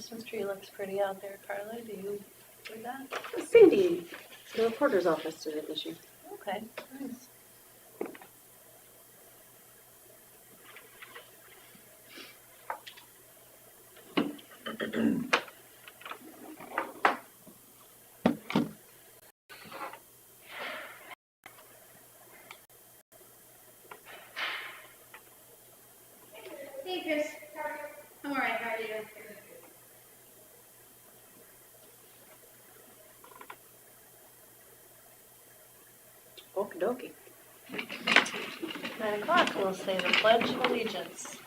Christmas tree looks pretty out there, Carla. Do you do that? Sandy, the reporter's office did it this year. Okay, nice. Hey, Chris. I'm alright. How are you? Okie dokie. 9 o'clock, we'll say the Pledge of Allegiance.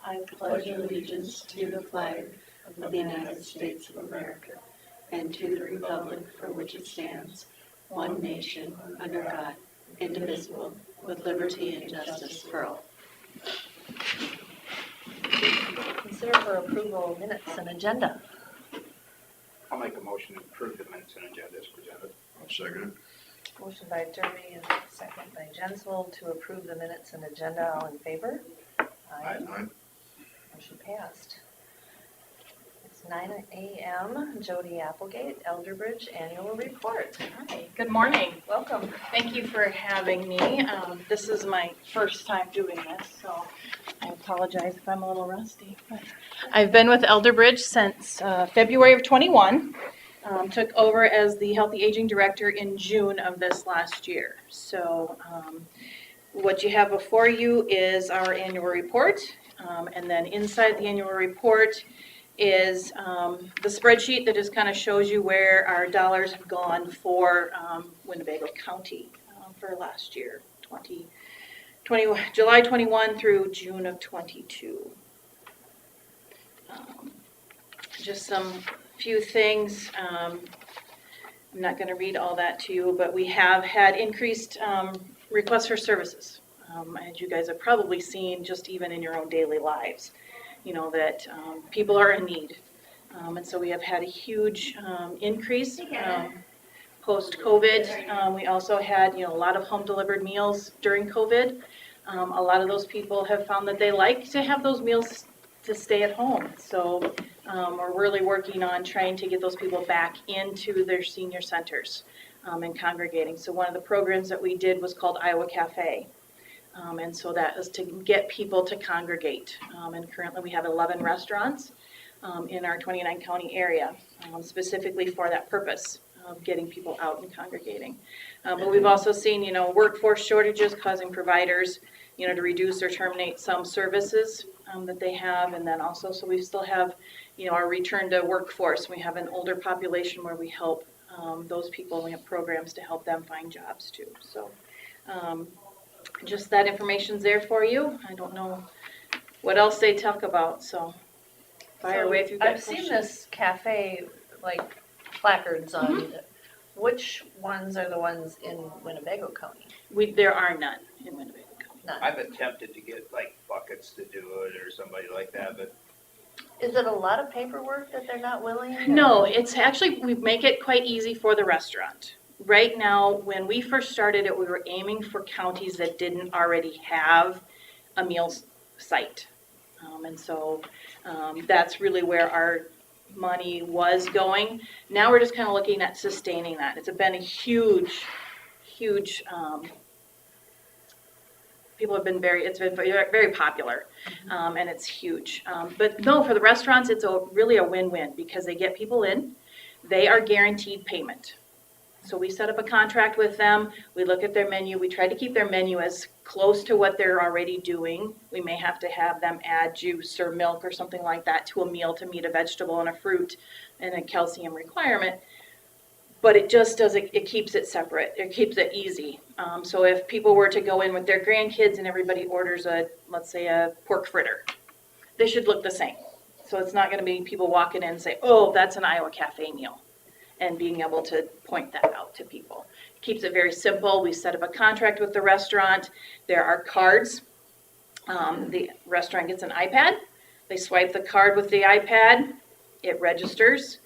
I Pledge allegiance to the flag of the United States of America and to the republic for which it stands, one nation, under God, indivisible, with liberty and justice for all. Consider for approval of minutes and agenda. I'll make a motion to approve the minutes and agenda as presented. I'll second it. Motion by Derby and second by Jensvold to approve the minutes and agenda. All in favor? Aye. Motion passed. It's 9 a.m. Jody Applegate, Elderbridge Annual Report. Hi, good morning. Welcome. Thank you for having me. This is my first time doing this, so I apologize if I'm a little rusty. But I've been with Elderbridge since February of 21. Took over as the Healthy Aging Director in June of this last year. So what you have before you is our annual report. And then inside the annual report is the spreadsheet that just kind of shows you where our dollars have gone for Winnebago County for last year, July 21 through June of 22. Just some few things. I'm not going to read all that to you, but we have had increased requests for services. As you guys have probably seen just even in your own daily lives, you know, that people are in need. And so we have had a huge increase post-COVID. We also had, a lot of home delivered meals during COVID. A lot of those people have found that they like to have those meals to stay at home. So we're really working on trying to get those people back into their senior centers and congregating. So one of the programs that we did was called Iowa Cafe. And so that is to get people to congregate. And currently we have 11 restaurants in our 29 county area, specifically for that purpose of getting people out and congregating. But we've also seen, workforce shortages causing providers, to reduce or terminate some services that they have. And then also, so we still have, our return to workforce. We have an older population where we help those people. We have programs to help them find jobs too. So just that information's there for you. I don't know what else they talk about, so fire away if you've got I've questions. seen this cafe, like, placards on it. Which ones are the ones in Winnebago County? There are none in Winnebago County. None. I've attempted to get like buckets to do it or somebody like that, but Is it a lot of paperwork that they're not willing? or- No, it's actually, we make it quite easy for the restaurant. Right now, when we first started it, we were aiming for counties that didn't already have a meals site. And so that's really where our money was going. Now we're just kind of looking at sustaining that. It's been a huge, people have been it's been very popular, and it's huge. But no, for the restaurants, it's really a win-win because they get people in. They are guaranteed payment. So we set up a contract with them. We look at their menu. We try to keep their menu as close to what they're already doing. We may have to have them add juice or milk or something like that to a meal to meet a vegetable and a fruit and a calcium requirement. But it just it keeps it separate. It keeps it easy. So if people were to go in with their grandkids and everybody orders let's say a pork fritter, they should look the same. So it's not going to be people walking in and say, oh, that's an Iowa Cafe meal, and being able to point that out to people. It keeps it very simple. We set up a contract with the restaurant. There are cards. The restaurant gets an iPad. They swipe the card with the iPad. It registers.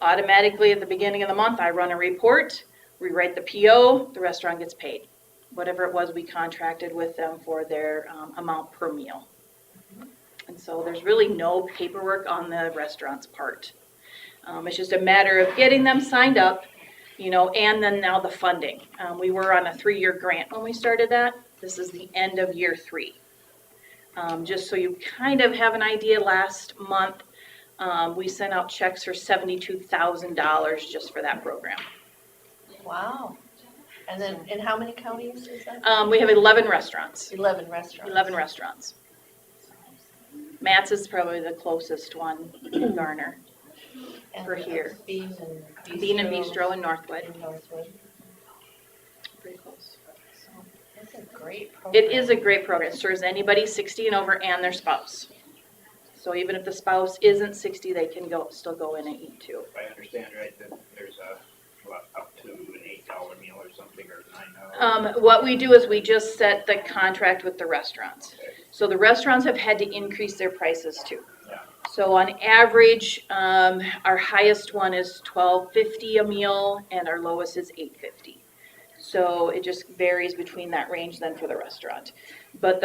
Automatically at the beginning of the month, I run a report. We write the PO. The restaurant gets paid. Whatever it was we contracted with them for their amount per meal. And And so there's really no paperwork on the restaurant's part. It's just a matter of getting them signed up, and then now the funding. We were on a 3-year grant when we started that. This is the end of year 3. Just so you kind of have an idea, last month, we sent out checks for $72,000 just for that program. Wow. And then, in how many counties is that? We have 11 restaurants. 11 restaurants. 11 restaurants. Matt's is probably the closest one to Garner. And for here. Bean and Bistro. Bean and Bistro in Northwood. In Northwood. Pretty close. So, That's a great program. it is a great program. It serves anybody 60 and over and their spouse. So even if the spouse isn't 60, they can still go in and eat too. If I understand right, that there's up to an $8 meal or something, or $9. What we do is we just set the contract with the restaurants. So the restaurants have had to increase their prices too. Yeah. So on average, our highest one is $12.50 a meal and our lowest is $8.50. So it just varies between that range then for the restaurant. But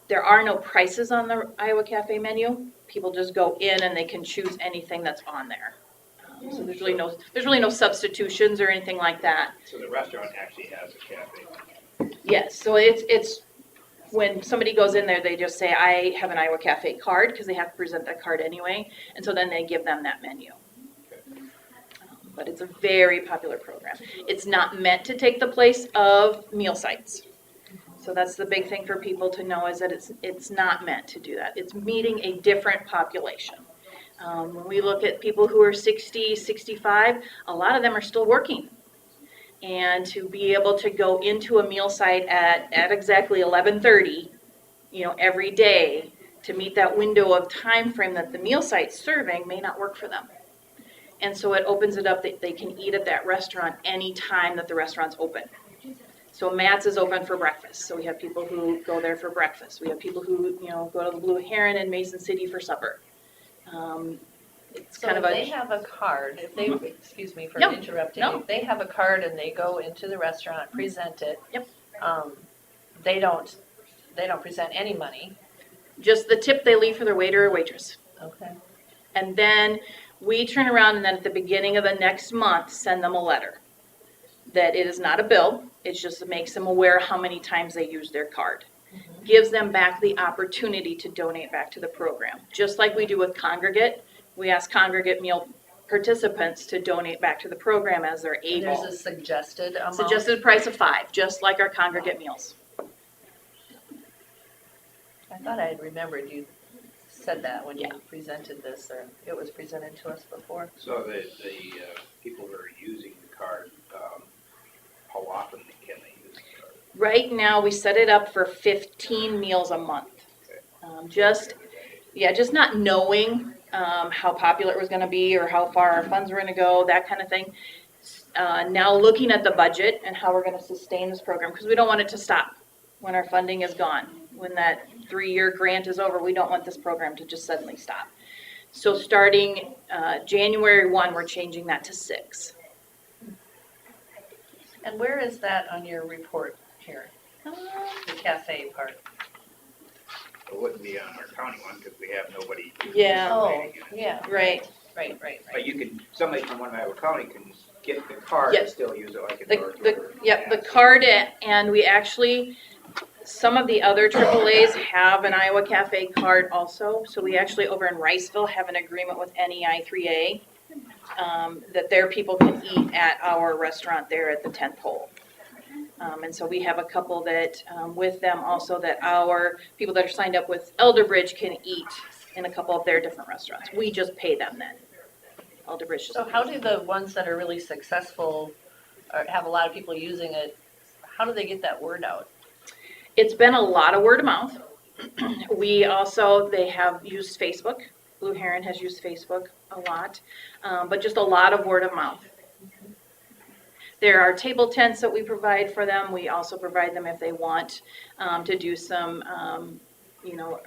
there are no prices on the Iowa Cafe menu. People just go in and they can choose anything that's on there. So there's really no substitutions or anything like that. So the restaurant actually has a cafe. Yes, so it's when somebody goes in there, they just say, I have an Iowa Cafe card, because they have to present that card anyway, and so then they give them that menu. But it's a very popular program. It's not meant to take the place of meal sites. So that's the big thing for people to know, is that it's not meant to do that. It's meeting a different population. When we look at people who are 60, 65, a lot of them are still working. And to be able to go into a meal site at exactly 11:30, every day, to meet that window of time frame that the meal site's serving may not work for them. And so it opens it up that they can eat at that restaurant any time that the restaurant's open. So Matt's is open for breakfast. So we have people who go there for breakfast. We have people who, go to the Blue Heron in Mason City for supper. It's So kind of if they have a card, if they, excuse me for interrupting, no. if they have a card and they go into the restaurant, present it. Yep. They don't present any money. just the tip they leave for their waiter or waitress. Okay. And then we turn around and then at the beginning of the next month, send them a letter. That it is not a bill, it just makes them aware how many times they use their card. Gives them back the opportunity to donate back to the program. Just like we do with Congregate, we ask Congregate meal participants to donate back to the program as they're And able. there's a suggested amount? Suggested price of $5, just like our Congregate meals. I thought I had remembered you said that when you Yeah. presented this, or it was presented to us before. So the people who are using the card, how often can they use the card? Right now, we set it up for 15 meals a month. Just not knowing how popular it was going to be or how far our funds were going to go, that kind of thing. Now looking at the budget and how we're going to sustain this program, because we don't want it to stop when our funding is gone. When that 3-year grant is over, we don't want this program to just suddenly stop. So starting January 1, we're changing that to 6. And where is that on your report here, the cafe part? It wouldn't be on our county one because we have nobody. Yeah. Oh, participating in it. yeah, Right. right. But you can, somebody from Winnebago County can get the card and Yep. still use it like a The card, and we actually, some of the other AAAs have an Iowa Cafe card also. So we actually, over in Riceville, have an agreement with NEI 3A that their people can eat at our restaurant there at the 10th hole. And so we have a couple that, with them also, that our people that are signed up with Elderbridge can eat in a couple of their different restaurants. We just pay them then. Elderbridge just So how do the ones that are really successful, or have a lot of people using it, how do they get that word out? It's been a lot of word of mouth. They have used Facebook. Blue Heron has used Facebook a lot, but just a lot of word of mouth. There are table tents that we provide for them. We also provide them if they want to do some,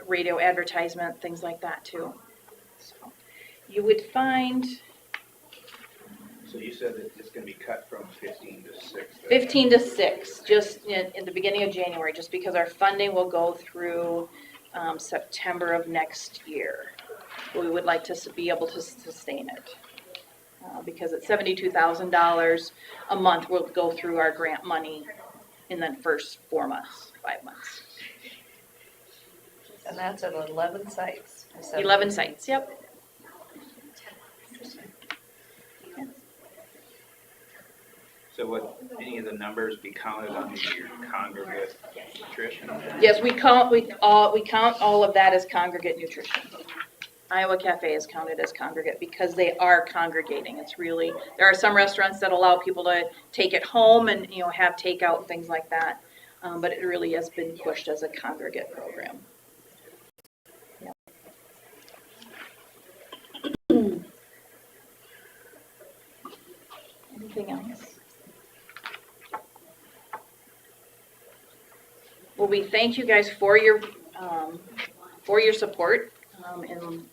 radio advertisement, things like that too. So you would find So you said that it's going to be cut from 15 to 6. 15 to 6, just in the beginning of January, just because our funding will go through September of next year. We would like to be able to sustain it. Because at $72,000 a month, we'll go through our grant money in the first 4 months, 5 months. And that's at 11 sites. 11 sites, yep. So would any of the numbers be counted under your congregate nutrition? Yes, we count all of that as congregate nutrition. Iowa Cafe is counted as congregate because they are congregating. It's really, there are some restaurants that allow people to take it home and, have takeout and things like that. But it really has been pushed as a congregate program. Yep. Anything else? Well, we thank you guys for your support in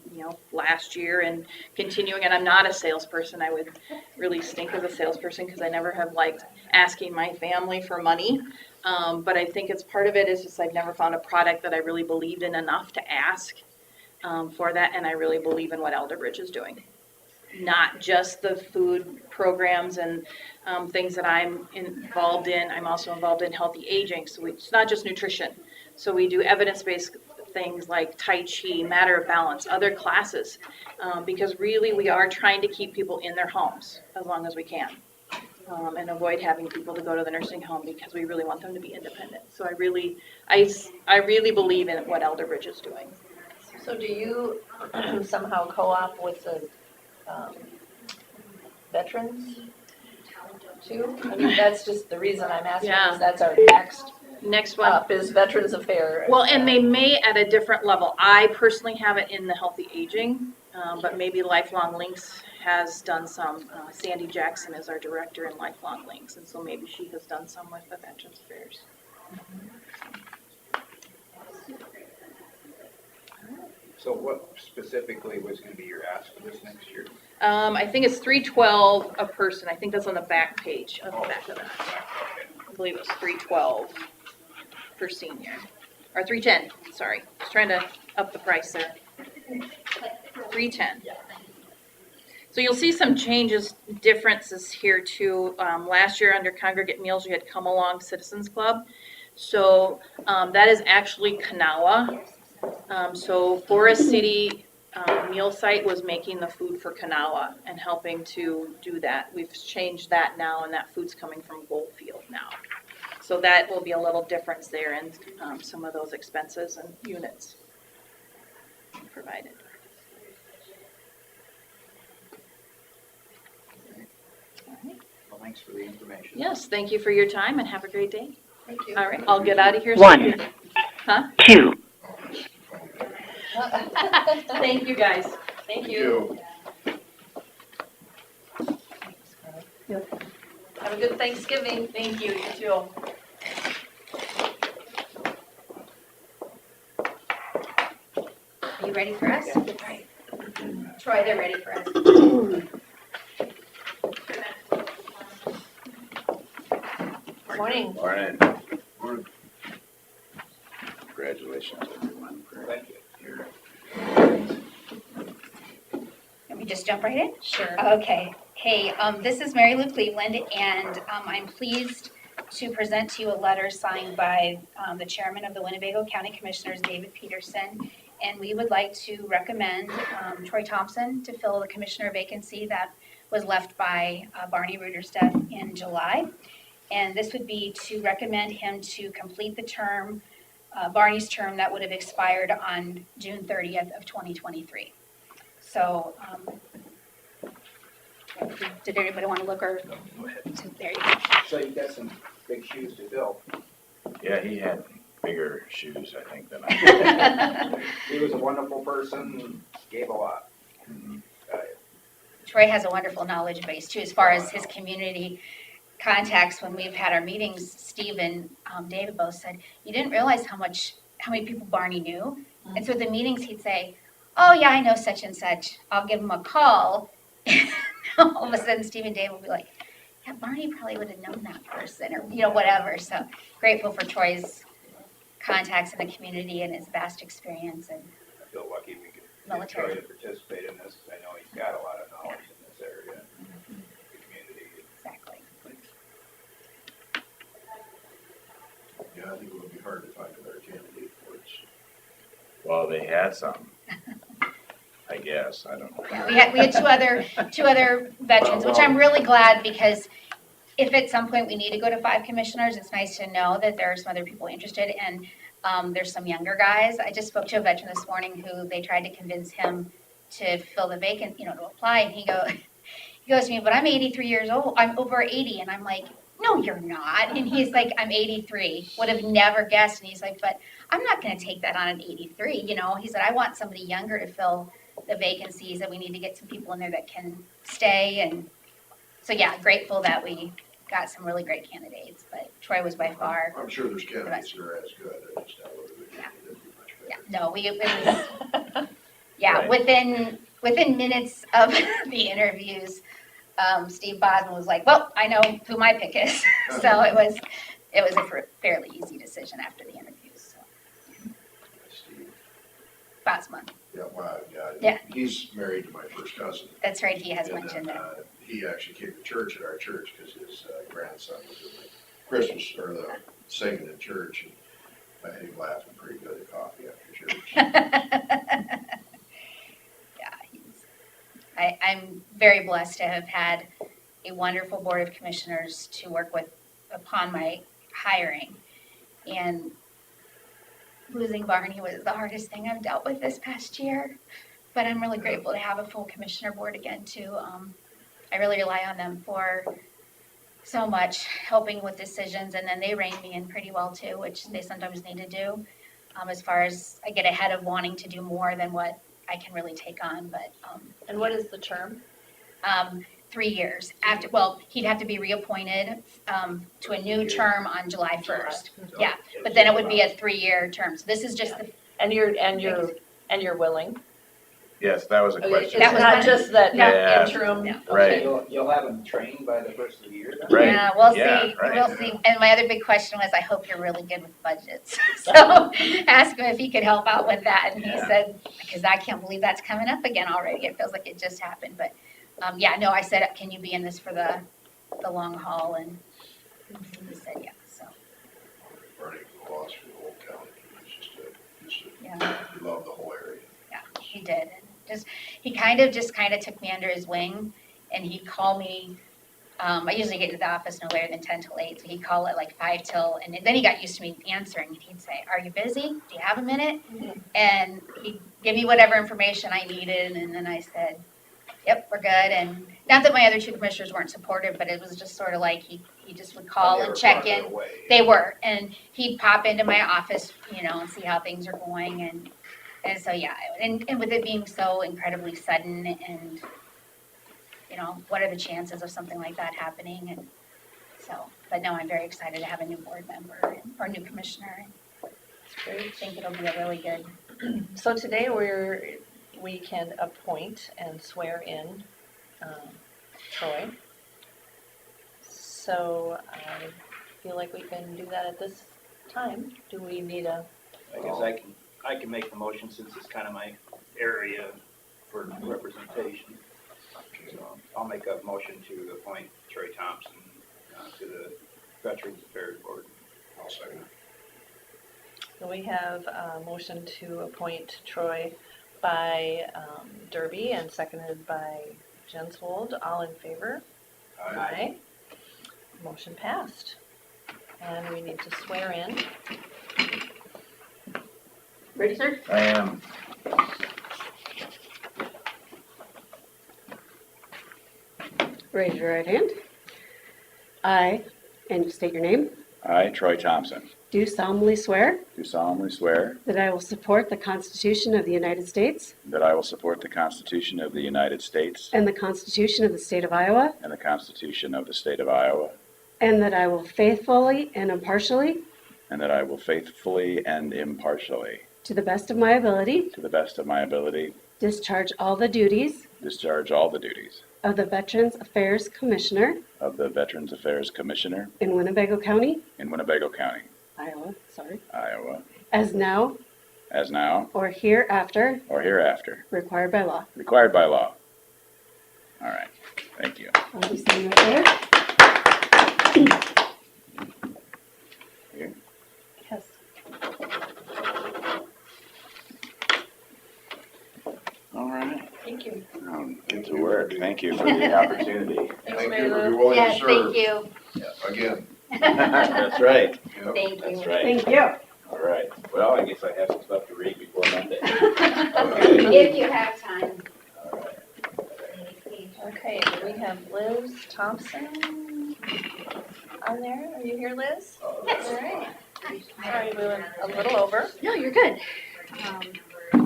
last year and continuing. And I'm not a salesperson. I would really stink as a salesperson because I never have liked asking my family for money. But I think it's part of it is just I've never found a product that I really believed in enough to ask for that. And I really believe in what Elderbridge is doing. Not just the food programs and things that I'm involved in. I'm also involved in healthy aging. So it's not just nutrition. So we do evidence-based things like Tai Chi, Matter of Balance, other classes, because really we are trying to keep people in their homes as long as we can and avoid having people to go to the nursing home because we really want them to be independent. So I really believe in what Elderbridge is doing. So do you somehow co-op with the veterans too? I mean, that's just the reason I'm asking, Yeah. because that's our Next one. up is Veterans Affairs. Well, and they may at a different level. I personally have it in the healthy aging, but maybe Lifelong Links has done some. Sandy Jackson is our director in Lifelong Links, and so maybe she has done some with the Veterans Affairs. So what specifically was going to be your ask for this next year? I think it's $312 a person. I think that's on the back page of the back of that. I believe it was $312 per senior, or $310. Sorry, just trying to up the price there. $310. So you'll see some changes, differences here too. Last year under congregate meals, we had Come Along Citizens Club. So that is actually Kanawha. So Forest City Meal Site was making the food for Kanawha and helping to do that. We've changed that now, and that food's coming from Goldfield now. So that will be a little difference there in some of those expenses and units provided. Well, thanks for the information. Yes, thank you for your time and have a great day. Thank you. All right, I'll get out of here. One. Huh? 2. Thank you, guys. Thank you. Have a good Thanksgiving. Thank you, you too. Are you ready for us? Troy, they're ready for us. Morning. Morning. Congratulations, everyone, for Thank you. your Let me just jump right in. Sure. Okay. Hey, this is Mary Lou Cleveland, and I'm pleased to present to you a letter signed by the chairman of the Winnebago County Commissioners, David Peterson. And we would like to recommend Troy Thompson to fill the commissioner vacancy that was left by Barney Ruderstedt in July. And this would be to recommend him to complete the term, Barney's term that would have expired on June 30th of 2023. So, did anybody want to look or? No, go ahead. There you go. So you got some big shoes to fill. Yeah, he had bigger shoes, I think, than I did. He was a wonderful person, gave a lot. Troy has a wonderful knowledge base too, as far as his community contacts. When we've had our meetings, Steve and David both said, you didn't realize how many people Barney knew. And so at the meetings, he'd say, oh yeah, I know such and such. I'll give him a call. All of a sudden, Steve and Dave will be like, yeah, Barney probably would have known that person or, whatever. So grateful for Troy's contacts in the community and his vast experience and I feel lucky we could get military. Troy to participate in this, because I know he's got a lot of knowledge in this area, the community. Exactly. Yeah, I think it would be hard to find a better candidate for it. Well, they had some, I guess, I don't know. Yeah, we had two other veterans, which I'm really glad because if at some point we need to go to 5 commissioners, it's nice to know that there are some other people interested and there's some younger guys. I just spoke to a veteran this morning who they tried to convince him to fill the vacant, to apply, and he goes to me, but I'm 83 years old, I'm over 80, and I'm like, no, you're not. And he's like, I'm 83, would have never guessed. And he's like, but I'm not going to take that on at 83. He said, I want somebody younger to fill the vacancies, that we need to get some people in there that can stay. And so, yeah, grateful that we got some really great candidates. But Troy was by far, I'm sure there's candidates that are as good, I just don't know whether they Yeah. could be much yeah, better. no, it was, yeah, Right. within minutes of the interviews, Steve Bosman was like, well, I know who my pick is. So it was a fairly easy decision after the interviews. So, Steve, Bosman, yeah, wow, Yeah. yeah, he's married to my first cousin. that's right, he has And mentioned then, that. he actually came to church at our church because his grandson was in the Christmas, or the singing in church, and I think laughing pretty good at coffee after church. Yeah, I'm very blessed to have had a wonderful board of commissioners to work with upon my hiring. And losing Barney was the hardest thing I've dealt with this past year. But I'm really grateful to have a full commissioner board again too. I really rely on them for so much, helping with decisions, and then they rein me in pretty well too, which they sometimes need to do. As far as I get ahead of wanting to do more than what I can really take on, but And what is the term? 3 years after. Well, he'd have to be reappointed to a new term on July 1st. Yeah, but then it would be a 3-year term. So this is just the. And you're willing? Yes, that was a It's question. That was not one- just that Yeah. interim? No. Right. You'll have them trained by the first of the year then? Right. Yeah, we'll Yeah, see. right. We'll see. And my other big question was, I hope you're really good with budgets. So ask him if he could help out with that. And he Yeah. said, because I can't believe that's coming up again already. It feels like it just happened. But no, I said, can you be in this for the long haul? And he said, yeah. So, Burning the loss for the whole county, he yeah. he loved the whole area. Yeah, he did. And he kind of took me under his wing, and he'd call me. I usually get to the office no later than 10 till 8, so he'd call at like 5 till, and then he got used to me answering, and he'd say, "Are you busy? Do you have a minute?" And he'd give me whatever information I needed, and then I said, "Yep, we're good." And not that my other 2 commissioners weren't supportive, but it was just sort of like he just would call and check in. They were, and he'd pop into my office, and see how things are going, and so and with it being so incredibly sudden, and what are the chances of something like that happening? And so, but no, I'm very excited to have a new board member or new commissioner. I think it'll be a really good. So today we can appoint and swear in Troy. So I feel like we can do that at this time. Do we need a? I guess I can make the motion since it's kind of my area for representation. So I'll make a motion to appoint Troy Thompson to the Veterans Affairs Board. I'll second it. So we have a motion to appoint Troy by Derby and seconded by Jenswold. All in favor? Aye. Motion passed. And we need to swear in. Ready, sir? I am. Raise your right hand. I, and state your name, I, Troy Thompson, do solemnly swear do solemnly swear that I will support the Constitution of the United States that I will support the Constitution of the United States and the Constitution of the State of Iowa, and the Constitution of the State of Iowa, and that I will faithfully and impartially, and that I will faithfully and impartially, to the best of my ability, to the best of my ability, discharge all the duties discharge all the duties of the Veterans Affairs Commissioner of the Veterans Affairs Commissioner in Winnebago County, in Winnebago County, Iowa, Iowa, as now as now or hereafter or hereafter, required by law. required by law. All right, thank you. I'll be signing right there. Yes. All right, Thank you. get to work. Thank you for the opportunity. Thanks, Thank Mary you for Lou. your willing to Yes, serve. thank you. Again. That's right, Yep. Thank that's you. right. Thank you. All right, well, I guess I have some stuff to read before Monday. If you have time. All right. Okay, do we have Liz Thompson on there? Are you here, Liz? All right. Sorry, we were a little over. No, you're good.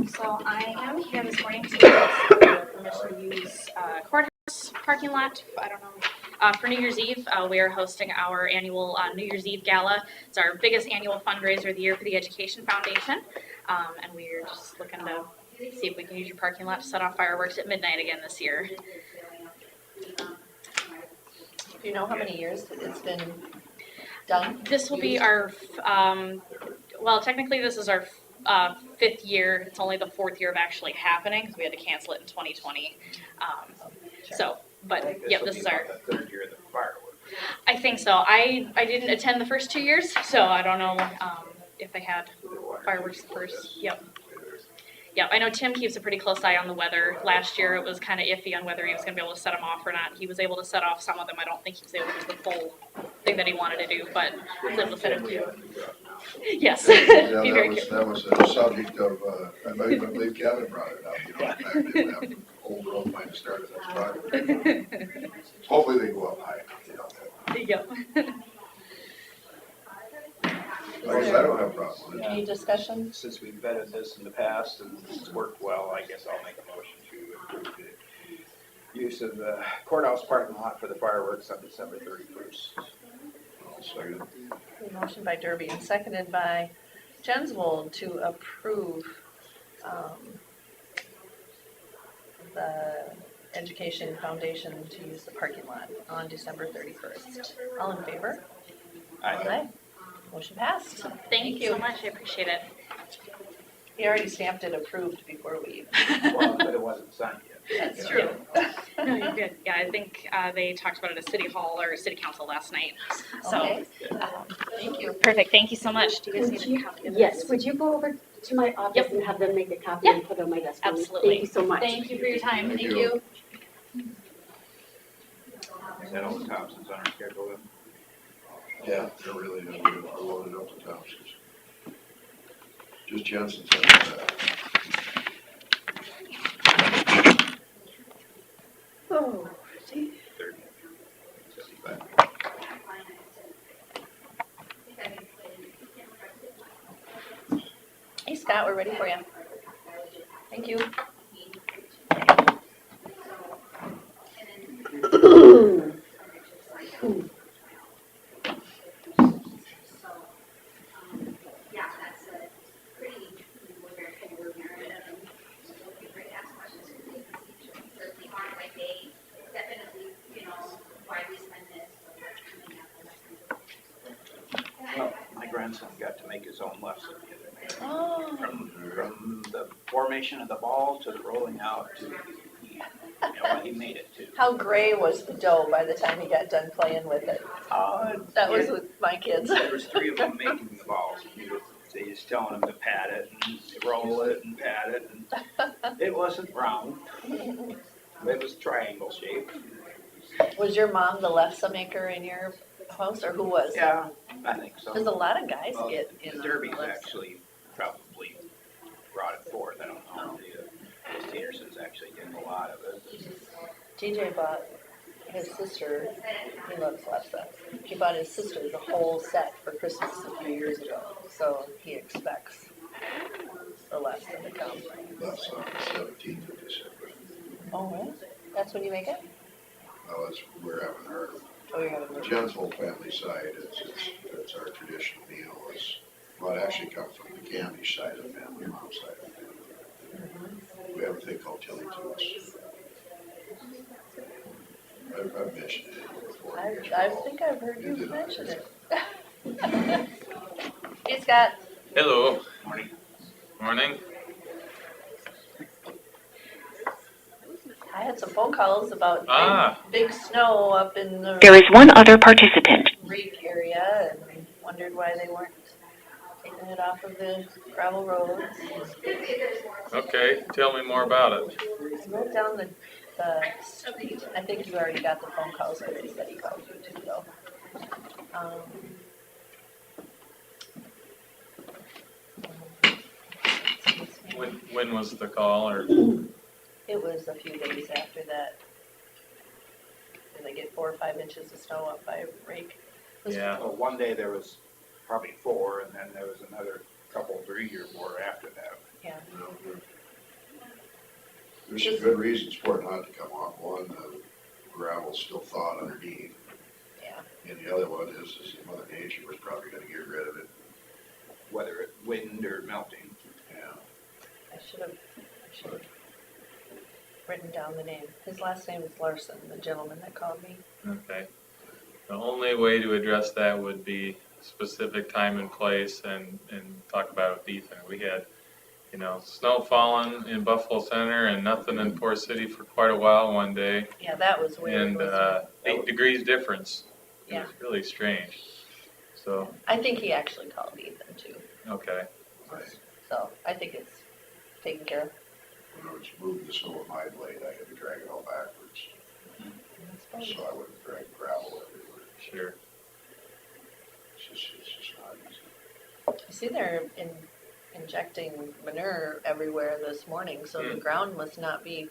So I am here this morning to ask for permission to use courthouse parking lot. I don't know. For New Year's Eve, we are hosting our annual New Year's Eve Gala. It's our biggest annual fundraiser of the year for the Education Foundation. And we are just looking to see if we can use your parking lot to set off fireworks at midnight again this year. Do you know how many years it's been done? This will be our, well, technically this is our 5th year. It's only the 4th year of actually happening because we had to cancel it in 2020. So, but yeah, this is our. The third year of the fireworks. I think so. I didn't attend the first 2 years, so I don't know if they had fireworks the first. Yep. Yeah, I know Tim keeps a pretty close eye on the weather. Last year it was kind of iffy on whether he was going to be able to set them off or not. He was able to set off some of them. I don't think he was able to use the full thing that he wanted to do, but he was able to set a few. Yes. Be Yeah, very that was a subject of, I believe Kevin brought it up, you know, the fact that that old road might have started this project. Hopefully they go up high enough, you know. Yep. Like I said, I don't have a problem with it. Any discussion? Since we've vetted this in the past and it's worked well, I guess I'll make a motion to approve the use of the courthouse parking lot for the fireworks on December 31st. I'll second it. Motion by Derby and seconded by Jensvold to approve the Education Foundation to use the parking lot on December 31st. All in favor? Aye. Motion passed. Thank you so much. I appreciate it. He already stamped it approved before we. Well, but it wasn't signed yet. That's true. No, you're good. Yeah, I think they talked about it at City Hall or City Council last night. So, Okay. Thank you. perfect. Thank you so much. Do you guys need a copy of this? Yes, would you go over to my office Yep. and have them make a copy Yeah. and put it on my desk? for me? Absolutely. Thank you so much. Thank you for your time. Thank Thank you. you. Is that all the Thompsons on our schedule then? Yeah, they're really, we're loaded up to tops. Just Jensen's had that. Oh, see? 30. Hey Scott, we're ready for you. Thank you. Well, my grandson got to make his own lesson the other day. Oh, From the formation of the ball to the rolling out to, what he made it to. how gray was the dough by the time he got done playing with it? That was with my kids. There was 3 of them making the balls. They was telling him to pat it and roll it and pat it, and it wasn't round. It was triangle shaped. Was your mom the lefse maker in your house, or who was? Yeah, I think so. Because a lot of guys Well, get in the on Derby's lefse. actually probably brought it forth. I don't know. The Petersons actually did a lot of it. TJ bought his sister, he loves lefse. He bought his sister the whole set for Christmas a few years ago, so he expects the lefse to come. That's on the 17th of December. Oh, really? That's when you make it? Well, we're having our, Oh, you're having the Jens whole family side, it's our traditional meal. Well, it actually comes from the Candish side of the family, mom's side of the family. We have a thing called chili toots. I've mentioned it before. I think I've heard you mention it. Hey Scott, Hello, Morning. morning. I had some phone calls about Ah. big snow up in the There is one other participant. Reek area and wondered why they weren't taking it off of the gravel roads. Okay, tell me more about it. I wrote down the street. I think you already got the phone calls because he said he called you too, though. Um, When was the call, or? It was a few days after that. Did they get 4 or 5 inches of snow up by Rake? Yeah. Well, one day there was probably 4, and then there was another couple, 3 or more after that. Yeah. There's some good reasons for it not to come off. One, the gravel's still thawed underneath. Yeah. And the other one is Mother Nature was probably gonna get rid of it. Whether it's wind or melting. Yeah. I should have written down the name. His last name is Larson, the gentleman that called me. Okay. The only way to address that would be specific time and place and talk about it with Ethan. We had, snow falling in Buffalo Center and nothing in Port City for quite a while one day. Yeah, that was weird. And wasn't it? 8 degrees difference. It Yeah. was really strange. So, I think he actually called Ethan too. okay. Right. So I think it's taken care of. When I was moving the snow with my blade, I had to drag it all backwards, so I wouldn't drag gravel everywhere. Sure. It's just not easy. I see they're injecting manure everywhere this morning, so the ground must not be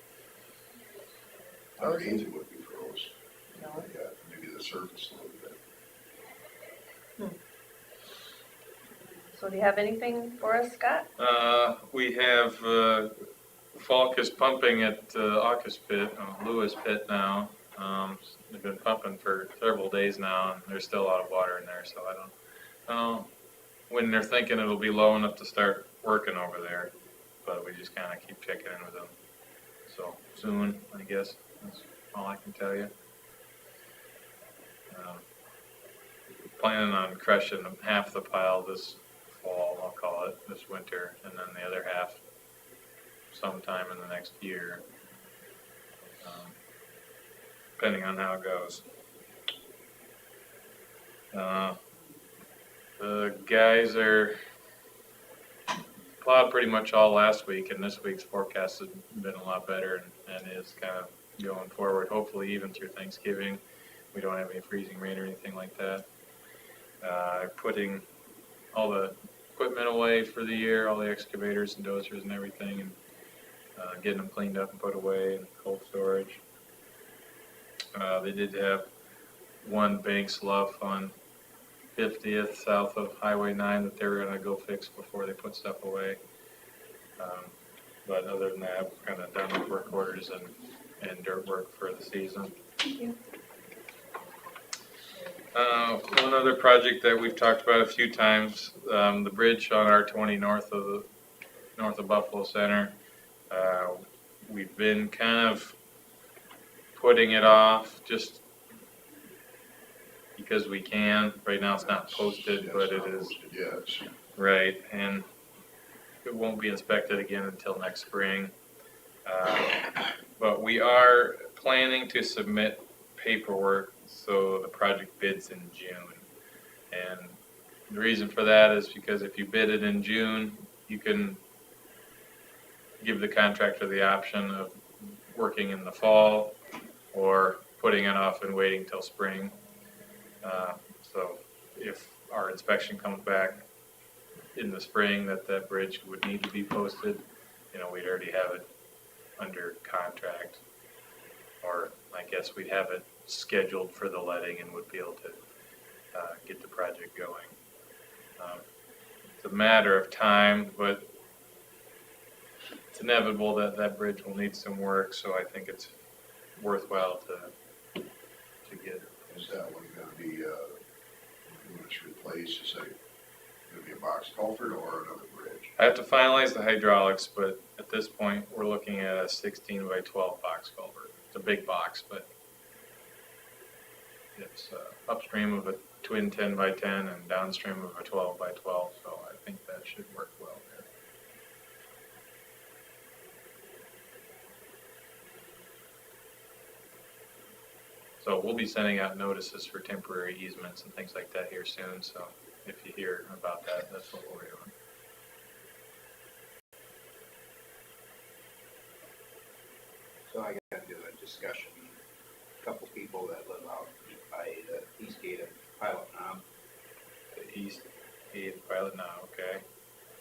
frozen. Underneath it would be froze. No. Yeah, maybe the surface a little bit. So do you have anything for us, Scott? We have Falk is pumping at Aukus Pit, Lewis Pit now. They've been pumping for several days now, and there's still a lot of water in there, so I don't know when they're thinking it'll be low enough to start working over there, but we just kind of keep checking in with them. So soon, I guess, that's all I can tell you. Planning on crushing half the pile this fall, I'll call it, this winter, and then the other half sometime in the next year, depending on how it goes. The guys are plowed pretty much all last week, and this week's forecast has been a lot better and is kind of going forward, hopefully even through Thanksgiving. We don't have any freezing rain or anything like that. Putting all the equipment away for the year, all the excavators and dozers and everything, and getting them cleaned up and put away in cold storage. They did have one bank slough on 50th south of Highway 9 that they were going to go fix before they put stuff away. But other than that, we're kind of done with work orders and dirt work for the season. Thank you. One other project that we've talked about a few times, the bridge on R20 north of Buffalo Center. We've been kind of putting it off just because we can. Right now it's not posted, Yeah, but it's it not is. posted yet. Right, and it won't be inspected again until next spring. But we are planning to submit paperwork so the project bids in June. And the reason for that is because if you bid it in June, you can give the contractor the option of working in the fall or putting it off and waiting till spring. So if our inspection comes back in the spring that bridge would need to be posted, we'd already have it under contract, or I guess we'd have it scheduled for the letting and would be able to get the project going. It's a matter of time, but it's inevitable that bridge will need some work, so I think it's worthwhile to get. Is that one gonna be, when it's replaced, is that gonna be a box culvert or another bridge? I have to finalize the hydraulics, but at this point, we're looking at a 16 by 12 box culvert. It's a big box, but it's upstream of a twin 10 by 10 and downstream of a 12 by 12, so I think that should work well there. So we'll be sending out notices for temporary easements and things like that here soon, so if you hear about that, that's what we're doing. So I got into a discussion, a couple people that live out by the east gate of Pilot Knob. The east gate of Pilot now, okay?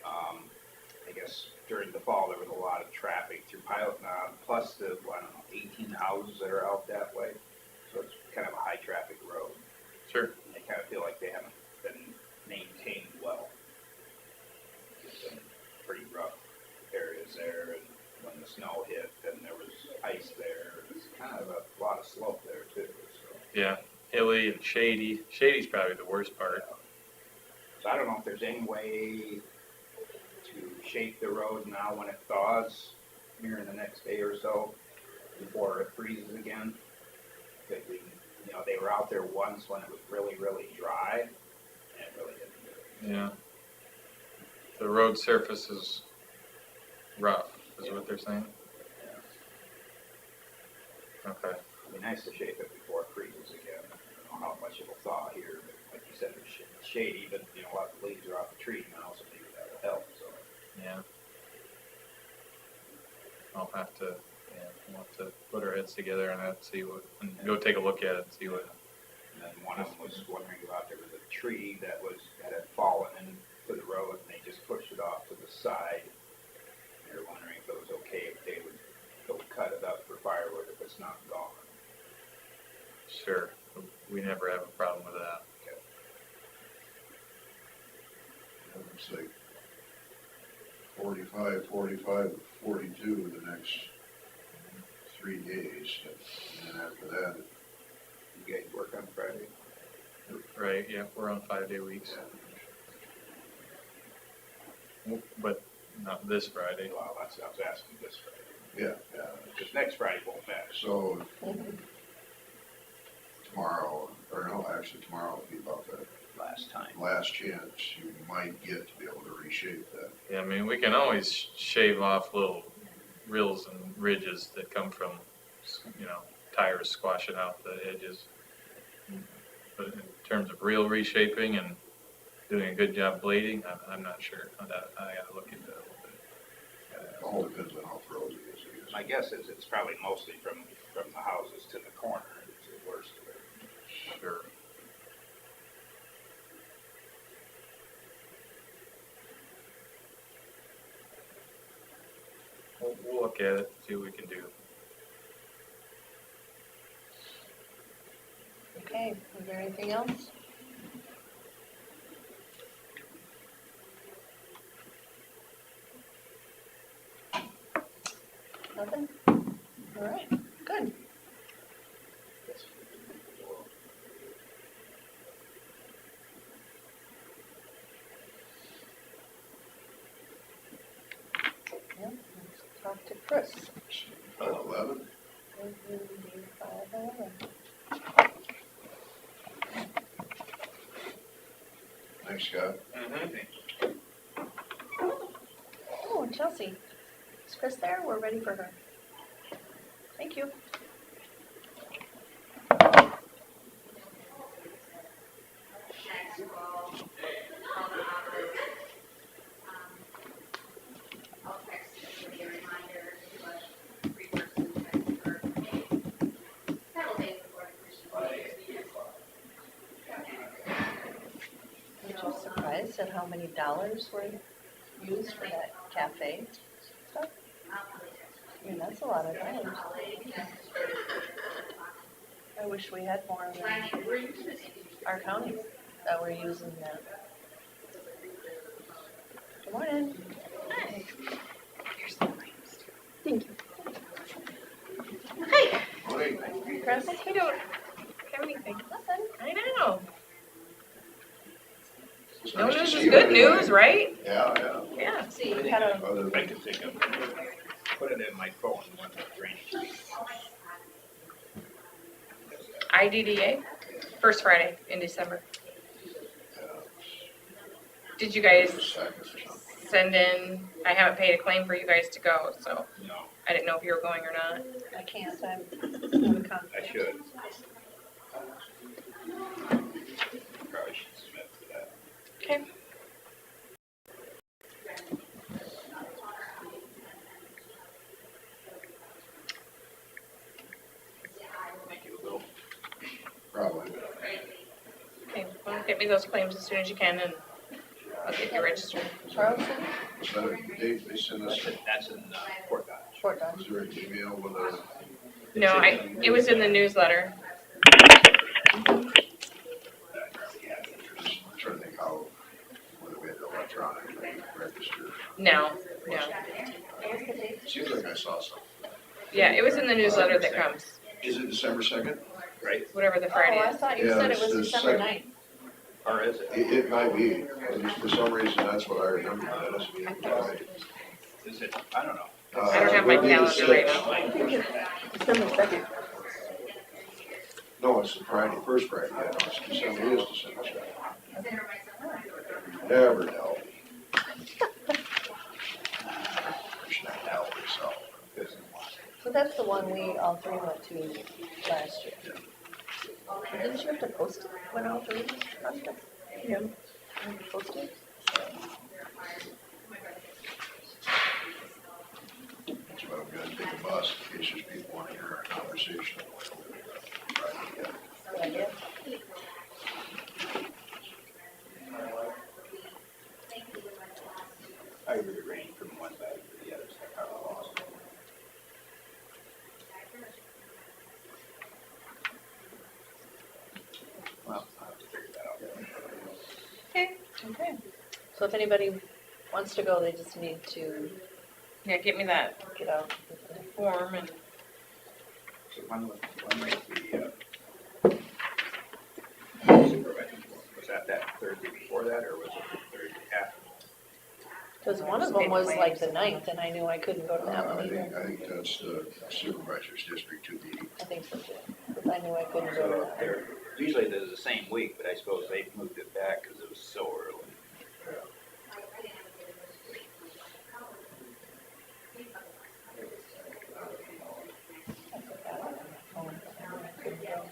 I guess during the fall, there was a lot of traffic through Pilot Knob, plus the, I don't know, 18 houses that are out that way. So it's kind of a high traffic road. Sure. I kind of feel like they haven't been maintained well. It's some pretty rough areas there, and when the snow hit, then there was ice there. It's kind of a lot of slope there too, so. Yeah, hilly and shady. Shady's probably the worst part. So I don't know if there's any way to shape the road now when it thaws here in the next day or so before it freezes again. That we, you know, they were out there once when it was really, really dry, and it really didn't do it. Yeah. The road surface is rough, is what they're saying? Okay. It'd be nice to shape it before it freezes again. I don't know how much it'll thaw here, but like you said, it's shady, but you know, a lot of the leaves are off the tree now, so maybe that will help, so. Yeah. I'll have to, we'll have to put our heads together on that, see what, and go take a look at it and see what. And then one of them was wondering about, there was a tree that had fallen into the road, and they just pushed it off to the side. They're wondering if it was okay if they would go cut it up for firewood if it's not gone. Sure. We never have a problem with that. It's like 45, 45, 42 the next 3 days, and then after that, You guys work on Friday? Right, yeah, we're on 5-day weeks. But not this Friday. Well, I was asking this Friday. yeah. Because next Friday won't matter. So tomorrow, or no, actually tomorrow will be about the Last time. last chance you might get to be able to reshape that. Yeah, I mean, we can always shave off little rills and ridges that come from, you know, tires squashing out the edges. But in terms of real reshaping and doing a good job blading, I'm not sure on that. I gotta look into it a little bit. It all depends on how frozen it is, I guess. My guess is it's probably mostly from the houses to the corner. It's the worst of it. Sure. We'll look at it, see what we can do. Okay, is there anything else? Nothing? All right, good. Yeah, let's talk to Chris. 511? Thanks, Scott. Oh, and Chelsea. Is Chris there? We're ready for her. Thank you. I'm just surprised at how many dollars were used for that cafe stuff. I mean, that's a lot of dollars. I wish we had more in our county that were using that. Good morning. Thank you. Morning. Chris? How you doing? Have anything? Nothing. I know. It's No nice to news see is you good everybody. news, right? Yeah. Yeah. See, you had a, Other I than, can think of, put it in my phone when the drainage. IDDA, first Friday in December. Did you guys Second or something. send in, I haven't paid a claim for you guys to go, so No, I didn't know if you were going or not. I can't, I'm out of I conflict. should. Probably should submit for that. Okay. Make it a little. Probably. Okay, well, get me those claims as soon as you can and I'll get you registered. Charleston, So they sent us, That's in Fort Dodge. Fort Dodge. is there an email with a? No, it was in the newsletter. Just trying to think how, whether we had to electronically register. No, no. Seems like I saw something. Yeah, it was in the newsletter that comes, Is it December 2nd? Right? whatever the Oh, Friday I is. thought you Yeah, said it it's was the December second. 9th. Or is it? It might be. For some reason, that's what I remember. That doesn't mean it's right. Is it? I don't know. I don't have my It would be the calendar right 6th. now. December 2nd. No, it's the Friday, first Friday. Yeah, no, it's December, it is December 2nd. Never know. Should I help yourself? So that's the one we all three went to last year. Didn't you have to post it when all three was yeah. Post it? That's why I'm gonna take a bus in case there's people want to hear our conversation. Good idea. I rearranged from one bag to the other, so I kind of lost it. Well, I'll have to figure that out. Okay. So if anybody wants to go, they just need to Yeah, get me that get out. form and So when was the supervisor, was that Thursday before that, or was it the Thursday after? Because one of them was like the 9th, and I knew I couldn't go to that one either. I think that's the Supervisors District 2 meeting. I think so too. Because I knew I couldn't go to So that. they're, usually they're the same week, but I suppose they moved it back because it was so early. I forgot on my phone, but I knew I couldn't go.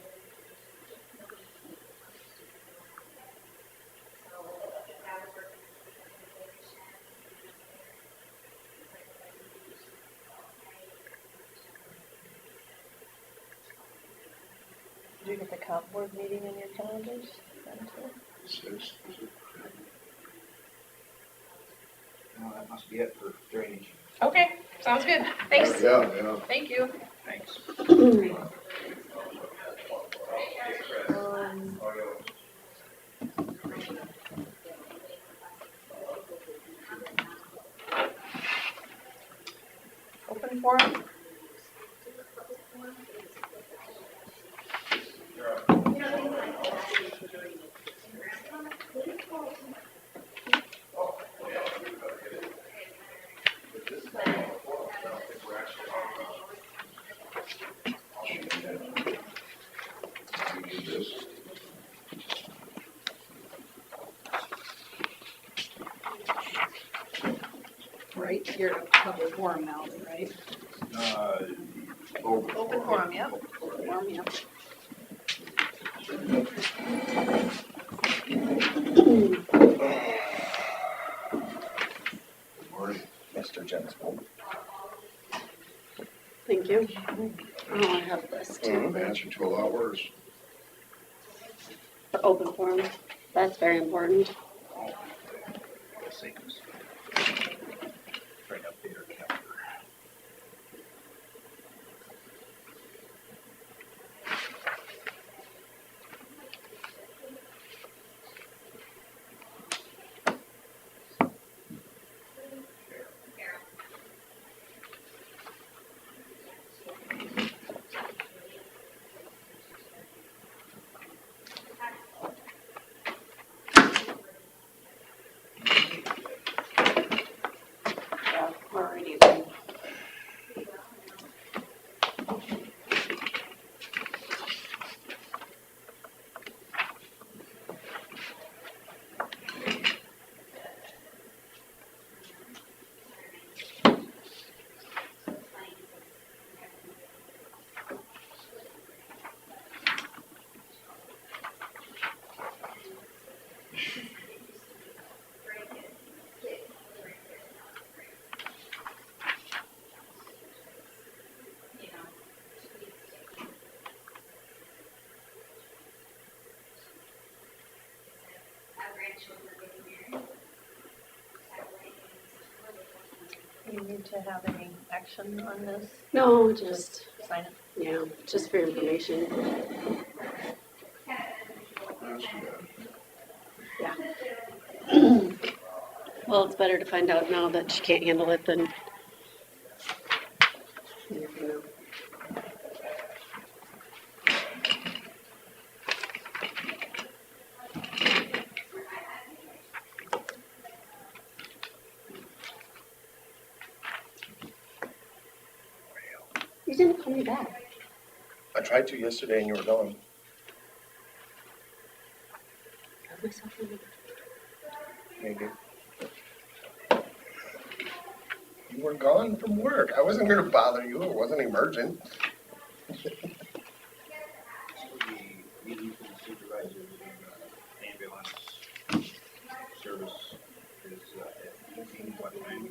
Did you get the comp board meeting in your calendars? Then too? 6th, is it? No, that must be it for drainage. okay, sounds good. Thanks. Yeah, yeah. Thank you. Thanks. Um, Open forum? We need this. Right, you're a public forum now, right? Open forum, yeah. Forum, yeah. Good morning. Mr. Jensvold. Thank you. Oh, I have this too. Answer to a lot worse. The open forum, that's very important. Let's see. Right up there, calendar. Do you need to have any action on this? No, just, Sign it? yeah, just for information. Yeah. Well, it's better to find out now that she can't handle it than. You never know. You didn't call me back. I tried to yesterday and you were gone. Got myself in the- Maybe. You were gone from work. I wasn't gonna bother you. It wasn't emergent. So the meeting for the supervisors and ambulance service is at what time?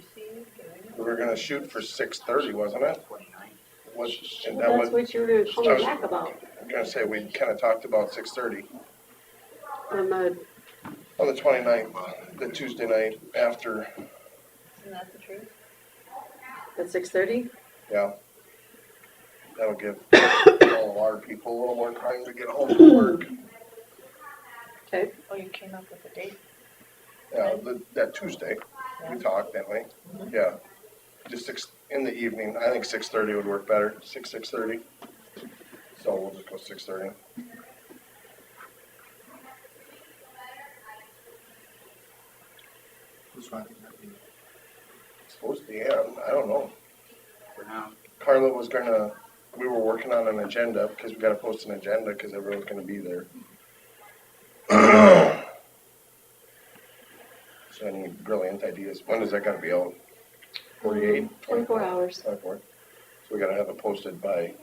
We were gonna shoot for 6:30, wasn't it? 29. Was, and Well, that that's was, what you were gonna call I me was- back about. I'm gonna say, we kinda talked about 6:30 On the, on the 29th, the Tuesday night after, Isn't that the truth? at 6:30? yeah. That'll give all of our people a little more time to get home from work. Okay. Oh, you came up with a date? Yeah, that Tuesday, we talked, didn't we? Yeah. Just in the evening, I think 6:30 would work better, 6:30. So we'll just go 6:30. Who's fine? Supposed to be, yeah, I don't know. For now, Carla was gonna, we were working on an agenda, because we gotta post an agenda, because everyone's gonna be there. So any brilliant ideas, when is that gonna be out? 48? 24 hours. 24. So we gotta have it posted by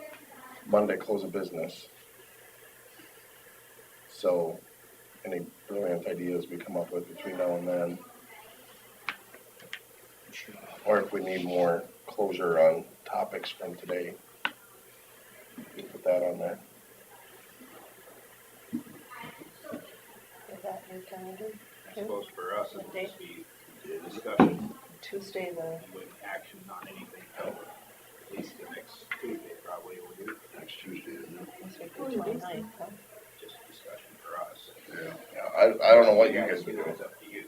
Monday, close of business. So any brilliant ideas we come up with between now and then, or if we need more closure on topics from today, we put that on there. Is that your calendar? I suppose for us, it What would day? just be the discussion Tuesday, the, with action on anything, at least the next Tuesday probably will do, Next Tuesday, isn't it? this week, the 29th, huh? just discussion for us. Yeah, I don't know what you guys would do. It's up to you.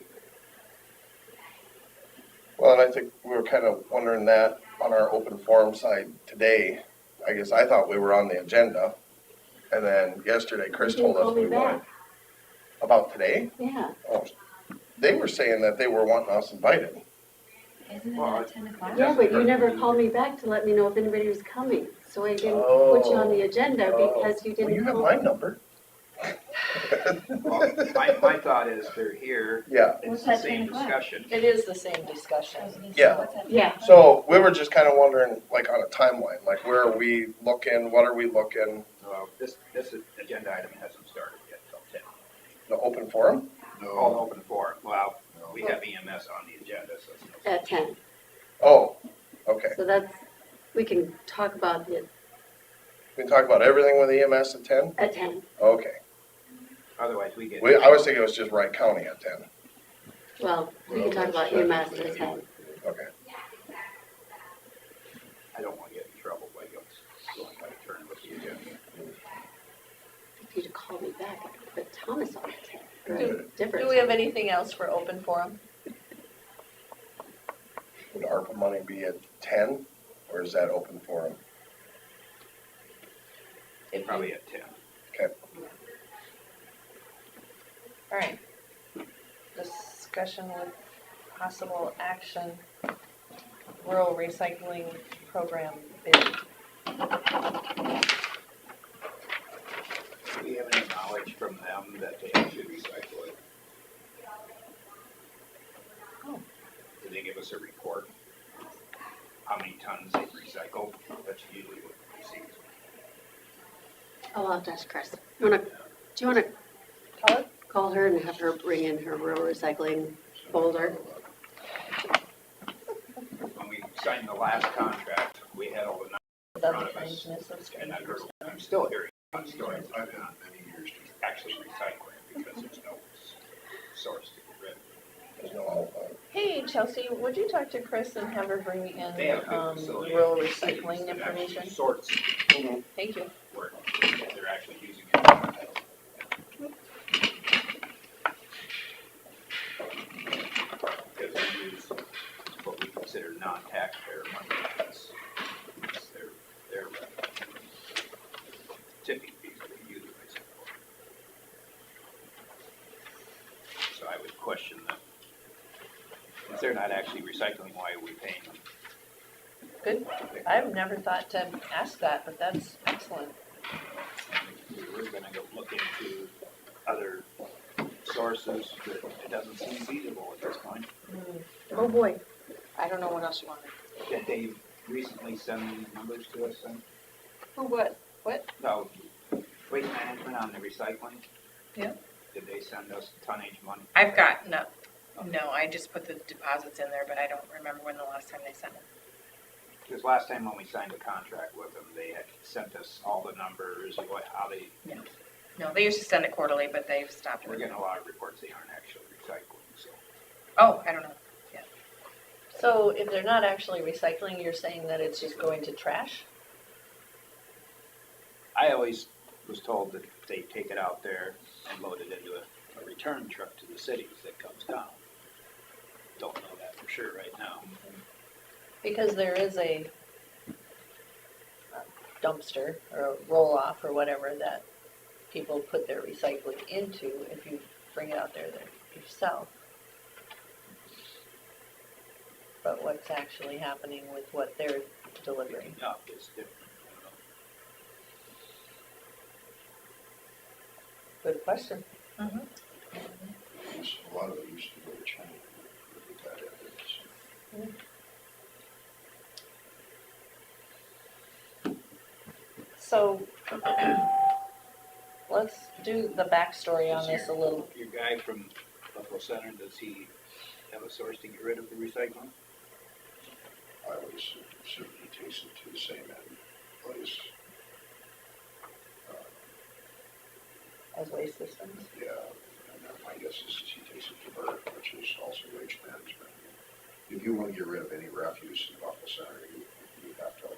Well, and I think we were kind of wondering that on our open forum side today. I guess I thought we were on the agenda. And then yesterday, Chris You didn't told us call me we weren't. back. About today? Yeah. Oh, they were saying that they were wanting us invited. Isn't it Well, at 10 o'clock? Yeah, but you never called me back to let me know if anybody was coming. So I didn't put you on the agenda because you Well, you didn't have call. my number. Well, my thought is they're here, Yeah, it's What's the that, same 10 o'clock? discussion. It is the same discussion. Yeah. What's that? Yeah. so we were just kind of wondering, like on a timeline, like where are we looking, what are we looking? Well, this agenda item hasn't started yet till 10. The open forum? All open for, well, we have EMS on the agenda, so it's no. At 10. Oh, okay. So that's, we can talk about it We can talk about everything with EMS at 10? at 10. Okay. Otherwise, we get. I was thinking it was just Wright County at 10. Well, we can talk about EMS at 10. Okay. I don't want to get in trouble by going by the turn with the agenda. If you'd call me back, I could put Thomas on at 10. Or Do- a different Do we have time. anything else for open forum? Would ARPA money be at 10, or is that open forum? Probably at 10. Okay. All right. Discussion with possible action, rural recycling program bid. Do we have any knowledge from them that they should recycle it? Oh. Did they give us a report? How many tons they've recycled? That's usually what we see. Oh, I'll have to ask Chris. Do you wanna Call it? call her and have her bring in her rural recycling folder? When we signed the last contract, we had all the numbers in Without front the of us. strangeness of And strangers. I'm still hearing stories I've had many years to actually recycling because there's no source to get rid of. There's no outlet. Hey Chelsea, would you talk to Chris and have her bring in, They have a good facility. rural in cities recycling that actually information? Sorts Thank you. where they're actually using it. Because they use what we consider non-taxpayer money, that's their tipping fees that they utilize it for. So I would question that. If they're not actually recycling, why are we paying them? Good. I've never thought to ask that, but that's excellent. We're gonna go look into other sources, but it doesn't seem feasible at this point. Oh, boy. I don't know what else you wanted. Did they recently send these numbers to us then? For what? No, waste management on the recycling? Yeah. Did they send us tonnage money? I've got, no, I just put the deposits in there, but I don't remember when the last time they sent them. Because last time when we signed a contract with them, they had sent us all the numbers, how they, No, they used to send it quarterly, but they've stopped. we're getting a lot of reports they aren't actually recycling, so. Oh, I don't know. So if they're not actually recycling, you're saying that it's just going to trash? I always was told that they take it out there and load it into a return truck to the cities that comes down. Don't know that for sure right now. Because there is a dumpster or a roll-off or whatever that people put their recycling into if you bring it out there yourself. But what's actually happening with what they're delivering? Picking up is different. Good question. A lot of it used to go to China. With that evidence. So let's do the backstory on this a little. Your guy from Buffalo Center, does he have a source to get rid of the recycling? I would assume he takes it to the same end place. As waste systems. Yeah, and then my guess is he takes it to BERT, which is also waste management. If you want to get rid of any refuse in Buffalo Center, you have to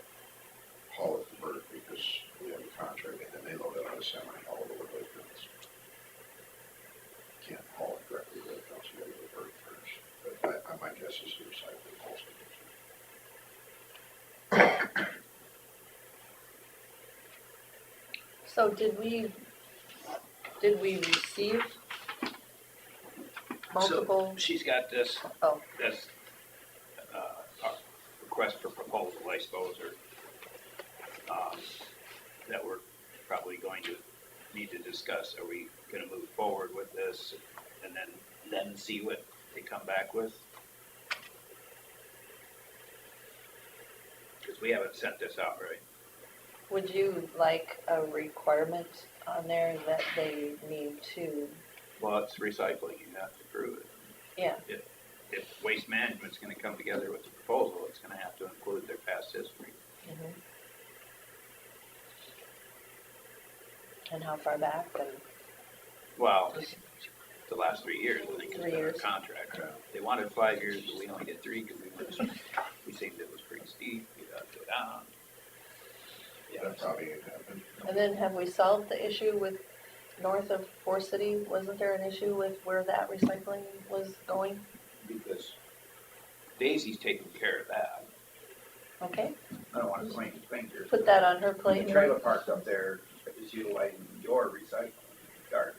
haul it to BERT because we have a contract and then they load it on a semi, haul it over to Lakeville. Can't haul it directly to Lakeville, so you gotta go to BERT first. But my guess is the recycling also. So did we receive multiple? So she's got this, Oh. this, request for proposal, I suppose, or, that we're probably going to need to discuss. Are we gonna move forward with this and then see what they come back with? Because we haven't sent this out, right? Would you like a requirement on there that they need to, Well, it's recycling, you have to prove it. yeah, If waste management's gonna come together with the proposal, it's gonna have to include their past history. and how far back and Well, the last 3 years, I think, has 3 been our years. contract. They wanted 5 years, but we only get 3 because we think it was pretty steep, we got to go down. Yeah, That probably ain't happened. And then have we solved the issue with north of Forest City? Wasn't there an issue with where that recycling was going? because Daisy's taking care of that. Okay, I don't want to point fingers. put that on her The plate. trailer park up there is utilizing your recycling garbage.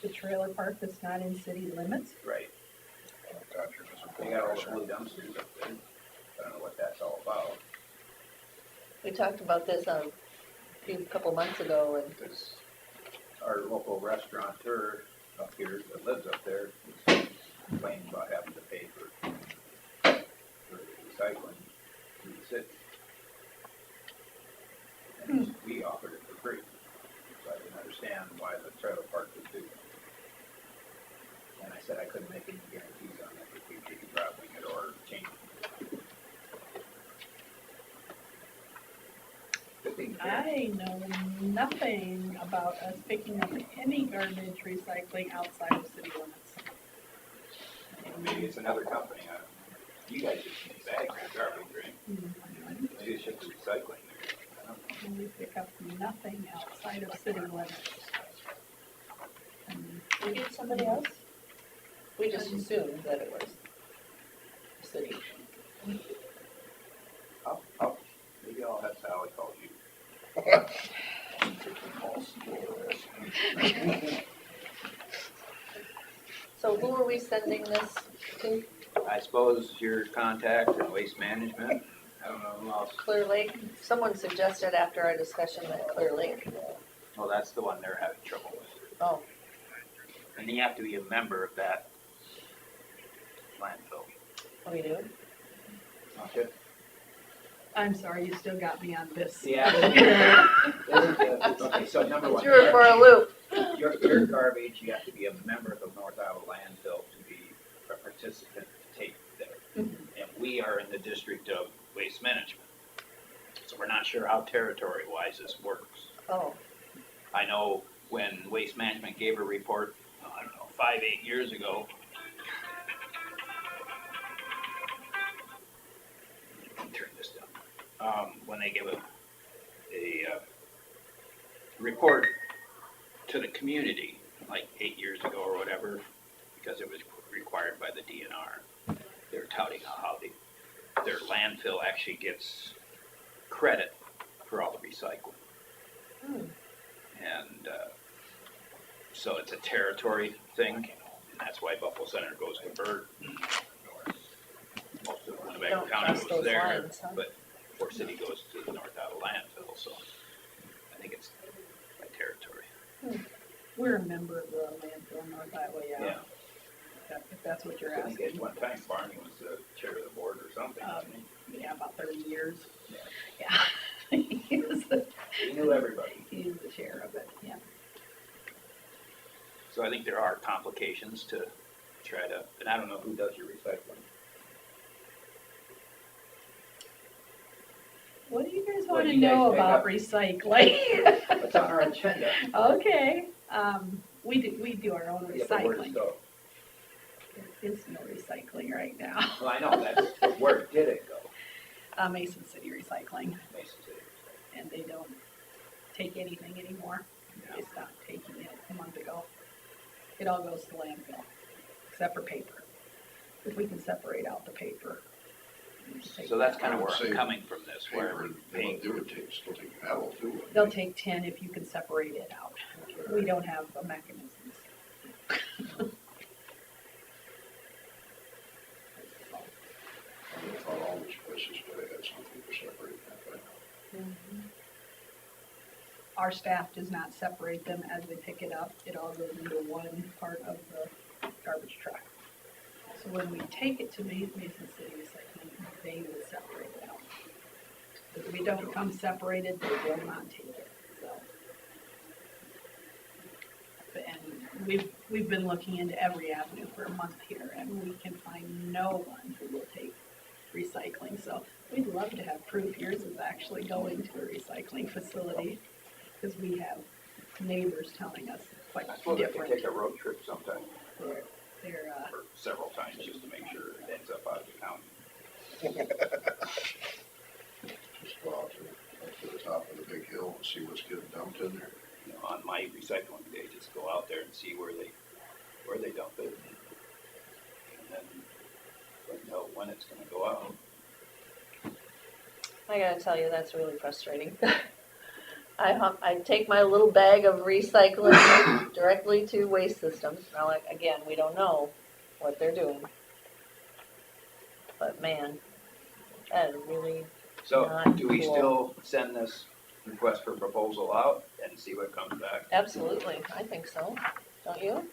The trailer park that's not in city limits? Right. Dodger doesn't They got all the blue dumpsters up there. I don't know what that's all about. We talked about this a couple months ago, and Because our local restaurateur up here that lives up there complaining about having to pay for recycling through the city. And we offered it for free. So I didn't understand why the trailer park would do it. And I said I couldn't make any guarantees on it if we could be dropping it or changing it. I know nothing about us picking up any garbage recycling outside of city limits. maybe it's another company, I don't know. You guys just need bags for garbage, right? Maybe it's just the recycling there. I don't know. And we pick up nothing outside of city limits. And We get somebody else? We just assumed that it was the city. Maybe I'll have Sally call you. So who are we sending this to? I suppose your contact in waste management, I don't know who else. Clear Lake? Someone suggested after our discussion that Clear Lake. Well, that's the one they're having trouble with. Oh, And you have to be a member of that landfill. we do? Okay. I'm sorry, you still got me on this. Yeah. Okay, so number one. Threw her for a loop. Your garbage, you have to be a member of the North Iowa landfill to be a participant to take there. And we are in the district of waste management. So we're not sure how territory-wise this works. Oh, I know when Waste Management gave a report, I don't know, 5-8 years ago. Turn this down. When they give a report to the community, like 8 years ago or whatever, because it was required by the DNR, they were touting how their landfill actually gets credit for all the recycling. And so it's a territory thing, and that's why Buffalo Center goes to Burt. Most of Winnebago Don't County trust goes those there, lines, huh? but Fort City goes to the North Iowa landfill, so I think it's by territory. We're a member of the landfill in North Iowa, Yeah. yeah. If that's what you're I think asking. at one time Barney was the chair of the board or something. wasn't he? Yeah, about 30 years. Yeah. Yeah. He was the, He knew everybody. he's the chair of it, yeah. So I think there are complications to try to, and I don't know who does your recycling. What do you guys What want do to you guys know pick about up? recycling? What's on our agenda? Okay, we do our own Yeah, but where does recycling. it go? There is no recycling right now. Well, I know that's, but where did it go? Mason City Recycling, Mason City. and they don't take anything anymore. They stopped taking it a month ago. It all goes to landfill, except for paper. If we can separate out the paper. we can take So that's that kind of out. where I'm Same coming from this, where Paper, we're paying. they would take, still take metal too. wouldn't They'll they? take 10 if you can separate it out. We don't have a mechanism. I thought all these places would have had something to separate that by now. Our staff does not separate them as they pick it up. It all goes into one part of the garbage truck. So when we take it to Mason City Recycling, they will separate it out. If we don't come separated, they will not take it, so. And we've been looking into every avenue for a month here, and we can find no one who will take recycling. So we'd love to have proof yours is actually going to a recycling facility, because we have neighbors telling us quite I suppose I could different. take a road trip sometime, They're, or several times, just to make sure it ends up out of the county. Just go out to the top of the big hill and see what's getting dumped in there. You know, on my recycling day, just go out there and see where they dump it. And then know when it's gonna go out. I gotta tell you, that's really frustrating. I take my little bag of recycling directly to waste systems. Now, like, again, we don't know what they're doing. But man, that is really, So, Not do we cool. still send this request for proposal out and see what comes back? absolutely, I think so. Don't you?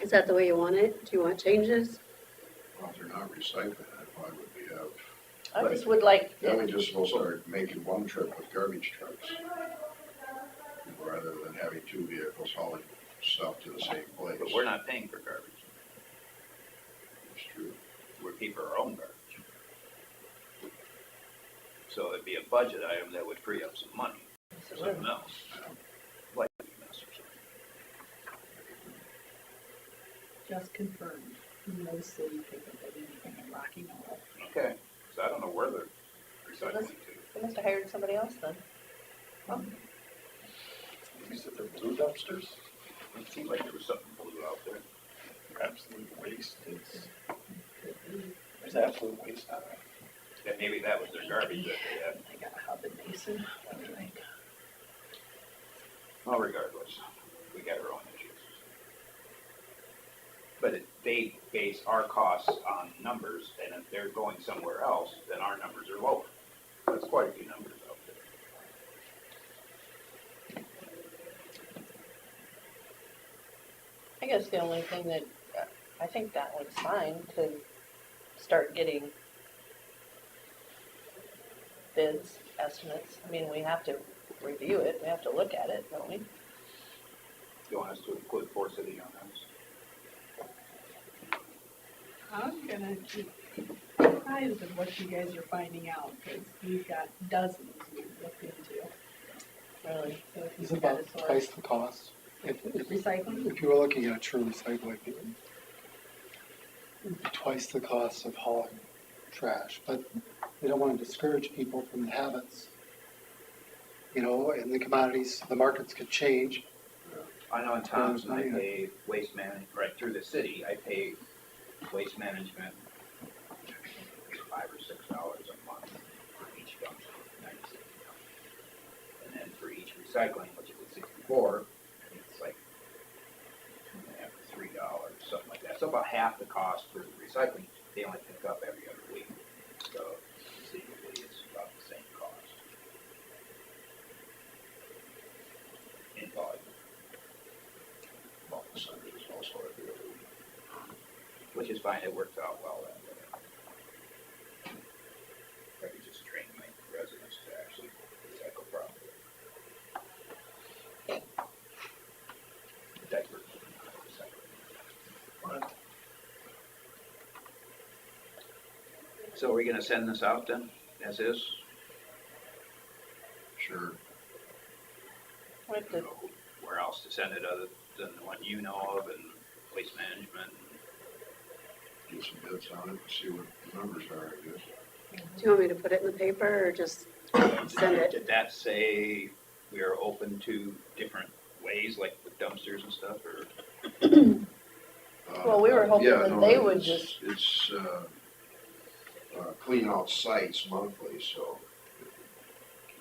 Is that the way you want it? Do you want changes? Well, if they're not recycling it, why would we have, I just would like, then we just will start making one trip with garbage trucks. Rather than having two vehicles hauling stuff to the same place. But we're not paying for garbage. It's true. We keep our own garbage. So it'd be a budget item that would free up some money for something else. Like EMS or something. just confirmed, no city pickup of anything in Rocky Knoll. Okay, so I don't know where they're recycling to. They must have hired somebody else then. You said they're blue dumpsters? It seemed like there was something blue out there. Absolute waste is, there's absolute waste on it. Yeah, maybe that was their garbage that they had. I got Hub and Mason, what do you think? Well, regardless, we got our own issues. But they base our costs on numbers, and if they're going somewhere else, then our numbers are lower. That's quite a few numbers out there. I guess the only thing that, I think that one's fine to start getting bids, estimates. I mean, we have to review it, we have to look at it, don't we? You want us to include 4 City on this? I'm gonna keep surprised at what you guys are finding out, because we've got dozens we've looked into. Really? So if It's you've got about a source. twice the cost. If Recycling? you were looking at true recycling, it would be twice the cost of hauling trash, but we don't want to discourage people from the habits. You know, and the commodities, the markets could change. I know in Thompson, I pay waste management, right through the city, I pay waste management $5 or $6 a month for each dumpster. And then for each recycling, which is at 64, it's like $2.50 to $3, something like that. So about half the cost for the recycling, they only pick up every other week. So conceivably, it's about the same cost in volume. Well, the Sunday is also every other week. Which is fine, it works out well that way. I could just train my residents to actually recycle properly. Diapers, recycle. So are we gonna send this out then, as is? Sure. We have I don't to, know where else to send it other than the one you know of and waste management. Get some bids on it and see what the numbers are, I guess. Do you want me to put it in the paper or just send it? Did that say we are open to different ways, like with dumpsters and stuff, or? Well, we were hoping Yeah, that no, they would it's- just- It's, clean out sites monthly, so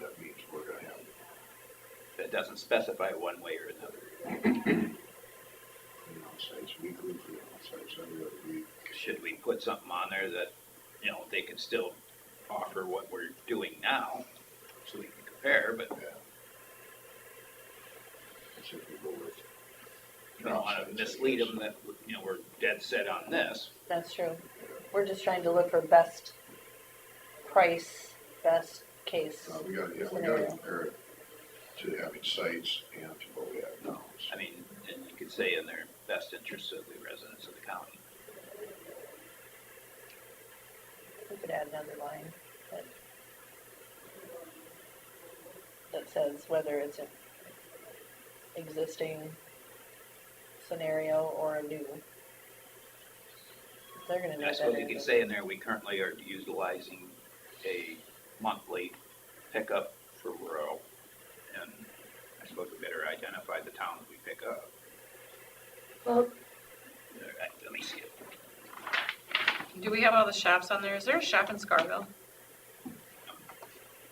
that means we're gonna have, That doesn't specify one way or another. clean out sites weekly, clean out sites every other week. Should we put something on there that, you know, they could still offer what we're doing now, so we can compare, but Yeah. So if we go with. you don't wanna mislead them that, you know, we're dead set on this. that's true. We're just trying to look for best price, best case. We gotta scenario. compare it to having sites and to what we have now. I mean, and you could say in their best interest of the residents of the county. We could add another line that says whether it's an existing scenario or a new. They're gonna And know I suppose better you could than- say in there, we currently are utilizing a monthly pickup for rural. And I suppose we better identify the towns we pick up. Well, Let me see it. Do we have all the shops on there? Is there a shop in Scarville?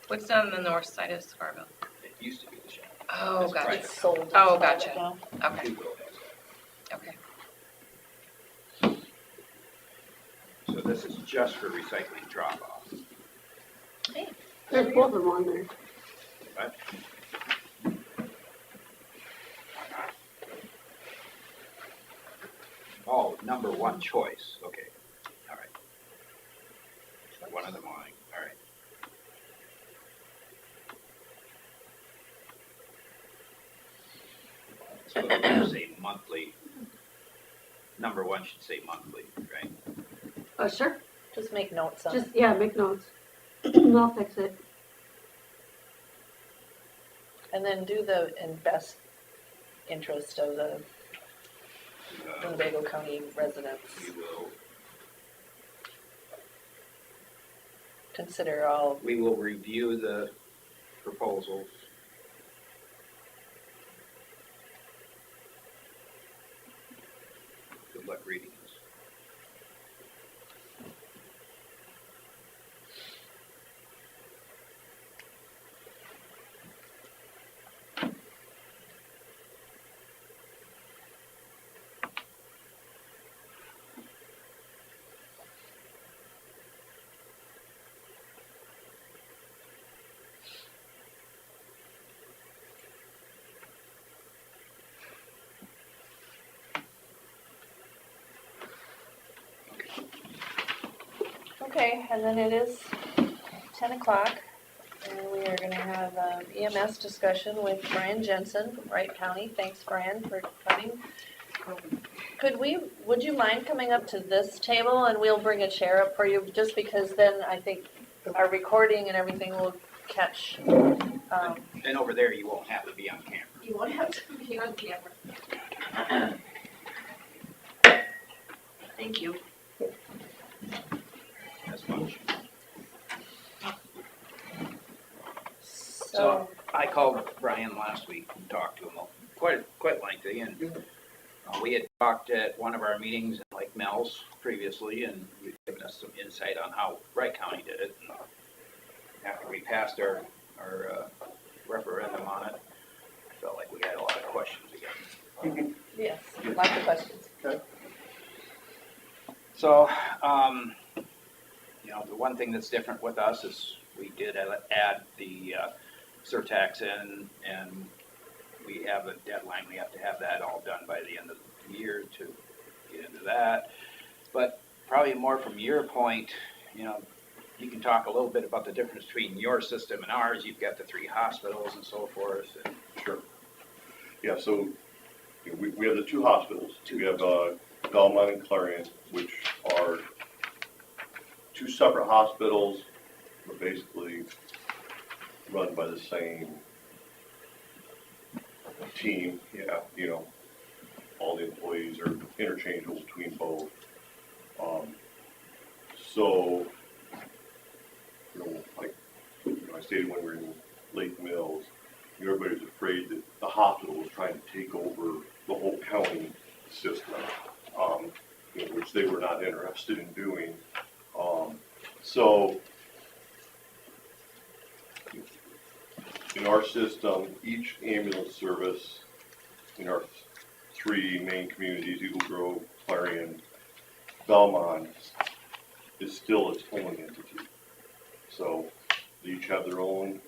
What's on the north side of Scarville? It used to be the shop. Oh, It's gotcha. private. It's sold. Oh, Private gotcha. now. Okay, Two-wheel has okay. that. So this is just for recycling drop-off. there's both of them on there. Right? Oh, number one choice, okay, all right. One in the morning, all right. So it should say monthly, number one should say monthly, right? Oh, sure. Just make notes on Just, it. yeah, make notes. I'll fix it. And then do the in best interest of the Winnebago County residents We will, consider all, we will review the proposals. Good luck reading this. okay, and then it is 10 o'clock. And we are gonna have EMS discussion with Brian Jensen from Wright County. Thanks, Brian, for coming. Would you mind coming up to this table and we'll bring a chair up for you, just because then I think our recording and everything will catch. And over there, you won't have to be on camera. You won't have to be on camera. Thank you. As much. So, I called Brian last week and talked to him quite lengthy, and we had talked at one of our meetings in Lake Mills previously, and he'd given us some insight on how Wright County did it. And after we passed our referendum on it, I felt like we had a lot of questions again. yes, lots of questions. So, the one thing that's different with us is we did add the surtax in, and we have a deadline. We have to have that all done by the end of the year to get into that. But probably more from your point, you can talk a little bit about the difference between your system and ours. You've got the 3 hospitals and so forth. And Sure. Yeah, so we have the 2 hospitals. We have Belmont and Clarion, which are 2 separate hospitals, but basically run by the same team. Yeah, all the employees are interchangeable between both. So, like I stated when we were in Lake Mills, everybody was afraid that the hospital was trying to take over the whole county system, which they were not interested in doing. So, in our system, each ambulance service in our 3 main communities, Eagle Grove, Clarion, Belmont, is still its own entity. So they each have their own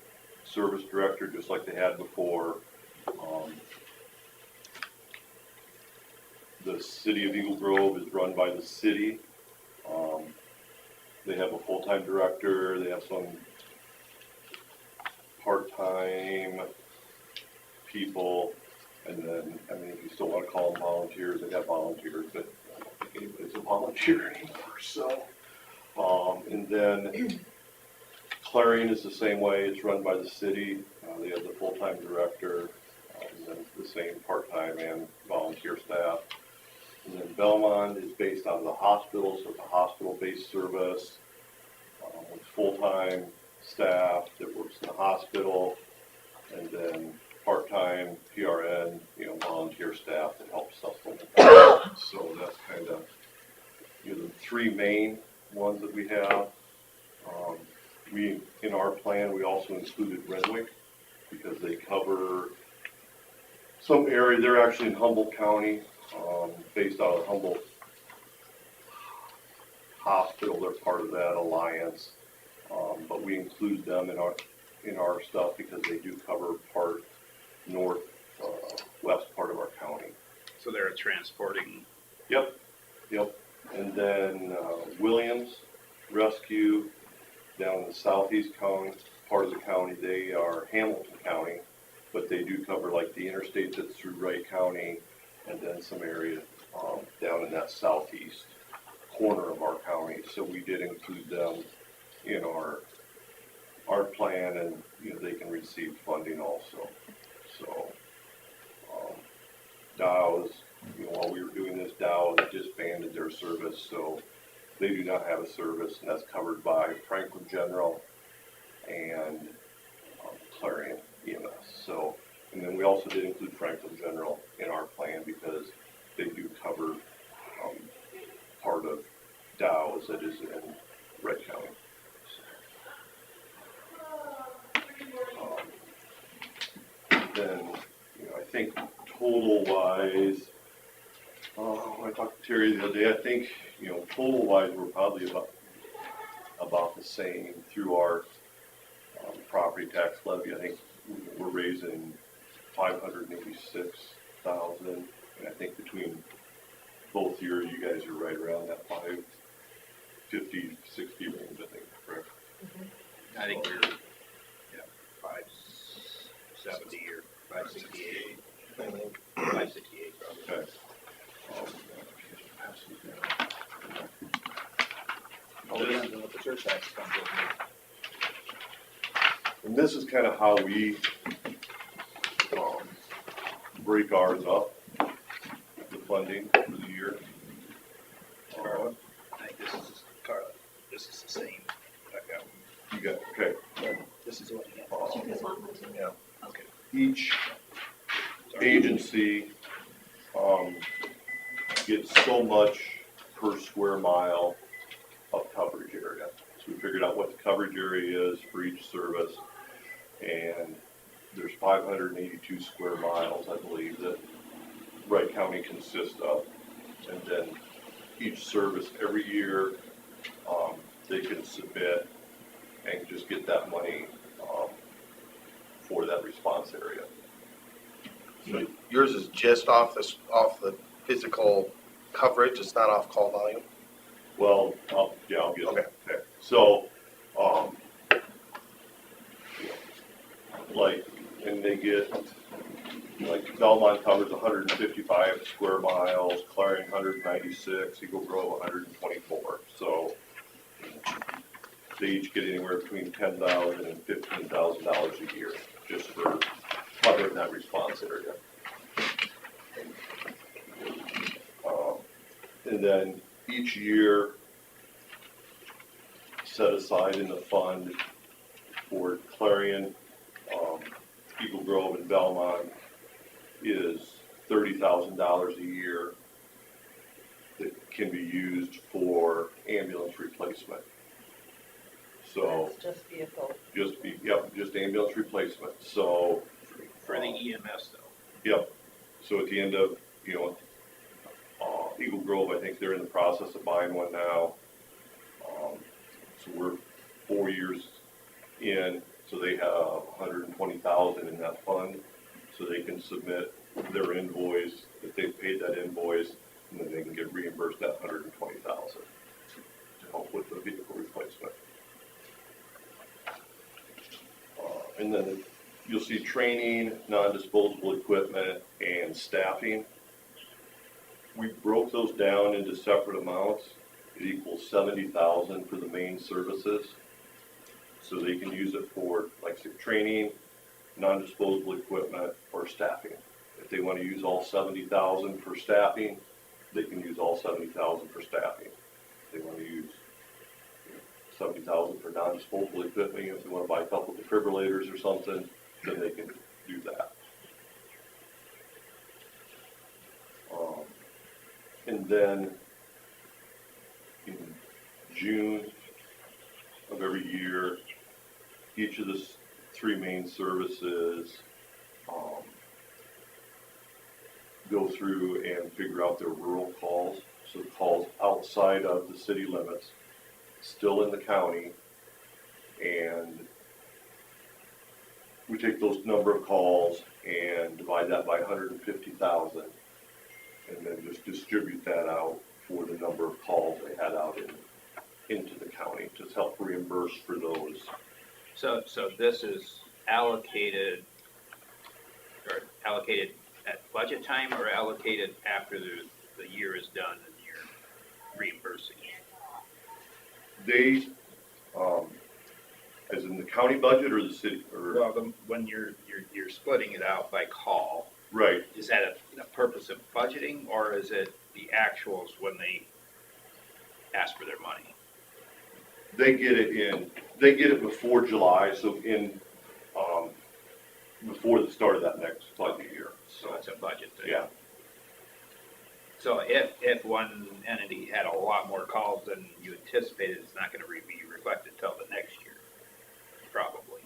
service director, just like they had before. The city of Eagle Grove is run by the city. They have a full-time director. They have some part-time people, and then, if you still want to call them volunteers, they have volunteers, but I don't think anybody's a volunteer anymore, so. And then Clarion is the same way. It's run by the city. They have the full-time director, and then the same part-time and volunteer staff. And then Belmont is based on the hospital, so it's a hospital-based service with full-time staff that works in the hospital, and then part-time PRN, volunteer staff that helps supplement that. So that's kind of the 3 main ones that we have. In our plan, we also included Renwick because they cover some area. They're actually in Humboldt County, based out of Humboldt Hospital. They're part of that alliance, but we include them in our stuff because they do cover part west part of our county. so they're transporting. Yep. And then Williams Rescue down in the southeast county, part of the county, they are Hamilton County, but they do cover like the interstate that's through Wright County, and then some area down in that southeast corner of our county. So we did include them in our plan, and they can receive funding also. So Dow's, while we were doing service, so they do not have a service, and that's covered by Franklin General and Clarion EMS. So, and then we also did include Franklin General in our plan because they do cover part of Dow's that is in Wright County. Then, I think total wise, when I talked to Terry the other day, I think, total wise, we're probably about the same through our property tax levy. I think we're raising $586,000, and I think between both years, you guys are right around that 550, 60 range, I think, correct? I think we're, 570 or 568. 568 probably. Okay. All depends on what the surtax comes with. And this is kind of how we break ours up, the funding for the year. Carla, I think this is, Carla, this is the same. I got one. You got, okay. This is what you got. You guys want one too? Yeah. Okay. Each agency gets so much per square mile of coverage area. So we figured out what the coverage area is for each service, and there's 582 square miles, I believe, that Wright County consists of. And then each service every year, they can submit and just get that money for that response area. So yours is just off the physical coverage, it's not off call volume? Well, I'll get Okay. it. Okay. So, and they get, Belmont covers 155 square miles, Clarion 196, Eagle Grove 124. So they each get anywhere between $10,000 and $15,000 a year just for covering that response area. And then each year set aside in the fund for Clarion, Eagle Grove, and Belmont is $30,000 a year that can be used for ambulance replacement. So That's just vehicle. just ambulance replacement. So For the EMS though. yep. So at the end of Eagle Grove, I think they're in the process of buying one now. So we're 4 years in, so they have 120,000 in that fund, so they can submit their invoice, if they've paid that invoice, and then they can get reimbursed that 120,000 to help with the vehicle replacement. And then you'll see training, non-disposable equipment, and staffing. We broke those down into separate amounts. It equals 70,000 for the main services. So they can use it for, like I said, training, non-disposable equipment, or staffing. If they want to use all 70,000 for staffing, they can use all 70,000 for staffing. If they want to use 70,000 for non-disposable equipment, if they want to buy a couple defibrillators or something, then they can do that. And then in June of every year, each of the three main services go through and figure out their rural calls. So calls outside of the city limits, still in the county, and we take those number of calls and divide that by 150,000, and then just distribute that out for the number of calls they had out into the county to help reimburse for those. So this is allocated at budget time or allocated after the year is done and you're reimbursing? They, as in the county budget or the city? Or Well, when you're splitting it out by call, right. is that a purpose of budgeting or is it the actuals when they ask for their money? They get it before July, so before the start of that next budget year, So it's a budget thing. yeah. So if one entity had a lot more calls than you anticipated, it's not gonna be reflected till the next year, probably.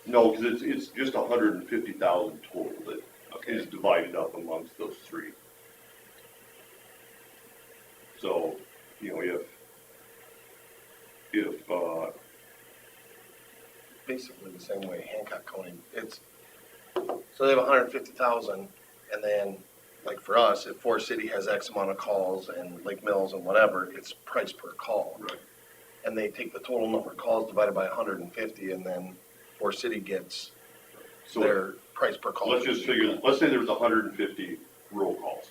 No, because it's just 150,000 total that Okay. is divided up amongst those three. So, you know, if Basically the same way Hancock County, so they have 150,000, and then, like for us, if Forest City has X amount of calls and Lake Mills and whatever, it's price per call. Right. And they take the total number of calls divided by 150, and then Forest City gets so their price per call. let's just figure, let's say there's 150 rural calls.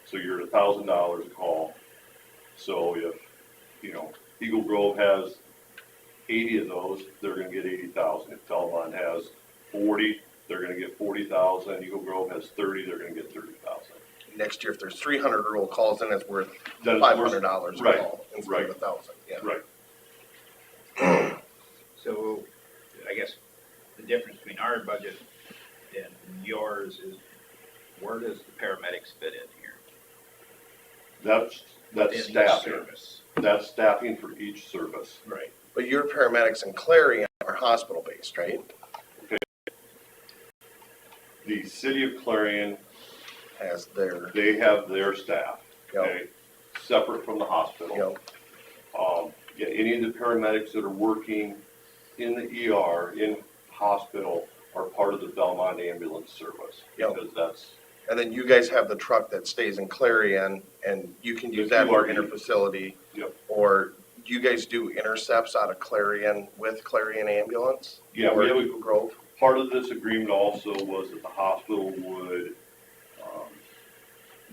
So you're at $1,000 a call. So if, you know, Eagle Grove has 80 of those, they're gonna get 80,000. If Belmont has 40, they're gonna get 40,000. Eagle Grove has 30, they're gonna get 30,000. Next year, if there's 300 rural calls, then it's worth Then it's worth- $500 a right, call instead right. of 1,000, yeah. Right. So I guess the difference between our budget and yours is, where does the paramedics fit in here? That's Within each staffing. service. That's staffing for each service. Right. But your paramedics in Clarion are hospital-based, right? The city of Clarion, Has their, they have their staff, Yep. okay, separate from the hospital. Yeah, any of the paramedics that are working in the ER, in hospital, are part of the Belmont ambulance service. Yep. Because that's, and then you guys have the truck that stays in Clarion, and you can use that for QRV. interfacility. Yep. Or do you guys do intercepts out of Clarion with Clarion Ambulance? yeah, Or we have Eagle Grove? part of this agreement also was that the hospital would,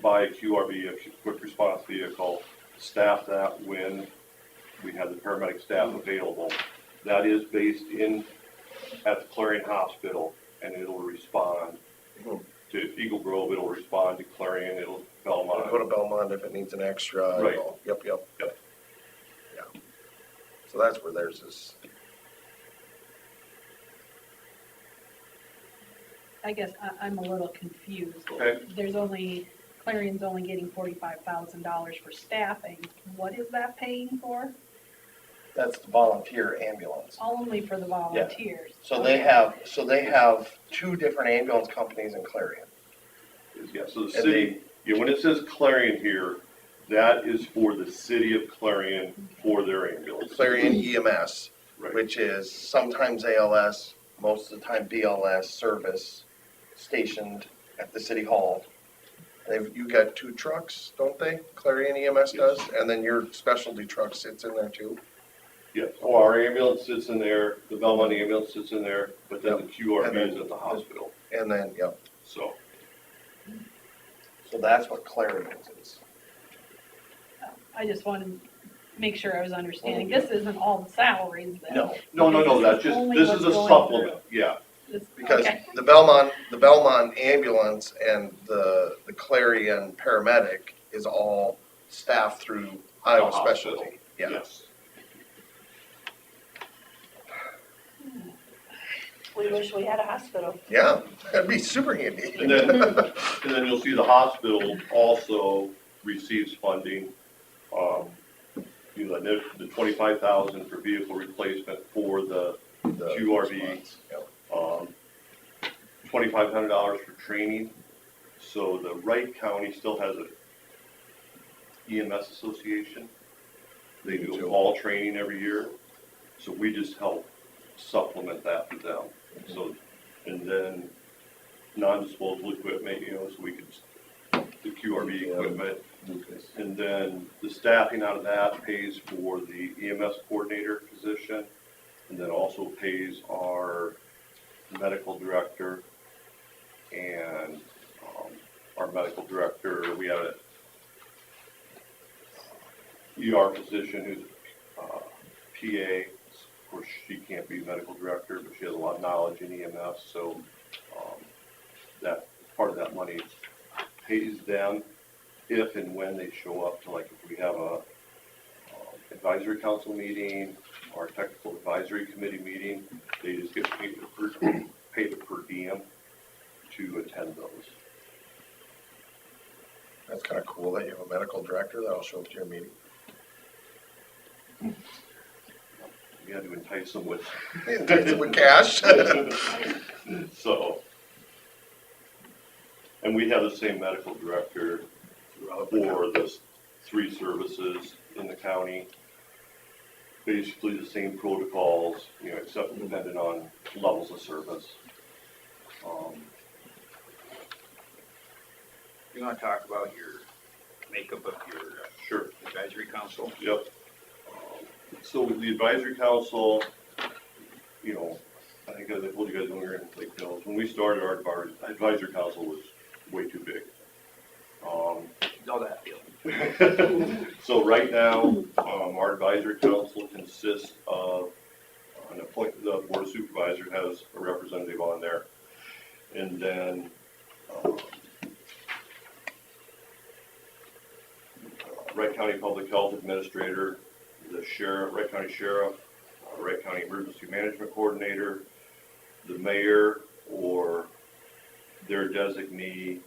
buy a QRV, a quick response vehicle, staff that when we have the paramedic staff available. That is based at the Clarion Hospital, and it'll respond to Eagle Grove, it'll respond to Clarion, it'll Belmont. Go to Belmont if it needs an extra. Right. Yep. Yep. Yeah. So that's where theirs is. I guess I'm a little confused. Okay. Clarion's only getting $45,000 for staffing. What is that paying for? That's the volunteer ambulance. Only for the volunteers. So they have two different ambulance companies in Clarion. Yeah, so the And city, yeah, when it says Clarion here, that is for the city of Clarion for their ambulance. Clarion EMS, Right. which is sometimes ALS, most of the time BLS service stationed at the city hall. You got two trucks, don't they? Clarion EMS does, and then your specialty truck sits in there too. Yeah, so our ambulance sits in there, the Belmont ambulance sits in there, but then the And QRV then is at the hospital, And then, yep, so. so that's what Clarion's is. I just wanted to make sure I was understanding. This isn't all the salaries then. No, that's just, Only this what's is a going supplement, yeah. Because Okay. the Belmont ambulance and the Clarion paramedic is all staffed through Iowa The hospital, Specialty. Yeah. Yes. We wish we had a hospital. Yeah, that'd be super handy. And then you'll see the hospital also receives funding, the 25,000 for vehicle replacement for the QRV. Yep. $2,500 for training. So the Wright County still has a EMS association. They do all training every year. So we just help supplement that for them. So, and then non-disposable equipment, so we could, the QRV equipment. And then the staffing out of that pays for the EMS coordinator position, and then also pays our medical director and our medical director. We have a ER physician who's PA. Of course, she can't be medical director, but she has a lot of knowledge in EMS, so that part of that money pays them if and when they show up to, like, if we have a advisory council meeting, our technical advisory committee meeting, they just get paid a per diem to attend those. That's kind of cool that you have a medical director that'll show up to your meeting. We had to entice them with. Entice them with cash. So, and we have the same medical director for the 3 services in the county. Basically the same protocols, you know, except depending on levels of service. You wanna talk about your makeup of your Sure. advisory council? Yep. So with the advisory council, you know, I think as I told you guys when we were in Lake Mills, when we started our advisory council was way too big. Know that feeling. So right now, our advisory council consists of the board of supervisors has a representative on there. And then, Wright County Public Health Administrator, the sheriff, Wright County Sheriff, Wright County Emergency Management Coordinator, the mayor or their designee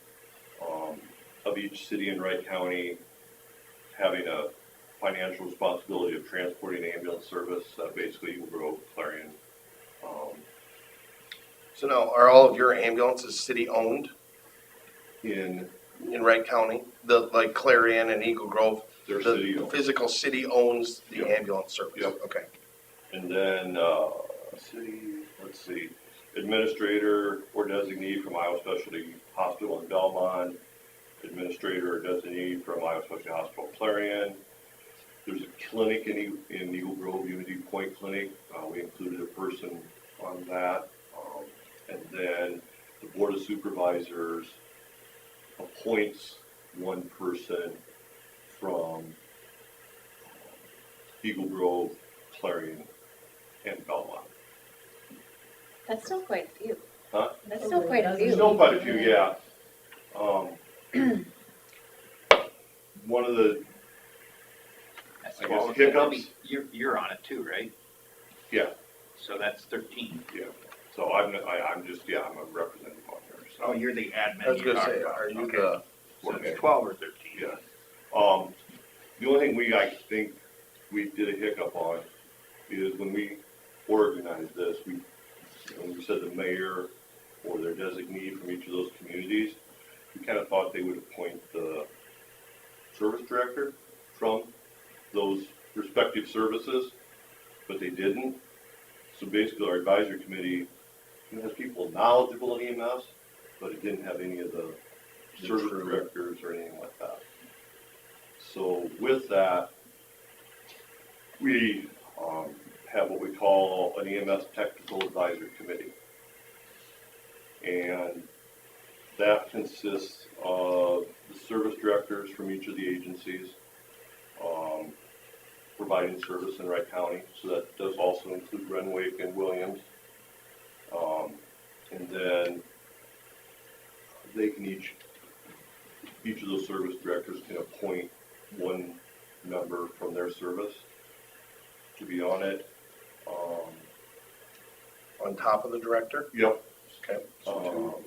of each city in Wright County having a financial responsibility of transporting ambulance service, basically Eagle Grove, Clarion. So now, are all of your ambulances city-owned In in Wright County? The, like Clarion and Eagle Grove, their the city. physical city owns the Yep. ambulance service? Yep. Okay. And then, city, let's see, administrator or designee from Iowa Specialty Hospital in Belmont, administrator or designee from Iowa Specialty Hospital Clarion. There's a clinic in Eagle Grove, Unity Point Clinic. We included a person on that. And then the Board of Supervisors appoints one person from Eagle Grove, Clarion, and Belmont. That's still quite a few. Huh? That's still quite a few. Still quite a few, yeah. One of the, That's I guess, 12. hiccups. You're on it too, right? Yeah, So that's 13. yeah. So I'm just, yeah, I'm a representative on there, so. Oh, you're the admin. I was you're gonna say, talking about. are you Okay. the, So it's 12 or 13. Yeah. The only thing I think we did a hiccup on is when we organized this, when we said the mayor or their designee from each of those communities, we kind of thought they would appoint the service director from those respective services, but they didn't. So basically, our advisory committee has people knowledgeable in EMS, but it didn't have any of the service directors or anything like that. So with that, we have what we call an EMS Technical Advisory Committee. And that consists of the service directors from each of the agencies providing service in Wright County. So that does also include Renwick and Williams. And then they can each of those service directors can appoint one member from their service to be on it. on top of the director? Yep. Okay. So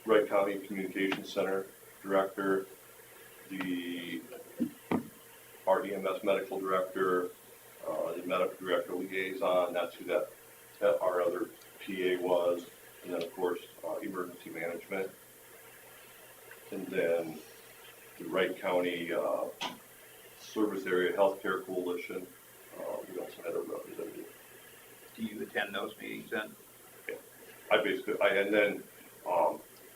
Wright County Communications Center Director, our EMS Medical Director, the Medical Director Liaison, that's who that our other PA was, and then of course, Emergency Management. And then the Wright County Service Area Healthcare Coalition, we also had a representative. Do you attend those meetings then? And then,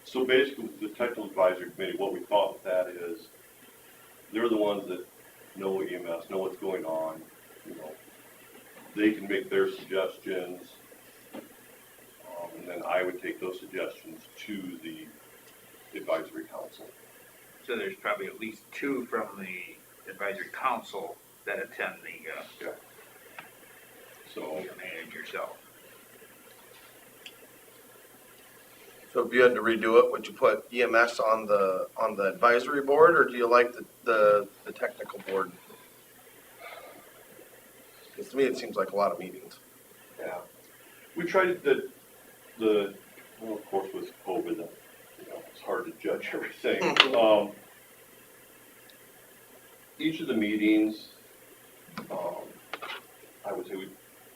so basically, the Technical Advisory Committee, what we thought with that is, they're the ones that know EMS, know what's going on, you know. They can make their suggestions, and then I would take those suggestions to the advisory council. So there's probably at least 2 from the advisory council that attend the, Yeah. So, you manage yourself. So if you had to redo it, would you put EMS on the advisory board, or do you like the technical board? To me, it seems like a lot of meetings. Yeah. We tried well, of course, with COVID, it's hard to judge everything. Each of the meetings, I would say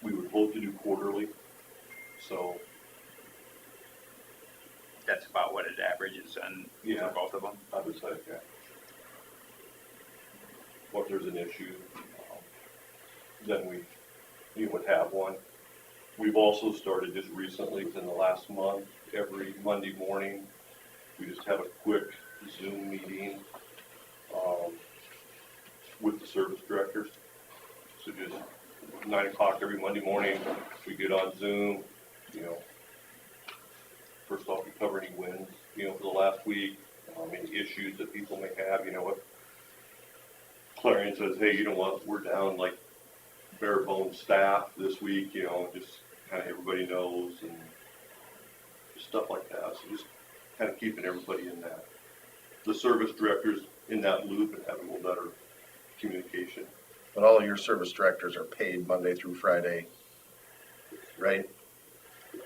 we would hope to do quarterly, so. That's about what it averages on Yeah. for both of them. I would say, yeah. If there's an issue, then we would have one. We've also started just recently, within the last month, every Monday morning, we just have a quick Zoom meeting with the service directors. So just 9 o'clock every Monday morning, we get on Zoom, first off, we cover any wins, for the last week, any issues that people may have, what Clarion says, hey, we're down like bare bones staff this week, just kind of everybody knows and just stuff like that. So just kind of keeping everybody in that. The service directors in that loop and having a little better communication. But all of your service directors are paid Monday through Friday, right? Yes.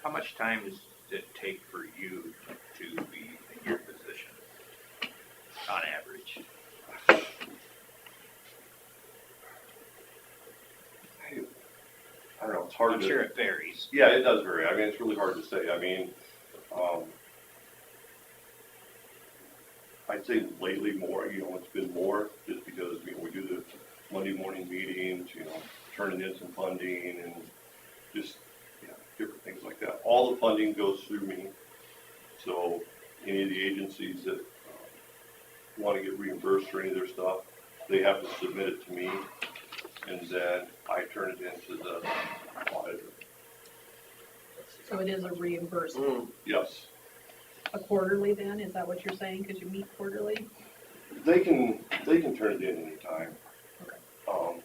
How much time does it take for you to be in your position on average? I don't know, it's hard I'm to. sure it varies. Yeah, it does vary. I mean, it's really hard to say. I mean, I'd say lately more, it's been more just because, we do the Monday morning meetings, turning in some funding and just, different things like that. All the funding goes through me. So any of the agencies that want to get reimbursed for any of their stuff, they have to submit it to me. And then I turn it into the auditor. So it is a reimbursement. Yes. A quarterly then, is that what you're saying, because you meet quarterly? They can turn it in anytime. Okay.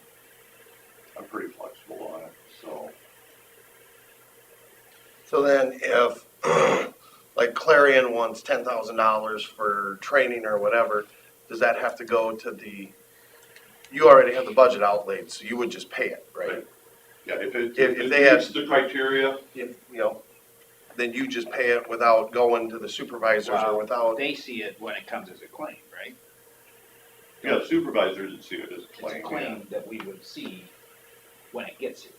I'm pretty flexible on it, so. So then if, like Clarion wants $10,000 for training or whatever, does that have to go to you already have the budget outlaid, so you would just pay it, right? Yeah, if If it they had- meets the criteria, Then you just pay it without going to the supervisors or Well, without. They see it when it comes as a claim, right? yeah, supervisors would see it as a It's a claim. claim that we would see when it gets here.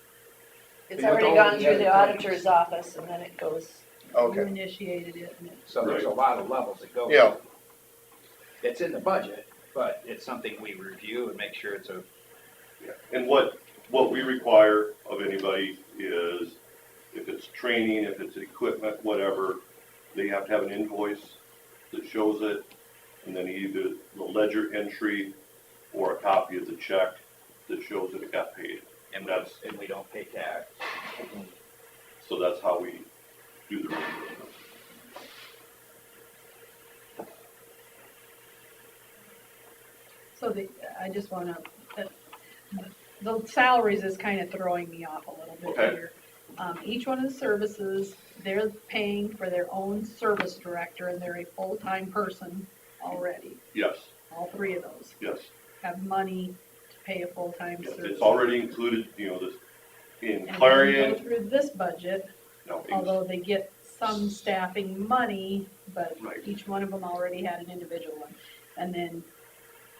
It's But you already don't gone get through it the claims. auditor's office and then it goes. You Okay, initiated it and it. So there's a lot of levels that go. yeah, It's in the budget, but it's something we review and make sure it's a, Yeah. And what we require of anybody is, if it's training, if it's equipment, whatever, they have to have an invoice that shows it, and then either the ledger entry or a copy of the check that shows that it got paid. and That's, we don't pay tax. so that's how we do the reimbursement. So I just wanna, the salaries is kind of throwing me off a little bit Okay. here. Each one of the services, they're paying for their own service director and they're a full-time person already. Yes, All three of those yes. have money to pay a full-time Yes, service. it's already included, this, in And then you go Clarion, through this budget, no, although they get some staffing money, but Right. each one of them already had an individual one. And then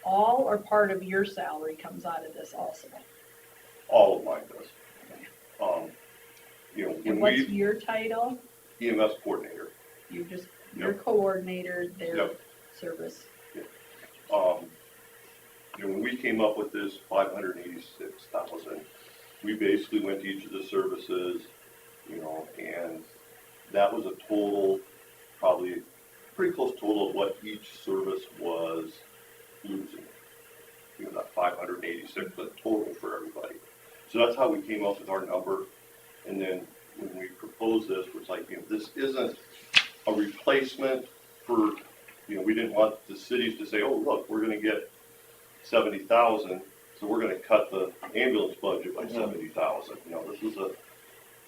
all or part of your salary comes out of this also. all of mine does. And When what's we, your title? EMS coordinator, Your coordinator, their Yep. service. when we came up with this 586,000, we basically went to each of the services, and that was a total, probably pretty close total of what each service was losing. That 586, but total for everybody. So that's how we came up with our number. And then when we proposed this, it's like, this isn't a replacement for, we didn't want the cities to say, oh, look, we're gonna get 70,000, so we're gonna cut the ambulance budget by 70,000. This is a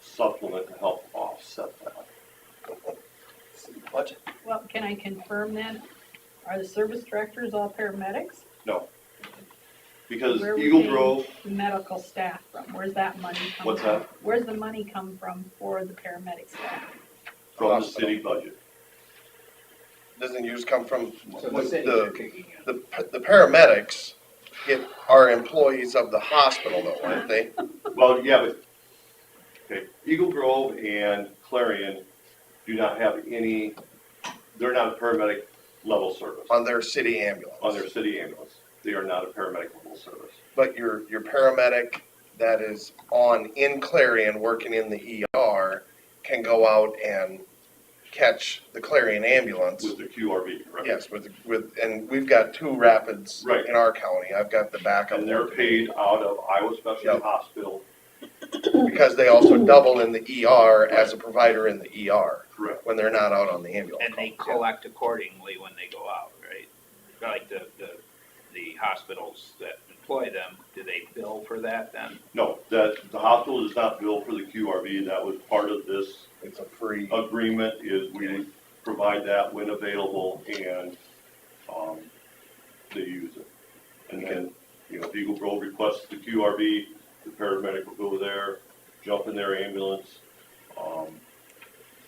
supplement to help offset that. budget. Well, can I confirm then? Are the service directors all paramedics? No, Because Where are we Eagle paying Grove, the medical staff from? Where's that money come from? What's that? Where's the money come from for the paramedic staff? from the Hospital. city budget. Doesn't yours come from, So the cities are kicking in. the paramedics are employees of the hospital though, aren't they? Well, yeah, but, okay, Eagle Grove and Clarion do not have any, they're not a paramedic level service On their city ambulance. on their city ambulance. They are not a paramedic level service. But your paramedic that is in Clarion, working in the ER, can go out and catch the Clarion ambulance. With the QRV, right? Yes, and we've got 2 rapids Right. in our county. I've got the backup. And they're paid out of Iowa Specialty Yep. Hospital. Because they also double in the ER as a provider in the ER Correct. when they're not out on the ambulance. And they collect accordingly when they go out, right? Like the hospitals that employ them, do they bill for that then? No, the hospital does not bill for the QRV. That was part of this It's a free. agreement is we provide that when available and, they use it. And then, if Eagle Grove requests the QRV, the paramedic will go there, jump in their ambulance,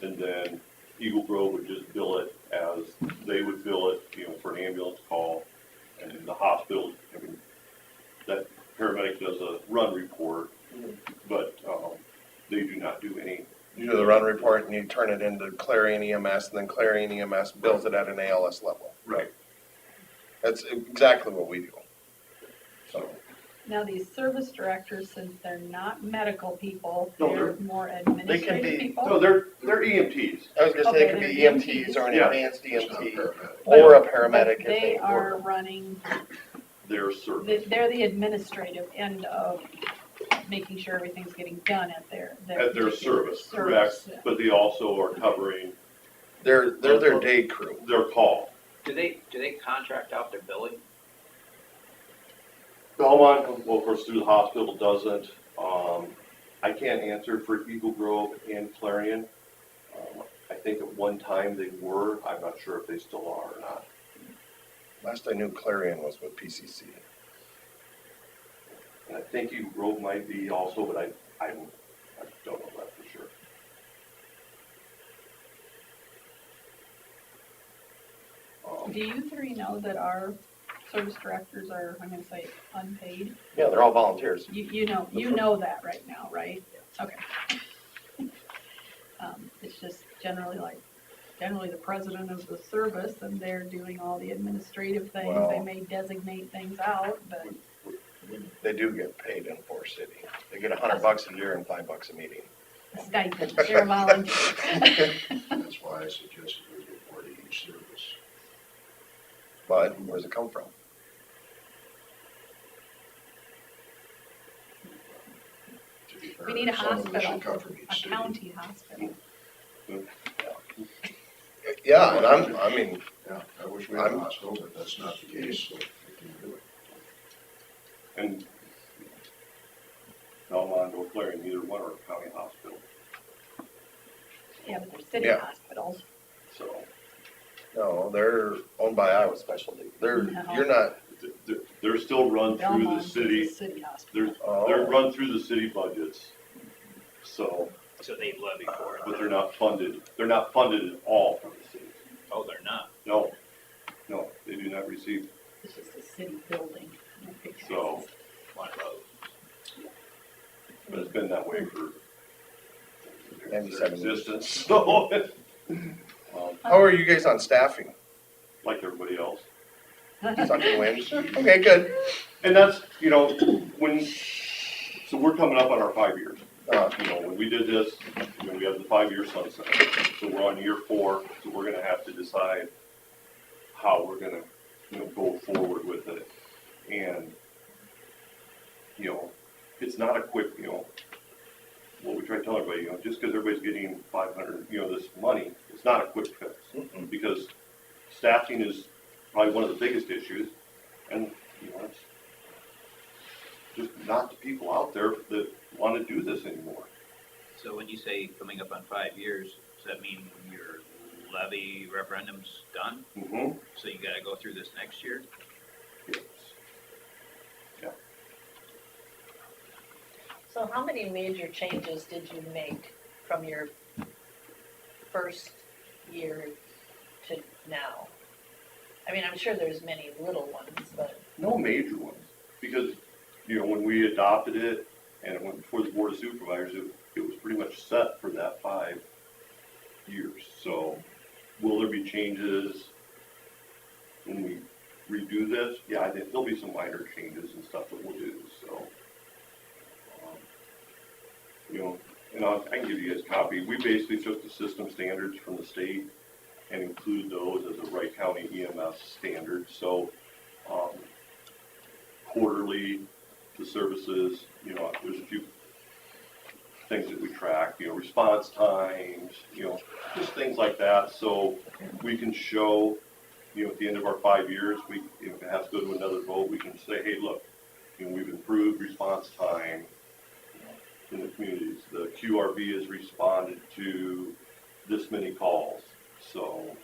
and then Eagle Grove would just bill it as they would bill it, for an ambulance call. And then the hospital, that paramedic does a run report, but, they do not do any. You do the run report and you turn it into Clarion EMS, and then Clarion EMS bills it at an ALS level. Right. That's exactly what we do. So, Now, these service directors, since they're not medical people, No, they're they're- more They can administrative be- people? No, they're EMTs. I was gonna say Okay, it could be they're EMTs or an Yeah. advanced It's not EMT, paramedic. or a But paramedic if they they are work. running, They're service. they're the administrative end of making sure everything's getting done at their At their particular service, correct, yeah. but they also are covering They're their day crew. their call. Do they contract out their billing? Belmont, well, of course, through the hospital doesn't. I can't answer for Eagle Grove and Clarion. I think at one time they were, I'm not sure if they still are or not. Last I knew, Clarion was with PCC. And I think Eagle Grove might be also, but I don't know that for sure. Do you 3 know that our service directors are, I'm gonna say, unpaid? Yeah, they're all volunteers. You know that right now, right? Okay. It's just generally the president of the service, and they're doing all the administrative things. They Well- may designate things out, but They do get paid in Forest City. They get $100 a year and $5 a meeting. stipend, they're volunteer. That's why I suggested we get more to each service. But where's it come from? To be fair, We need a some of it should hospital, come from a each city. county hospital. Yeah, and I mean, Yeah, I wish we had a I'm- hospital, but that's not the case, so we can do it. And Belmont or Clarion, neither one are a county hospital, Yeah, but they're city Yeah. hospitals. so no, they're owned by Iowa Specialty. No. You're not, they're still run through the Belmont is a city. city hospital. They're run through the city budgets, so, So they levy for but it? they're not funded at all from the city. Oh, they're not? No, they do not receive, It's just a city building. No big So- taxes. One of those. but it's been that way for their 97 years. existence, so, How are you guys on staffing? like everybody else. Sucking wind? Okay, good. And that's, so we're coming up on our 5 years. When we did this, we have the 5-year sunset. So we're on year 4, so we're gonna have to decide how we're gonna, go forward with it. And, it's not a quick, what we try to tell everybody, just because everybody's getting 500, this money, it's not a quick fix. Because staffing is probably one of the biggest issues, and, it's just not the people out there that want to do this anymore. So when you say coming up on 5 years, does that mean your levy referendum's done? Mm-hmm. So you gotta go through this next year? Yes. Yeah. So how many major changes did you make from your first year to now? I mean, I'm sure there's many little ones, but. No major ones, because, you know, when we adopted it and it went before the Board of Supervisors, it was pretty much set for that 5 years. So will there be changes when we redo this? Yeah, I think there'll be some minor changes and stuff that we'll do, so. You know, and I can give you guys a copy. We basically took the system standards from the state and include those as a Wright County EMS standard. So, quarterly, the services, you know, there's a few things that we track, you know, response times, you know, just things like that. So we can show, you know, at the end of our 5 years, if it has to go to another vote, we can say, hey, look, you know, we've improved response time in the communities. The QRV has responded to this many calls. So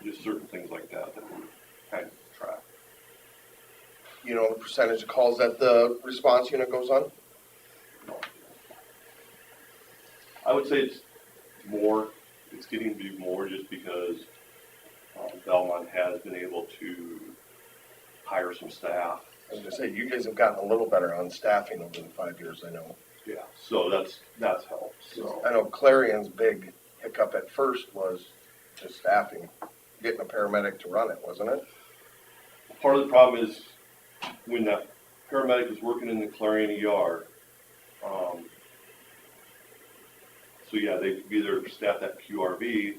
just certain things like that that we kind of track. You know, the percentage of calls that the response unit goes on? I would say it's more, it's getting to be more just because Belmont has been able to hire some staff. I was gonna say, you guys have gotten a little better on staffing over the 5 years, I know. Yeah, so that's helped, so. I know Clarion's big hiccup at first was just staffing, getting a paramedic to run it, wasn't it? Part of the problem is when that paramedic is working in the Clarion ER, so yeah, they could be there to staff that QRV,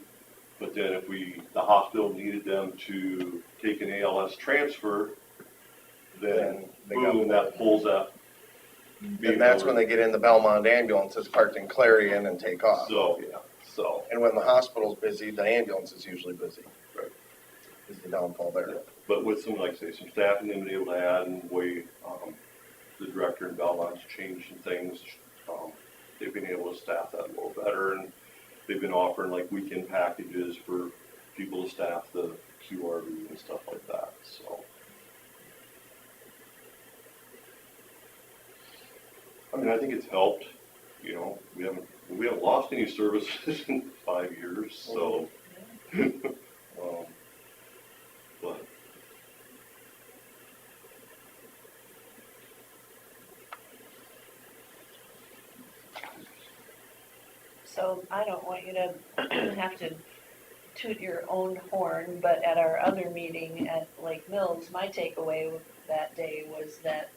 but then if the hospital needed them to take an ALS transfer, then boom, that pulls that. And that's when they get in the Belmont ambulances parked in Clarion and take off. So, yeah, so. And when the hospital's busy, the ambulance is usually busy. Right. Is the downfall there. But with some, like I say, some staffing they've been able to add and the way the director in Belmont's changed some things, they've been able to staff that a little better, and they've been offering like weekend packages for people to staff the QRV and stuff like that, so. I mean, I think it's helped, you know, we haven't lost any services in 5 years, so. But. So I don't want you to have to toot your own horn, but at our other meeting at Lake Mills, my takeaway that day was that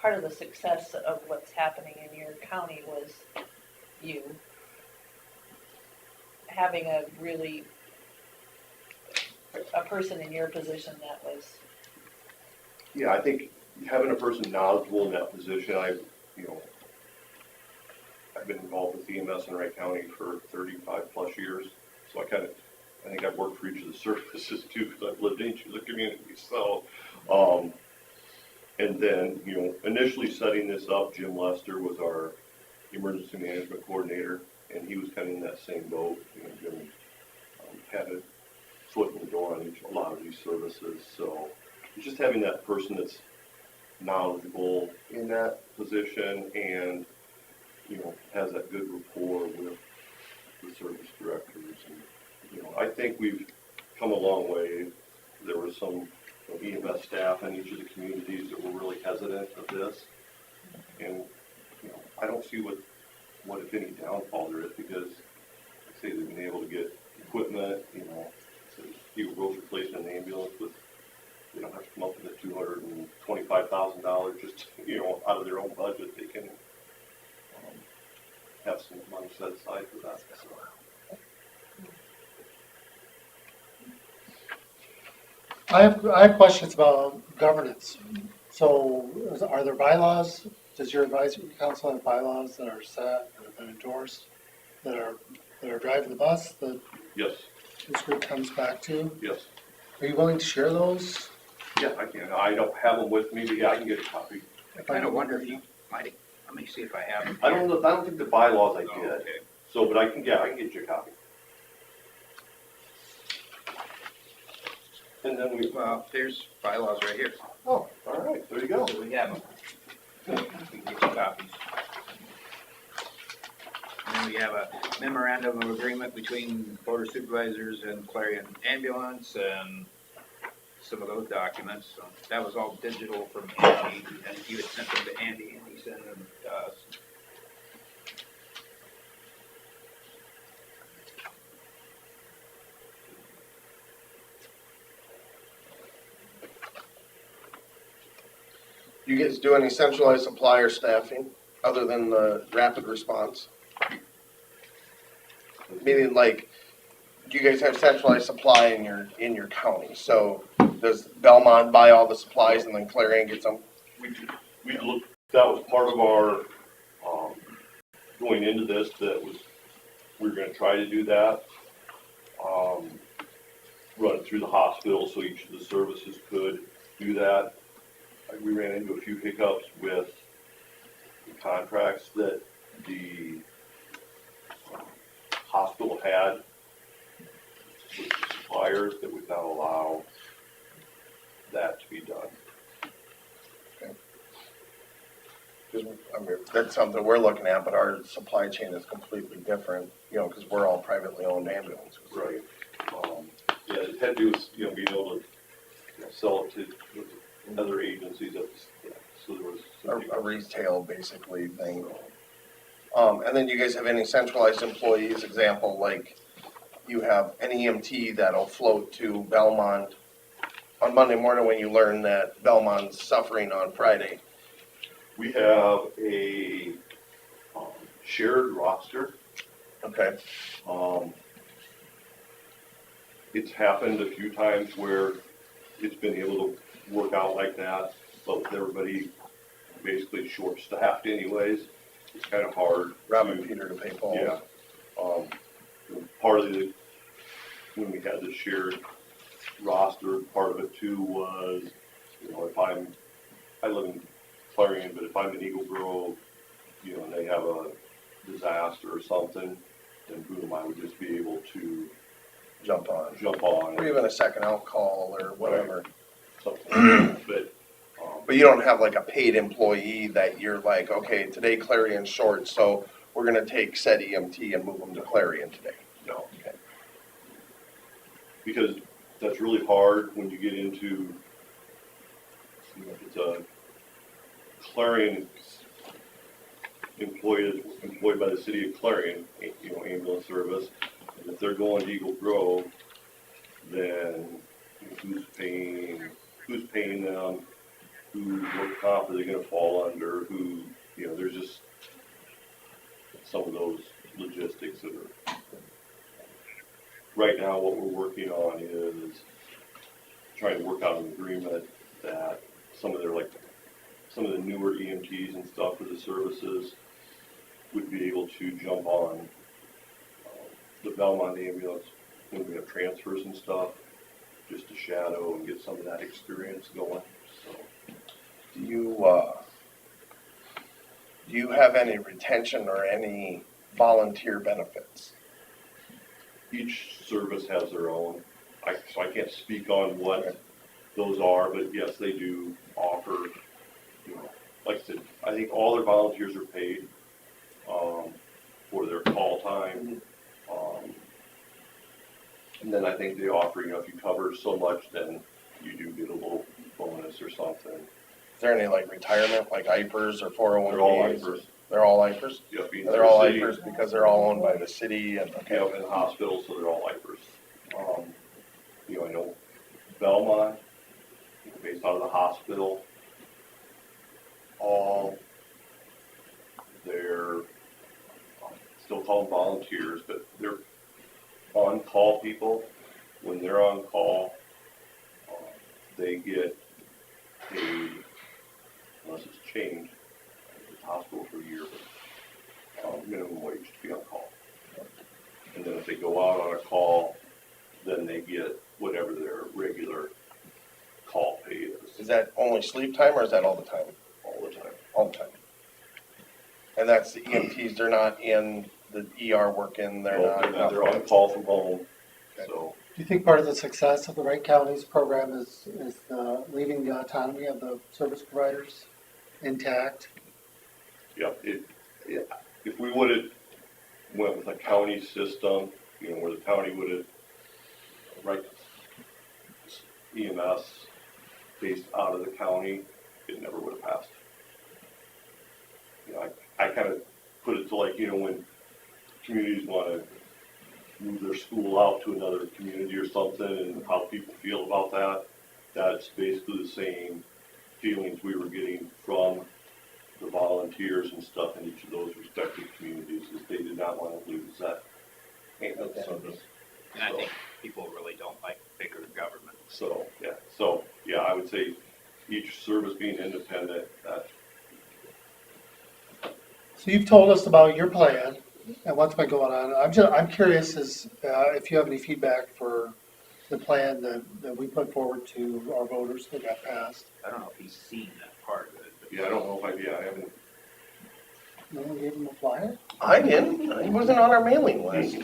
part of the success of what's happening in your county was you having a person in your position that was. Yeah, I think having a person knowledgeable in that position, I've been involved with EMS in Wright County for 35 plus years. So I think I've worked for each of the services too, because I've lived in each of the communities. So, and then, initially setting this up, Jim Lester was our emergency management coordinator, and he was kind of in that same boat. Jim had a foot in the door on a lot of these services. So it's just having that person that's knowledgeable in that position and, has that good rapport with the service directors. And, I think we've come a long way. There was some EMS staff in each of the communities that were really hesitant of this. And, I don't see what if any downfall there is, because like I say, they've been able to get equipment, so people both replacing an ambulance with, they don't have to come up with the $25,000 just, out of their own budget. They can have some money set aside for that. So. I have questions about governance. So are there bylaws? Does your advisory council have bylaws that are set, that have been endorsed, that are driving the bus that Yes. this group comes back to? Yes. Are you willing to share those? Yeah, I can. I don't have them with me, but yeah, I can get a copy. I kind of wonder if you might, let me see if I have them. I don't think the bylaws I Oh, did. okay. So, but I can get you a copy. And then Well, there's bylaws right here. oh, all right, there you go. So we have them. We can get you copies. And then we have a memorandum of agreement between Board of Supervisors and Clarion Ambulance and some of those documents. So that was all digital from Andy, and you had sent them to Andy, and he sent them to us. Do you guys do any centralized supplier staffing other than the rapid response? Meaning like, do you guys have centralized supply in your county? So does Belmont buy all the supplies and then Clarion gets them? We looked, that was part of our, going into this, we were gonna try to do that. Run it through the hospital so each of the services could do that. We ran into a few hiccups with the contracts that the hospital had with the suppliers that would not allow that to be done. Because, I mean, that's something we're looking at, but our supply chain is completely different, you know, because we're all privately owned ambulances. Right. Yeah, it had to do with, you know, being able to, you know, sell it to other agencies, so there was. A retail, basically, thing. And then you guys have any centralized employees, example, like you have an EMT that'll float to Belmont on Monday morning when you learn that Belmont's suffering on Friday. We have a shared roster. Okay. It's happened a few times where it's been able to work out like that, but with everybody basically short-staffed anyways, it's kind of hard. Robbing Peter to pay Paul. Yeah. Part of the, when we had the shared roster, part of it too was, you know, if I live in Clarion, but if I'm in Eagle Grove, you know, and they have a disaster or something, then boom, I would just be able to Jump on. Or even a second out call or whatever. something like that. But you don't have like a paid employee that you're like, okay, today Clarion's short, so we're gonna take said EMT and move them to Clarion today. No, Okay. because that's really hard when you get into, you know, if it's a Clarion employed by the city of Clarion, you know, ambulance service, and if they're going to Eagle Grove, then who's paying them, what comp are they gonna fall under, who, you know, there's just some of those logistics that are. Right now, what we're working on is trying to work out an agreement that some of the newer EMTs and stuff for the services would be able to jump on the Belmont ambulance when we have transfers and stuff, just to shadow and get some of that experience going, so. Do you have any retention or any volunteer benefits? Each service has their own, so I can't speak on what those are, but yes, they do offer, you know, like I said, I think all their volunteers are paid, for their call time. And then I think they offer, you know, if you cover so much, then you do get a little bonus or something. Is there any like retirement, like IPers or 401Ks? They're all IPers. They're all IPers? Yep, being They're all city. IPers because they're all owned by the city and, okay. Yep, in the hospital, so they're all IPers. You know, I know Belmont, you know, based out of the hospital, all their, still call them volunteers, but they're on-call people. When they're on call, they get paid, unless it's changed, it's hospital for a year, but minimum wage to be on call. And then if they go out on a call, then they get whatever their regular call pay is. Is that only sleep time or is that all the time? All the time. All the time. And that's the EMTs, they're not in the ER working, they're not. They're on call from home, so. Do you think part of the success of the Wright County's program is leaving the autonomy of the service providers intact? If we would've went with a county system, you know, where the county would've, right, EMS based out of the county, it never would've passed. You know, I kind of put it to like, you know, when communities wanna move their school out to another community or something, and how people feel about that, that's basically the same feelings we were getting from the volunteers and stuff in each of those respective communities, is they did not want to lose that maintenance service. And I think people really don't like bigger government. So, yeah, I would say each service being independent, that, So you've told us about your plan and what's been going on. I'm curious if you have any feedback for the plan that we put forward to our voters that got passed. I don't know if he's seen that part of it. yeah, I don't know if I haven't. No one gave them a flyer? I didn't, he wasn't on our mailing list.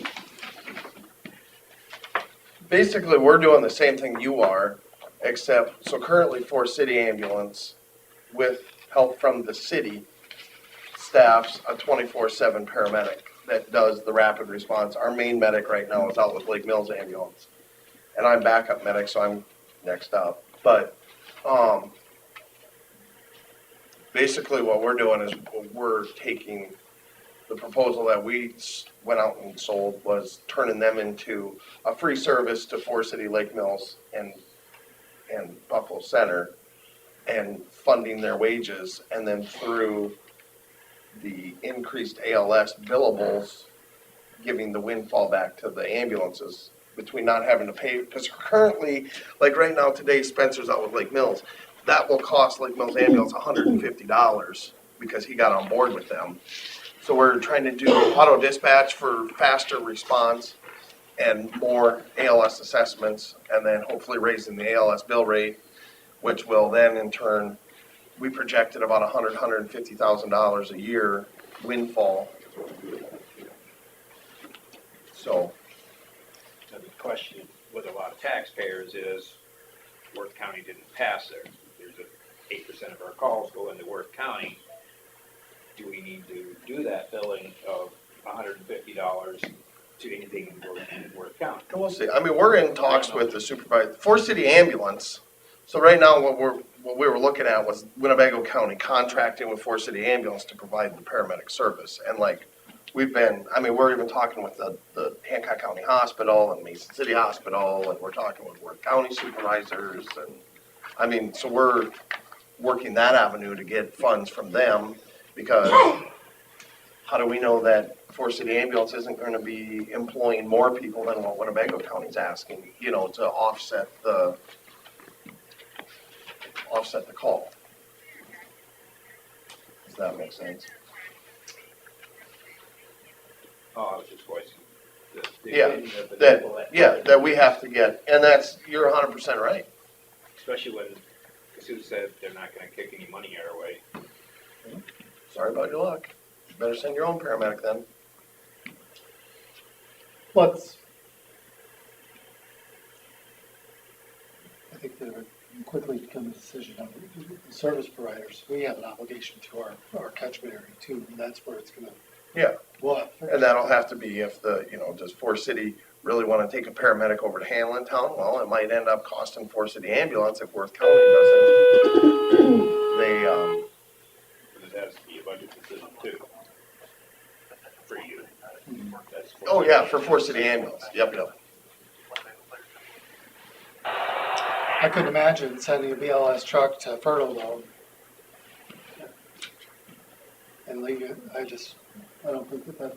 Basically, we're doing the same thing you are, except, so currently Forest City Ambulance, with help from the city, staffs a 24/7 paramedic that does the rapid response. Our main medic right now is out with Lake Mills Ambulance. And I'm backup medic, so I'm next up. But, basically what we're doing is we're taking the proposal that we went out and sold, was turning them into a free service to Forest City, Lake Mills, and Buffalo Center, and funding their wages, and then through the increased ALS billables, giving the windfall back to the ambulances, between not having to pay, because currently, like right now today, Spencer's out with Lake Mills, that will cost Lake Mills Ambulance $150 because he got on board with them. So we're trying to do auto dispatch for faster response and more ALS assessments, and then hopefully raising the ALS bill rate, which will then in turn, we projected about $150,000 a year windfall. So. So the question with a lot of taxpayers is, Worth County didn't pass there. There's 8% of our calls go into Worth County. Do we need to do that billing of $150 to anything in Worth County? We'll see. I mean, we're in talks with the supervisor, Forest City Ambulance. So right now, what we were looking at was Winnebago County contracting with Forest City Ambulance to provide the paramedic service. And like, we're even talking with the Hancock County Hospital and Mason City Hospital, and we're talking with Worth County supervisors. And so we're working that avenue to get funds from them, because how do we know that Forest City Ambulance isn't going to be employing more people than what Winnebago County's asking, you know, to offset the call? Does that make sense? Oh, I was just voicing the Yeah, opinion of the people that we have to get, and you're 100% right. Especially when Cassuth said they're not gonna kick any money our way. Sorry about your luck. Better send your own paramedic then. I think there would quickly become a decision of the service providers. We have an obligation to our catchment area too, and that's where it's gonna. Yeah. Well, And that'll have to be if does Forest City really want to take a paramedic over to Hanlon Town? Well, it might end up costing Forest City Ambulance if Worth County doesn't. But it has to be a budget decision too. For you. That's Oh, yeah, for Forest City Ambulance. Yep. I couldn't imagine sending a BLS truck to Fertile though. And leaving it, I don't think that.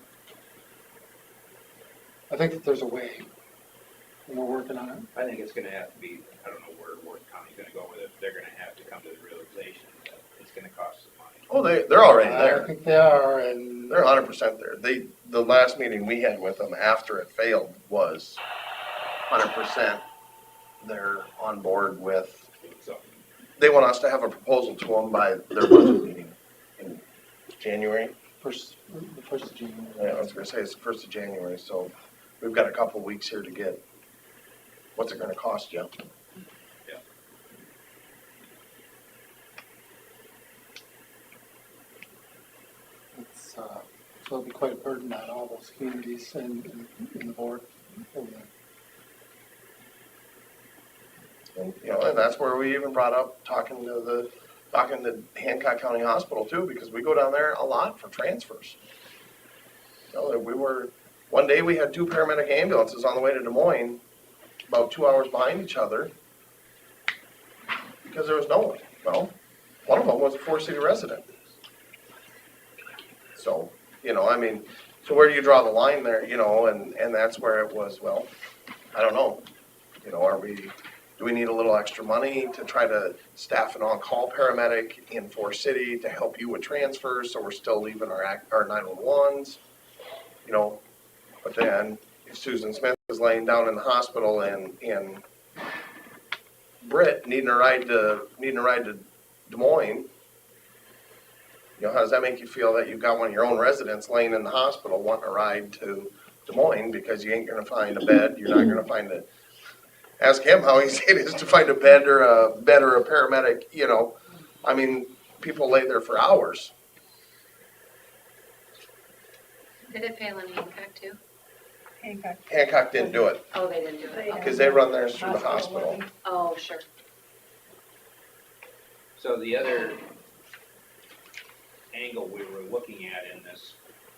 I think that there's a way, and we're working on it. I think it's gonna have to be, I don't know where Worth County's gonna go with it. They're gonna have to come to the realization that it's gonna cost some money. Oh, they're already I there. think they are, and They're 100% there. The last meeting we had with them after it failed was 100% they're on board with. So, They want us to have a proposal to them by their budget meeting in January. the first of January. Yeah, I was gonna say it's the 1st of January, so we've got a couple weeks here to get, what's it gonna cost you? yeah. So it'll be quite a burden on all those communities and the board over there. And, you know, and that's where we even brought up talking to Hancock County Hospital too, because we go down there a lot for transfers. You know, one day we had 2 paramedic ambulances on the way to Des Moines, about 2 hours behind each other, because there was no one. Well, one of them was a Forest City resident. So, you know, I mean, so where do you draw the line there, you know, and that's where it was, well, I don't know. You know, do we need a little extra money to try to staff an on-call paramedic in Forest City to help you with transfers, so we're still leaving our 911s? You know, but then if Susan Smith is laying down in the hospital and Britt needing a ride to Des Moines, you know, how does that make you feel that you've got one of your own residents laying in the hospital wanting a ride to Des Moines because you ain't gonna find a bed, you're not gonna find a, ask him how easy it is to find a bed or a paramedic, you know. I mean, people lay there for hours. Did it fail in Hancock too? Hancock didn't do it, Oh, they didn't do it. because they run theirs through the hospital. Oh, sure. So the other angle we were looking at in this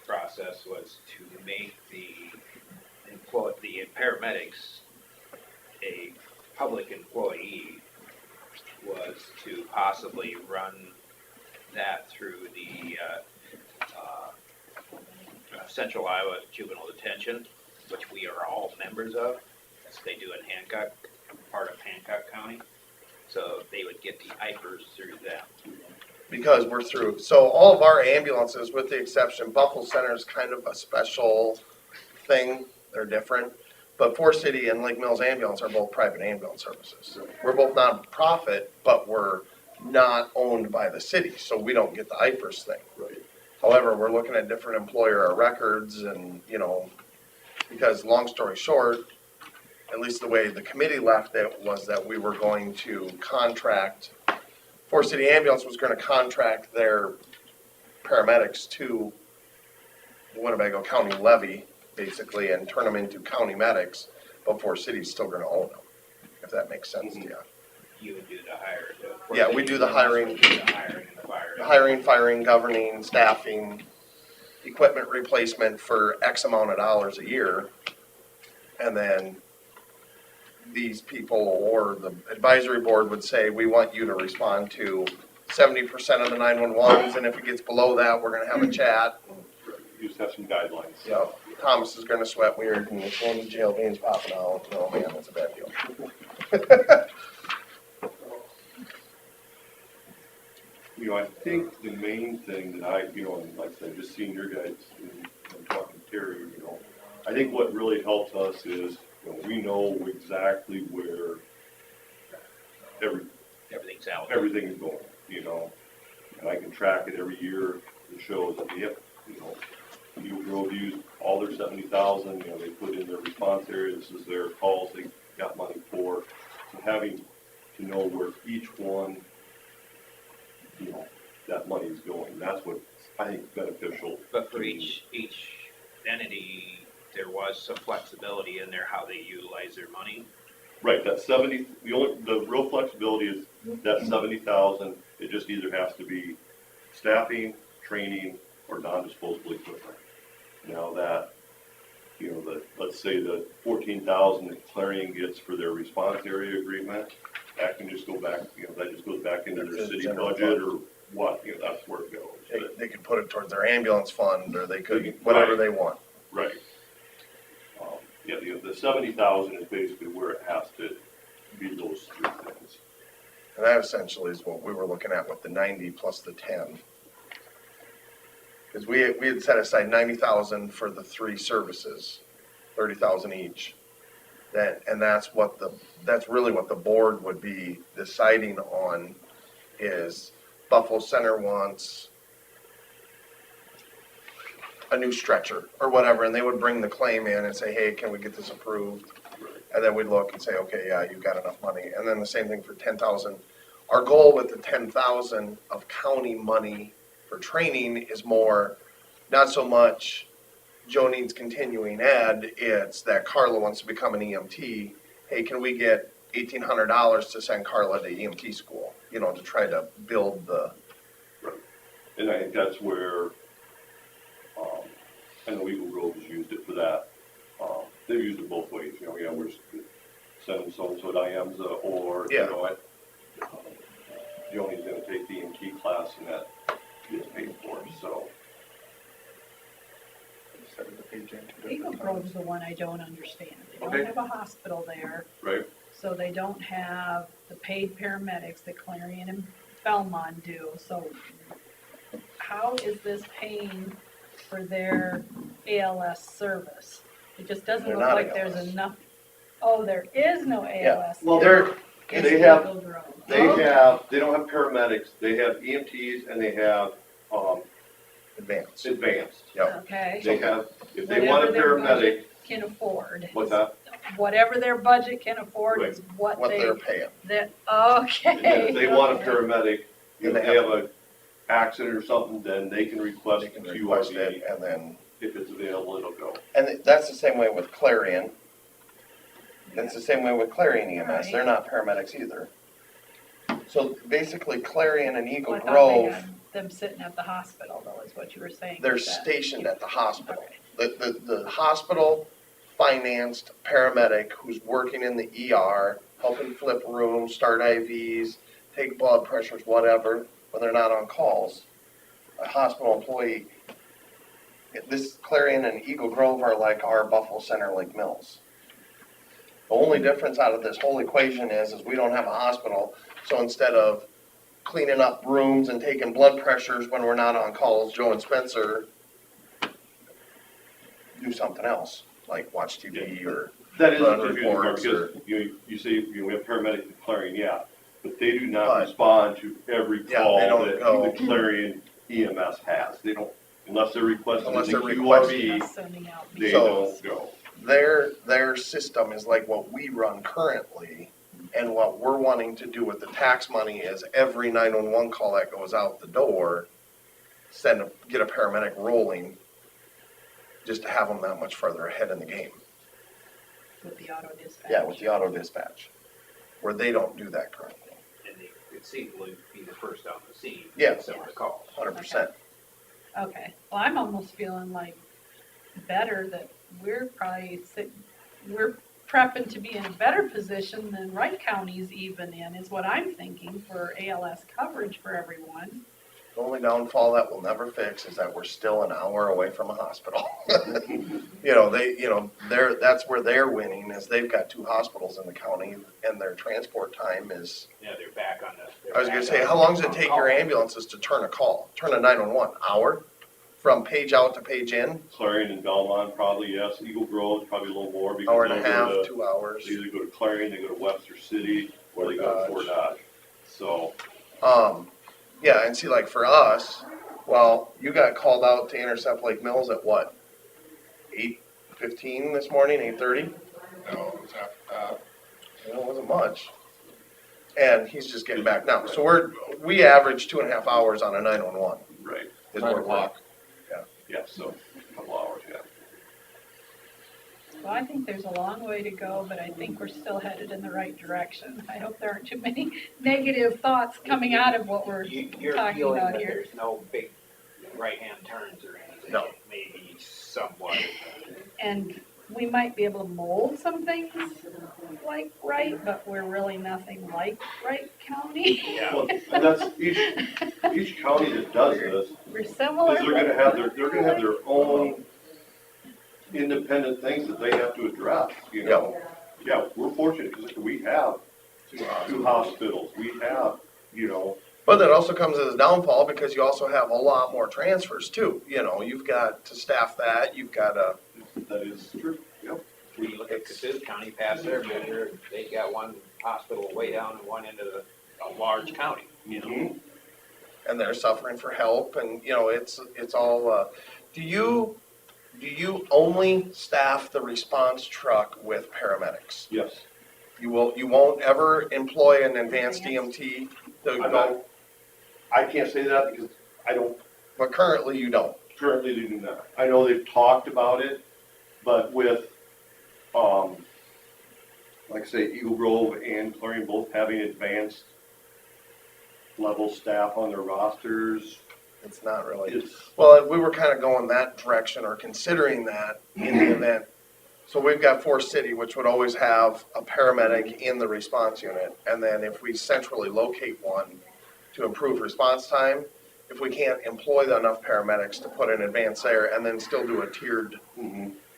process was to make the paramedics a public employee, was to possibly run that through the Central Iowa Juvenile Detention, which we are all members of, as they do in Hancock, part of Hancock County. So they would get the IPERS through them. Because we're through, so all of our ambulances, with the exception, Buffalo Center is kind of a special thing, they're different. But Forest City and Lake Mills Ambulance are both private ambulance services. We're both non-profit, but we're not owned by the city, so we don't get the IPERS thing. Right. However, we're looking at different employer records and, you know, because long story short, at least the way the committee left it was that we were going to contract, Forest City Ambulance was gonna contract their paramedics to the Winnebago County levy, basically, and turn them into county medics, but Forest City's still gonna own them, if that makes sense to you. You would do the hire. Yeah, we do the hiring. We do the hiring and the firing. The hiring, firing, governing, staffing, equipment replacement for X amount of dollars a year. And then these people or the advisory board would say, we want you to respond to 70% of the 911s, and if it gets below that, we're gonna have a chat. You just have some guidelines. Yeah, Thomas is gonna sweat weird and if one of the jail veins popping out, oh man, that's a bad deal. You know, I think the main thing that and like I said, just seeing your guys and talking to Terry, you know, I think what really helps us is, you know, we know exactly where Everything's out. everything is going, you know, and I can track it every year. It shows that, yep, you know, Eagle Grove used all their 70,000, you know, they put in their response area, this is their calls they got money for. So having to know where each one, you know, that money is going, that's what I think is beneficial. But for each entity, there was some flexibility in there how they utilize their money. Right, that 70, the real flexibility is that 70,000, it just either has to be staffing, training, or non-disposable equipment. Now that, you know, let's say the 14,000 that Clarion gets for their response area agreement, that can just go back, you know, that just goes back into their city budget or what, you know, that's where it goes. They could put it towards their ambulance fund, or they could, whatever they want. Right. Yeah, the 70,000 is basically where it has to be those three things. And that essentially is what we were looking at with the 90 plus the 10. Because we had set aside 90,000 for the 3 services, 30,000 each. That's really what the board would be deciding on, is Buffalo Center wants a new stretcher or whatever, and they would bring the claim in and say, hey, can we get this approved? And then we'd look and say, okay, yeah, you've got enough money. And then the same thing for 10,000. Our goal with the 10,000 of county money for training is more not so much Joe needs continuing ed, it's that Carla wants to become an EMT. Hey, can we get $1,800 to send Carla to EMT school, to try to build the. And I think that's where, I know Eagle Grove has used it for that. They've used it both ways, we're sending so-and-so to IAMSA, or, Yeah. Joni's gonna take the EMT class and that gets paid for, so. Eagle Grove's the one I don't understand. They Okay. don't have a hospital there, Right, so they don't have the paid paramedics that Clarion and Belmont do. So how is this paying for their ALS service? It just doesn't They're look not like there's ALS. enough. Oh, there is no ALS. well, there. It's they have, Eagle Grove. they don't have paramedics, they have EMTs and they have, Advanced. advanced. Yep. Okay. They have, if they want a Whatever their paramedic, budget can afford. what's that? Whatever their budget can afford Right. is what What they, they're paying. that, And okay. then if they want a okay. paramedic, if And they they have a accident or something, then they can request They can a request QRV. it, and then, If it's available, it'll go. and that's the same way with Clarion. It's the same way with Clarion EMS, they're not paramedics either. So basically Clarion and Eagle Well, I thought they Grove, had them sitting at the hospital though, is what you were saying. they're is that- stationed at the hospital. Okay. The hospital financed paramedic who's working in the ER, helping flip rooms, start IVs, take blood pressures, whatever, when they're not on calls. A hospital employee, this Clarion and Eagle Grove are like our Buffalo Center Lake Mills. The only difference out of this whole equation is we don't have a hospital, so instead of cleaning up rooms and taking blood pressures when we're not on calls, Joe and Spencer do something else, like watch TV or That is the run confusing part, reports or. because you say, we have paramedics at Clarion, yeah, but they do not But- respond to every Yeah, call they don't that go- the Clarion EMS has. They don't, unless they're requesting Unless the they're requesting. QRV, Just sending out they So- don't go. Their system is like what we run currently, and what we're wanting to do with the tax money is every 911 call that goes out the door, get a paramedic rolling, just to have them that much further ahead in the game. With the auto dispatch. Yeah, with the auto dispatch, where they don't do that currently. And they could seemingly be the first on the scene. Yeah. Some of the calls. 100%. Okay, well, I'm almost feeling like better that we're we're prepping to be in a better position than Wright County's even in, is what I'm thinking for ALS coverage for everyone. The only downfall that we'll never fix is that we're still an hour away from a hospital. That's where they're winning, is they've got 2 hospitals in the county, and their transport time is, Yeah, they're back on the. I was gonna say, how long does it take your ambulances to turn a 911? Hour? From page out to page in? Clarion and Belmont, probably, yes. Eagle Grove, probably a little more, because Hour and a they'll go half, to- 2 hours. They either go to Clarion, they go to Webster City, or they go to Fort Dodge. So, Yeah, and see, like for us, well, you got called out to intercept Lake Mills at what? 8:15 this morning, 8:30? No, it was after that. It wasn't much. And he's just getting back now. So we average 2.5 hours on a 911. right, Is 9 what we're- o'clock. yeah, so, a couple hours, yeah. Well, I think there's a long way to go, but I think we're still headed in the right direction. I hope there aren't too many negative thoughts coming out of what we're You're talking feeling about that here. there's no big right-hand turns or anything? No. Maybe somewhat. And we might be able to mold some things like Wright, but we're really nothing like Wright County. Yeah. Well, and that's, each county that does this, We're similar. is they're gonna have their own independent things that they have to address, Yeah, we're fortunate, because we have 2 hospitals, we have, But that also comes as a downfall because you also have a lot more transfers too. You've got to staff that, you've got to. that is true, yep. When you look at Cassuth County, past their measure, they got one hospital way down and one into a large county, And they're suffering for help, and it's all. Do you only staff the response truck with paramedics? Yes. You won't ever employ an advanced EMT to I'm go, I can't say that because I don't, but currently you don't. Currently, they do not. I know they've talked about it, but with, like I say, Eagle Grove and Clarion both having advanced level staff on their rosters, It's not really. it's, Well, we were kind of going that direction or considering that in the event. So we've got Forest City, which would always have a paramedic in the response unit. And then if we centrally locate one to improve response time, if we can't employ enough paramedics to put in advance there and then still do a tiered,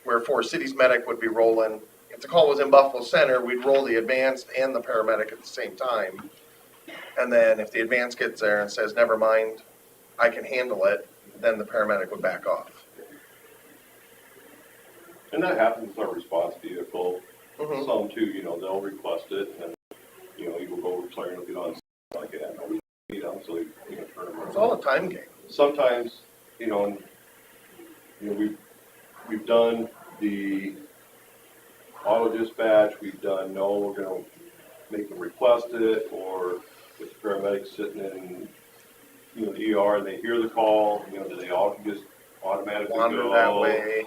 where Forest City's medic would be rolling. If the call was in Buffalo Center, we'd roll the advanced and the paramedic at the same time. And then if the advanced gets there and says, never mind, I can handle it, then the paramedic would back off. and that happens with our response vehicle. Mhm. Some too, they'll request it, and, Eagle Grove, Clarion will get on, like, yeah, no, we need them, so they, turn them around. It's all a time game. Sometimes, we've done the auto dispatch, we've done, no, we're gonna make them request it, or if the paramedic's sitting in, the ER and they hear the call, do they all just automatically Wander go? that way.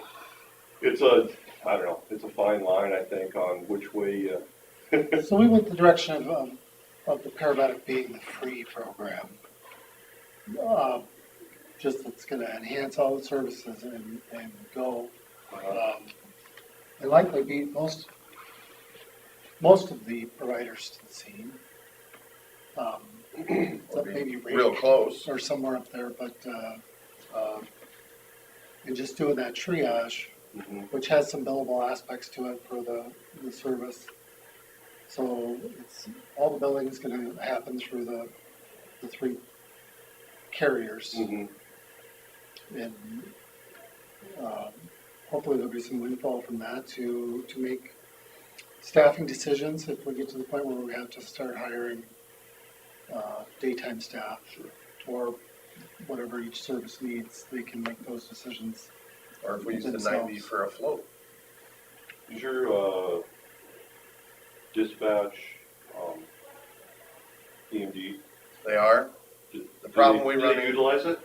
It's I don't know, it's a fine line, I think, on which way, So we went the direction of the paramedic being the free program. Just it's gonna enhance all the services and go, and likely be most of the providers to the scene. So maybe Real close. or somewhere up there, but, and just doing that triage, which has some billable aspects to it for the service. So it's, all the billing is gonna happen through the three carriers. And, hopefully there'll be some windfall from that to make staffing decisions if we get to the point where we have to start hiring, daytime staff. Or whatever each service needs, they can make those decisions. Or if we use the themselves. 90 for a float. is your, dispatch, EMD? They are. The problem we run into- utilize it?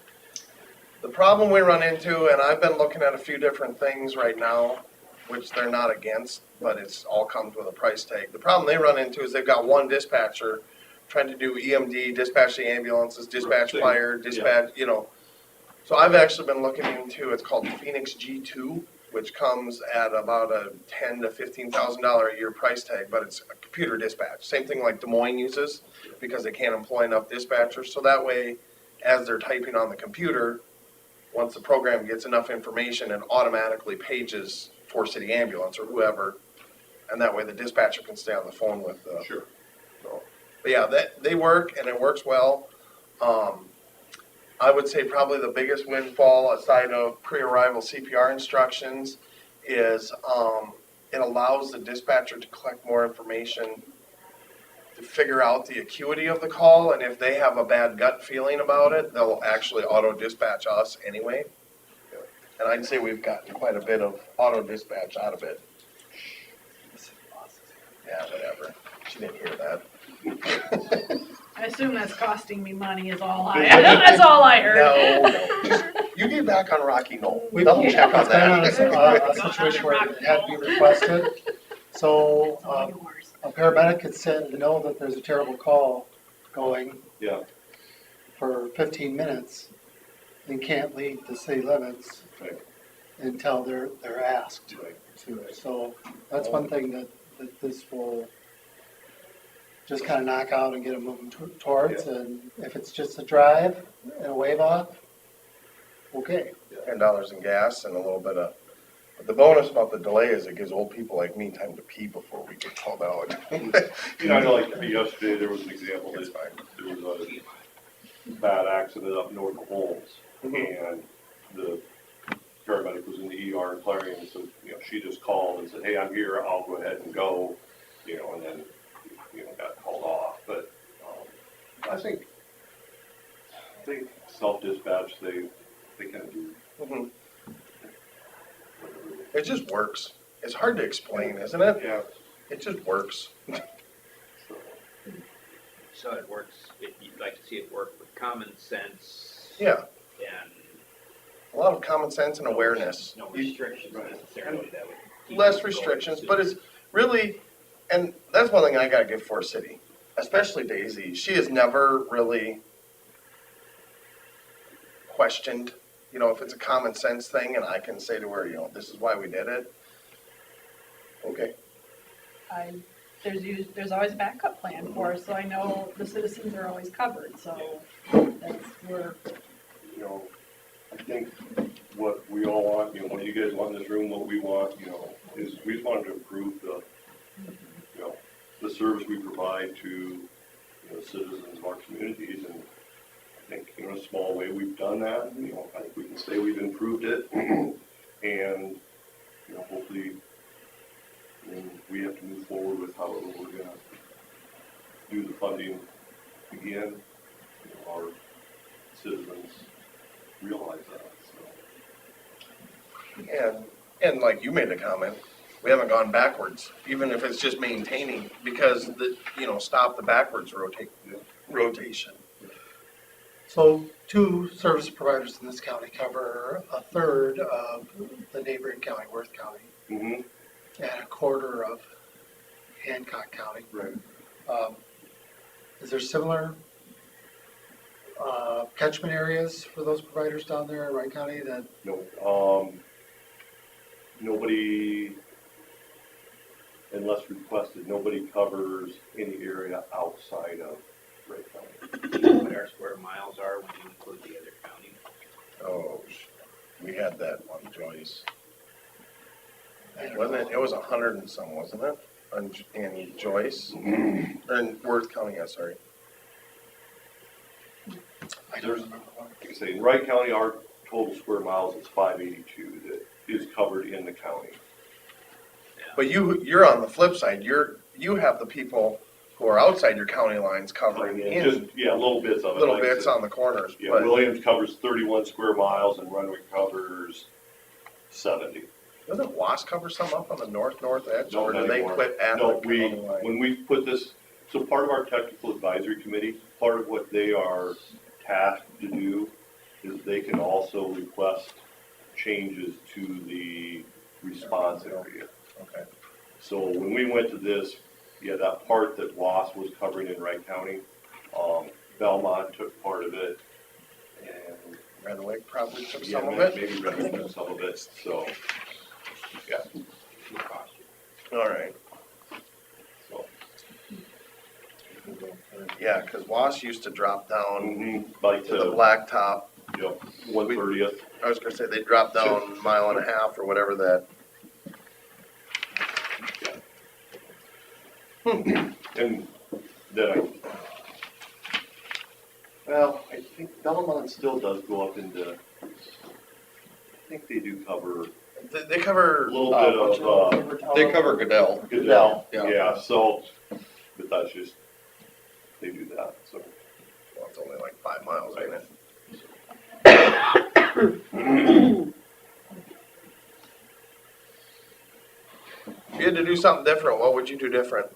The problem we run into, and I've been looking at a few different things right now, which they're not against, but it's all comes with a price tag. The problem they run into is they've got one dispatcher trying to do EMD, dispatch the ambulances, dispatch Right. fire, dispatch, So I've actually been looking into, it's called Phoenix G2, which comes at about a $10,000 to $15,000 a year price tag, but it's a computer dispatch. Same thing like Des Moines uses, because they can't employ enough dispatchers. So that way, as they're typing on the computer, once the program gets enough information, it automatically pages Forest City Ambulance or whoever, and that way the dispatcher can stay on the phone with the. Sure. But yeah, they work and it works well. I would say probably the biggest windfall aside of pre-arrival CPR instructions is it allows the dispatcher to collect more information to figure out the acuity of the call, and if they have a bad gut feeling about it, they'll actually auto dispatch us anyway. And I'd say we've gotten quite a bit of auto dispatch out of it. Yeah, whatever. She didn't hear that. I assume that's costing me money is all that's all I heard. No. You get back on Rocky Knoll. We've Double check on been on a that. situation where it had to be requested. So, a paramedic could sit and know that there's a terrible call going Yeah. for 15 minutes and can't leave the city limits Right. until they're asked Right. to. So that's one thing that this will just kind of knock out and get them moving towards. And if it's just a drive and a wave off, okay. $10 in gas and a little bit of, but the bonus about the delay is it gives old people like me time to pee before we get called out. I know, like yesterday, there was an example It's that fine. there was a bad accident up north of Holmes, and the paramedic was in the ER in Clarion, so, she just called and said, hey, I'm here, I'll go ahead and go, and then, got called off, but, I think self-dispatch, they can do. Mhm. It just works. It's hard to explain, isn't it? Yeah. It just works. So it works, you'd like to see it work with common sense Yeah. and A lot of common sense and awareness. No restrictions necessarily that would. keep Less people going. restrictions, but it's really, and that's one thing I gotta give Forest City, especially Daisy. She has never really questioned, you know, if it's a common sense thing and I can say to her, you know, this is why we did it. Okay. There's always a backup plan for us, so I know the citizens are always covered, so that's where, You know, I think what we all want, you know, what you guys want in this room, what we want, you know, is we just wanted to improve the, you know, the service we provide to, you know, citizens of our communities, and I think, you know, in a small way, we've done that. You know, I think we can say we've improved it, and, you know, hopefully, we have to move forward with how we're gonna do the funding again. You know, our citizens realize that, so. And like you made a comment, we haven't gone backwards, even if it's just maintaining, because the, you know, stop the backwards rotation. So 2 service providers in this county cover a third of the neighboring county, Worth County, Mm-hmm. and a quarter of Hancock County. Right. Is there similar catchment areas for those providers down there in Wright County that? No, nobody, unless requested, nobody covers any area outside of Wright County. What our square miles are when you include the other counties. Oh, we had that one, Joyce. Wasn't it, it was 100 and some, wasn't it? In Joyce, or in Worth County, yeah, sorry. I don't remember one. Like I say, in Wright County, our total square miles is 582 that is covered in the county. But you're on the flip side, you have the people who are outside your county lines covering Just, in yeah, little bits of it. little like I bits said. on the corners, Yeah, but Williams covers 31 square miles and Renwick covers 70. doesn't WAS cover some up on the north edge, No, or do not they anymore. quit at No, the county line? when we put this, so part of our technical advisory committee, part of what they are tasked to do is they can also request changes to the response area. Okay. So when we went to this, yeah, that part that WAS was covering in Wright County, Belmont took part of it, and Renwick probably took yeah, some of it? maybe Renwick took some of it, so, yeah. All right. So, Yeah, because WAS used to drop down like to the blacktop. You know, 1/30th. I was gonna say, they dropped down 1.5 miles or whatever that. And then I think Belmont still does go up into, I think they do cover They cover a little bit of, they cover Goodell. Goodell, Yeah. yeah, so, but that's just, they do that, so. Well, it's only like 5 miles, ain't it? If you had to do something different, what would you do different?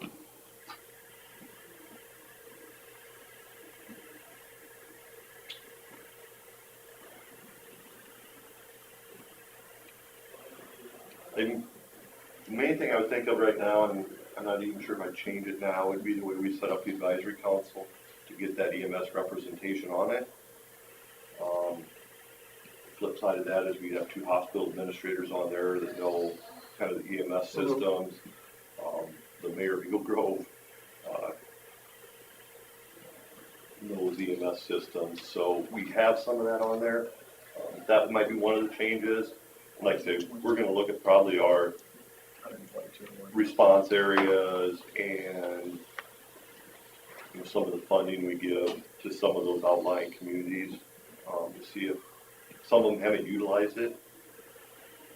The main thing I would think of right now, and I'm not even sure if I'd change it now, would be the way we set up the advisory council to get that EMS representation on it. Flip side of that is we have 2 hospital administrators on there that know kind of the EMS systems. The mayor of Eagle Grove knows EMS systems, so we have some of that on there. That might be one of the changes. Like I say, we're gonna look at probably our response areas and, you know, some of the funding we give to some of those outlying communities, to see if some of them haven't utilized it.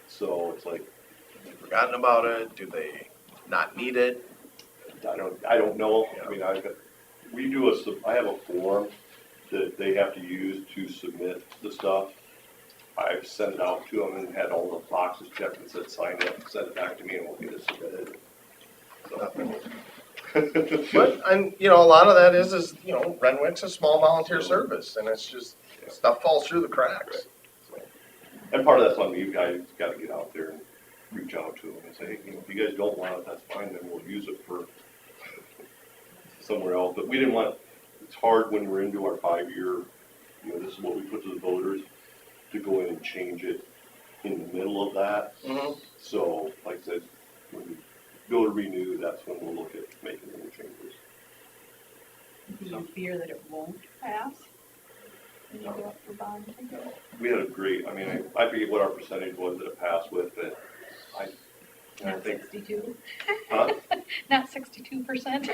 So it's like, They've forgotten about it? Do they not need it? I don't know. I mean, I have a form that they have to use to submit the stuff. I've sent it out to them and had all the boxes checked and said, sign it, send it back to me and we'll get it submitted. But, and, you know, a lot of that is, you know, Renwick's a small volunteer service, and it's just, stuff falls through the cracks. And part of that's on me, you guys gotta get out there and reach out to them and say, you know, if you guys don't want it, that's fine, then we'll use it for somewhere else. But we didn't want, it's hard when we're into our 5-year, you know, this is what we put to the voters, to go in and change it in the middle of that. Mhm. So, like I said, when we go to renew, that's when we'll look at making any changes. Do you fear that it won't pass when you go up for bond? We had a great, I mean, I forget what our percentage was that it passed with, but I Not think, 62? huh? Not 62%?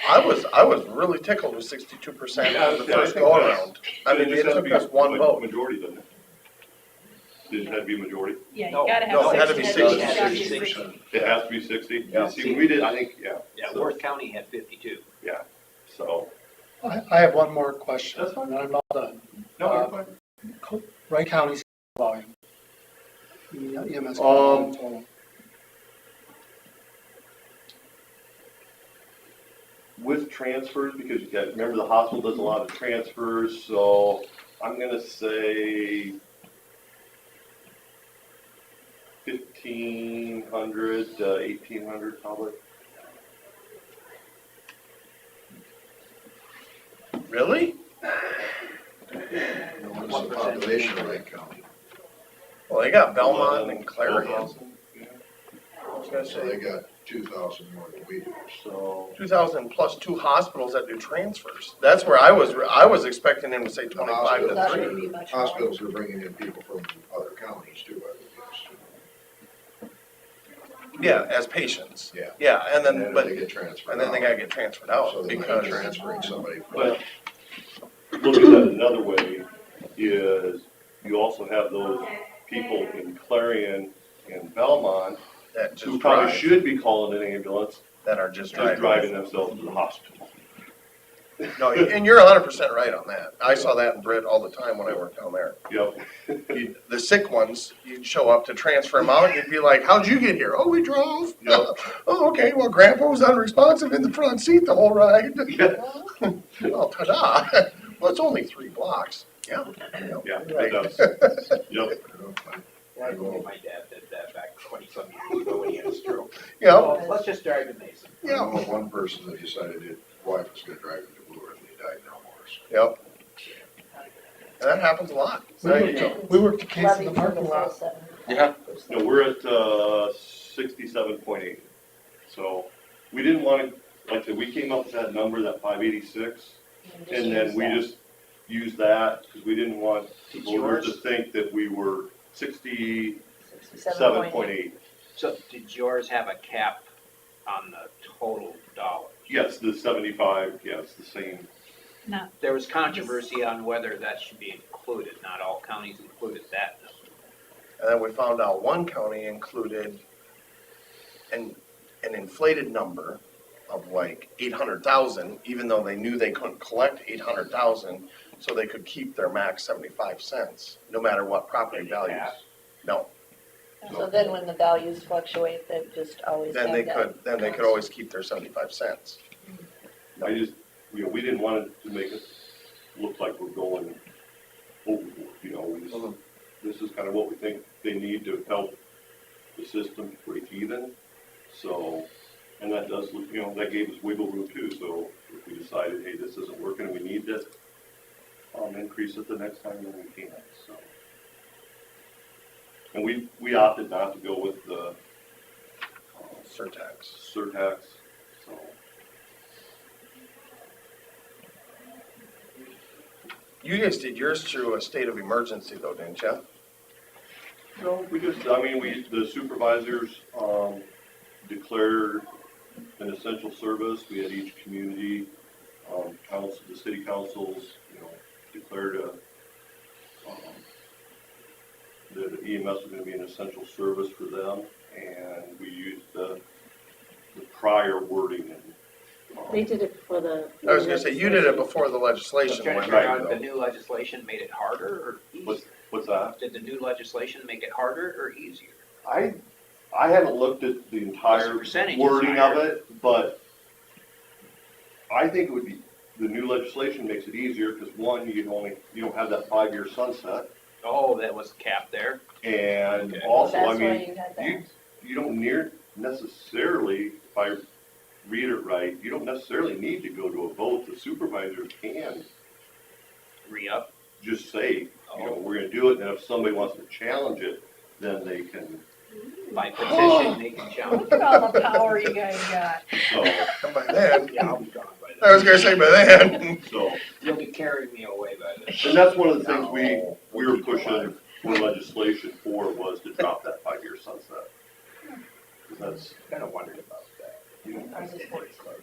I was really tickled with 62% on the Yeah, I first think go that's- around. I mean, just it has to took be us one vote. Majority, doesn't it? Did it have to be a majority? Yeah, you No. gotta have No, it had to be 60. 60. It has to be 60%. 60. It has to be 60? Yeah. See, we did, I think, yeah. Yeah, So, Worth County had 52. yeah, so. I have one more question, That's fine. and I'm not done. No, Uh, you're fine. Wright County's volume. The EMS Um, volume total. With transfers, because you got, remember the hospital does a lot of transfers, so I'm gonna say 1,500 to 1,800 probably. Really? What's the population of Wright County? Well, they got Belmont and Clarion. 12,000, yeah. I was gonna So they say, got 2,000 more than we do. So, 2,000 plus 2 hospitals that do transfers. That's where I was expecting him to say 25 to That 3. would be much more. Hospitals are bringing in people from other counties too, I would guess. Yeah, as patients. Yeah. Yeah, and then, And but, they get transferred and then they out. gotta get transferred out So they might because, be transferring somebody from. but look at that another way is you also have those people in Clarion and Belmont that who just probably drive, should be calling an ambulance, that are just just driving. driving themselves to the hospital. No, and you're 100% right on that. I saw that in Britt all the time when I worked down there. Yep. The sick ones, you'd show up to transfer them out, you'd be like, how'd you get here? Oh, we drove. Yep. Oh, okay, well, Grandpa was unresponsive in the front seat the whole ride. Yeah. Oh, ta-da. Well, it's only 3 blocks. Yeah. Yeah, Right. it does. Yep. I know my dad did that back 20-some years ago when he had a stroke. Yeah. So, let's just drive to Mason. I know of one person that decided his wife was gonna drive him to Blue Earth and he died in Elmore. Yep. And that happens a lot. We worked a case in the parking lot. Yeah. No, we're at 67.8. So we didn't want to, like I said, we came up with that number, that 586, and then we just used that because we didn't want voters to think that we were 67.8. So did yours have a cap on the total dollars? Yes, the 75, yeah, it's the same. Not, There was controversy on whether that should be included. Not all counties included that number. And then we found out one county included an inflated number of like 800,000, even though they knew they couldn't collect 800,000, so they could keep their max 75 cents, no matter what property values. No, So then when the values fluctuate, they just always have that. then they could always keep their 75 cents. I just, we didn't want it to make it look like we're going overboard, we just, this is kind of what we think they need to help the system break even. So, and that does, that gave us wiggle room too, so if we decided, hey, this isn't working, we need to increase it the next time, then we can, so. And we opted not to go with the Surtax. surtax, so. You guys did yours through a state of emergency though, didn't you? No, we just, the supervisors, declared an essential service. We had each community, council, the city councils, declared that EMS was gonna be an essential service for them, and we used the prior wording and. They did it for the. I was gonna say, you did it before the So legislation trying to went figure right out, the though. new legislation made it harder or easier? What's that? Did the new legislation make it harder or easier? I haven't looked at the entire The percentage is wording of higher. it, but I think it would be, the new legislation makes it easier, because one, you don't have that 5-year sunset. Oh, that was capped there? And Okay. also, I That's why mean, you had you, that. you don't necessarily, if I read it right, you don't necessarily need to go to a vote. The supervisor can Re-up? just say, we're gonna do it, and if somebody wants to challenge it, then they can, By petition, they can challenge. Look at all the power you guys got. so, And by then, Yeah, I'll be gone by I was gonna say by then. so. You'll be carrying me away by then. And that's one of the things we were pushing for legislation for, was to drop that 5-year sunset. 'Cause that's, Kind of wondered about that.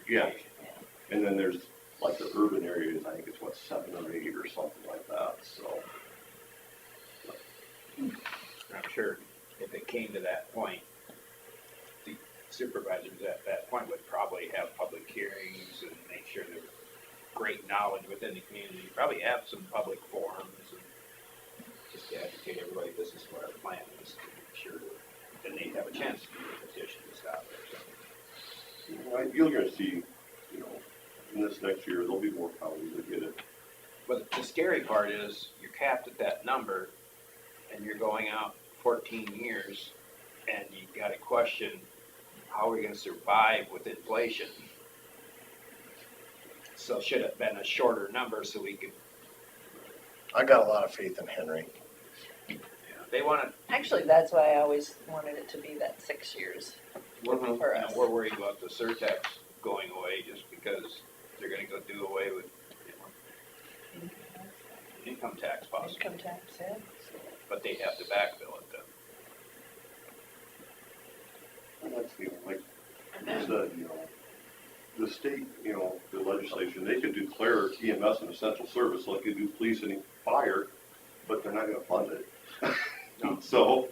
yeah, and then there's like the urban areas, I think it's 7 or 8 or something like that, so. I'm sure if it came to that point, the supervisors at that point would probably have public hearings and make sure there's great knowledge within the community, probably have some public forums and just to educate everybody, this is what our plan is, to make sure then they have a chance to do the petition to stop it. You're gonna see, in this next year, there'll be more counties that get it. But the scary part is, you're capped at that number, and you're going out 14 years, and you gotta question, how are we gonna survive with inflation? So should have been a shorter number so we could, I got a lot of faith in Henry. they wanna, Actually, that's why I always wanted it to be that 6 years for us. we're worried about the surtax going away just because they're gonna go do away with, income tax possibly, Income tax, yeah. but they have to backfill it then. And that's, like I said, the state, the legislation, they could declare EMS an essential service like they do police and fire, but they're not gonna fund it. No. So,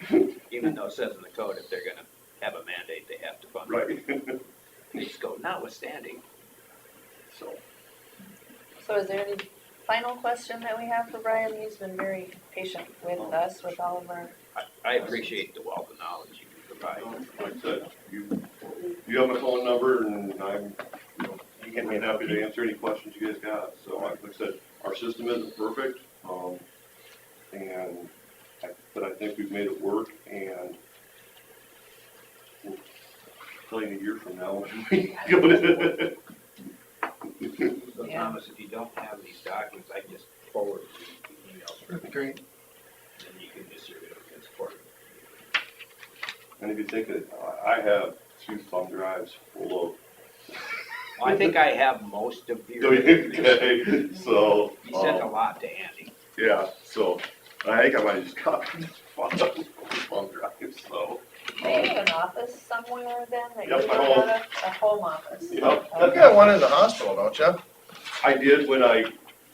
Even though it says in the code, if they're gonna have a mandate, they have to fund it. right. They just go, notwithstanding. So, So is there any final question that we have for Brian? He's been very patient with us, with all of our, I appreciate the wealth of knowledge you can provide. like I said, you have my phone number, and I'm, happy to answer any questions you guys got. So, like I said, our system isn't perfect, but I think we've made it work, and we'll tell you in a year from now when we go to. So Thomas, if you don't have these documents, I can just forward the emails. That'd be great. And you can just, it's for. And if you think that, I have 2 thumb drives full of. I think I have most of your. Okay, so. You sent a lot to Andy. Yeah, so I think I might have just copied thumb drives, so. do you have an office somewhere then that you Yep, work my home. out of? A home office? Yep. You got one in the hospital, don't you? I did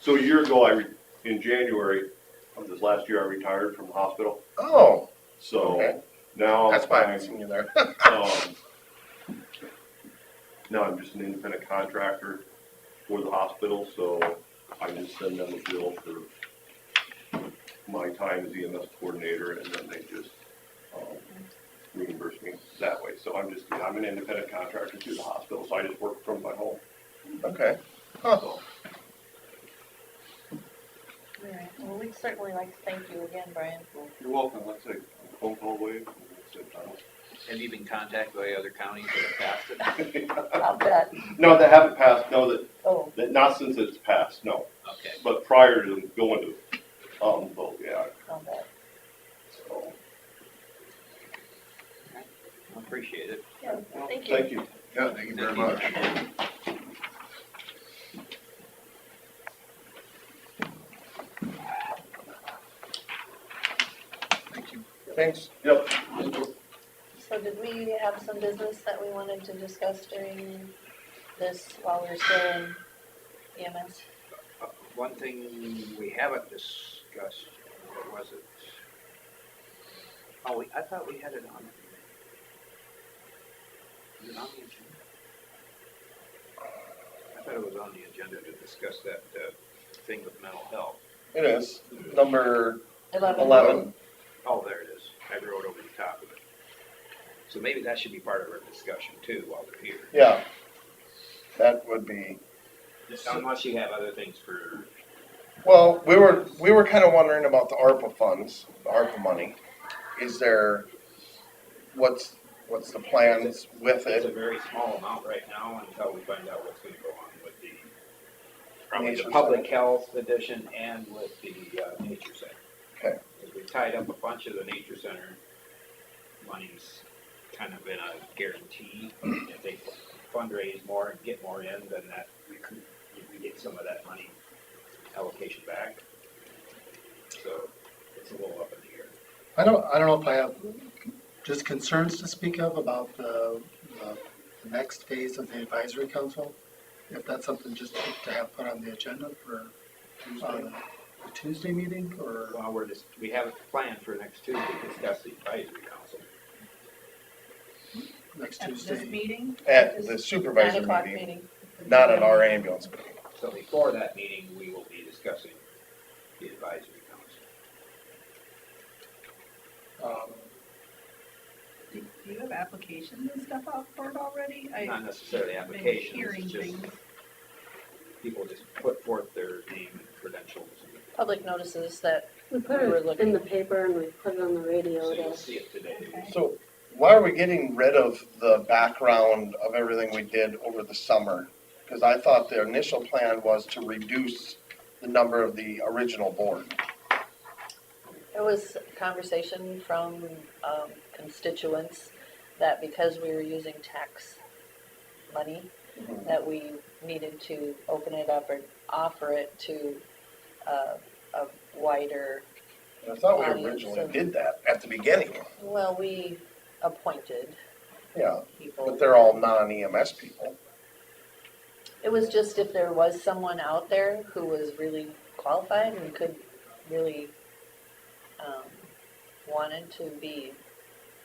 so a year ago, in January of this last year, I retired from the hospital. Oh, So okay. now. That's why I haven't seen you there. Now I'm just an independent contractor for the hospital, so I just send them a bill for my time as EMS coordinator, and then they just, reimburse me that way. So I'm an independent contractor through the hospital, so I just work from my home. Okay. Huh. All right, well, we'd certainly like to thank you again, Brian. You're welcome. Let's say phone call away. Have you been contacted by other counties that have passed it? I'll bet. No, that haven't passed. No, Oh, that not since it's passed. No, Okay. but prior to going to vote, yeah. I'll bet. So I appreciate it. Yeah, thank you. thank you. Yeah, thank you very much. Thanks. Yep. So did we have some business that we wanted to discuss during this while we're still in EMS? One thing we haven't discussed, what was it? Oh, I thought we had it on. Is it on the agenda? I thought it was on the agenda to discuss that thing with mental health. It is. Number 11. Oh, there it is. I wrote over the top of it. So maybe that should be part of our discussion too while they're here. Yeah. That would be, Unless you have other things for Well, we were kind of wondering about the ARPA funds, the ARPA money. Is there, what's the plans with It's a it? very small amount right now until we find out what's gonna go on with the, probably the Nature public Center? health edition and with the, nature center. Okay. Because we tied up a bunch of the nature center monies kind of in a guarantee. If they fundraise more and get more in, then that we get some of that money allocation back. So it's a little up in the air. I don't know if I have just concerns to speak of about the next phase of the advisory council. If that's something just to have put on the agenda for the Tuesday meeting, or Well, we have a plan for next Tuesday to discuss the advisory council. next At this Tuesday. meeting? At the 9 supervisor o'clock meeting, meeting. not at our ambulance meeting. So before that meeting, we will be discussing the advisory council. Do you have applications and stuff out for it already? Not necessarily Been applications, hearing it's just things. people just put forth their name and credentials. Public notices that We put we were it looking. in the paper and we put it on the radio. So you'll to- see it today. So why are we getting rid of the background of everything we did over the summer? Because I thought the initial plan was to reduce the number of the original board. There was conversation from constituents that because we were using tax money, that we needed to open it up or offer it to a wider, I thought we Audience originally of- did that at the beginning. well, we appointed Yeah, people. but they're all non-EMS people. It was just if there was someone out there who was really qualified and could really, wanted to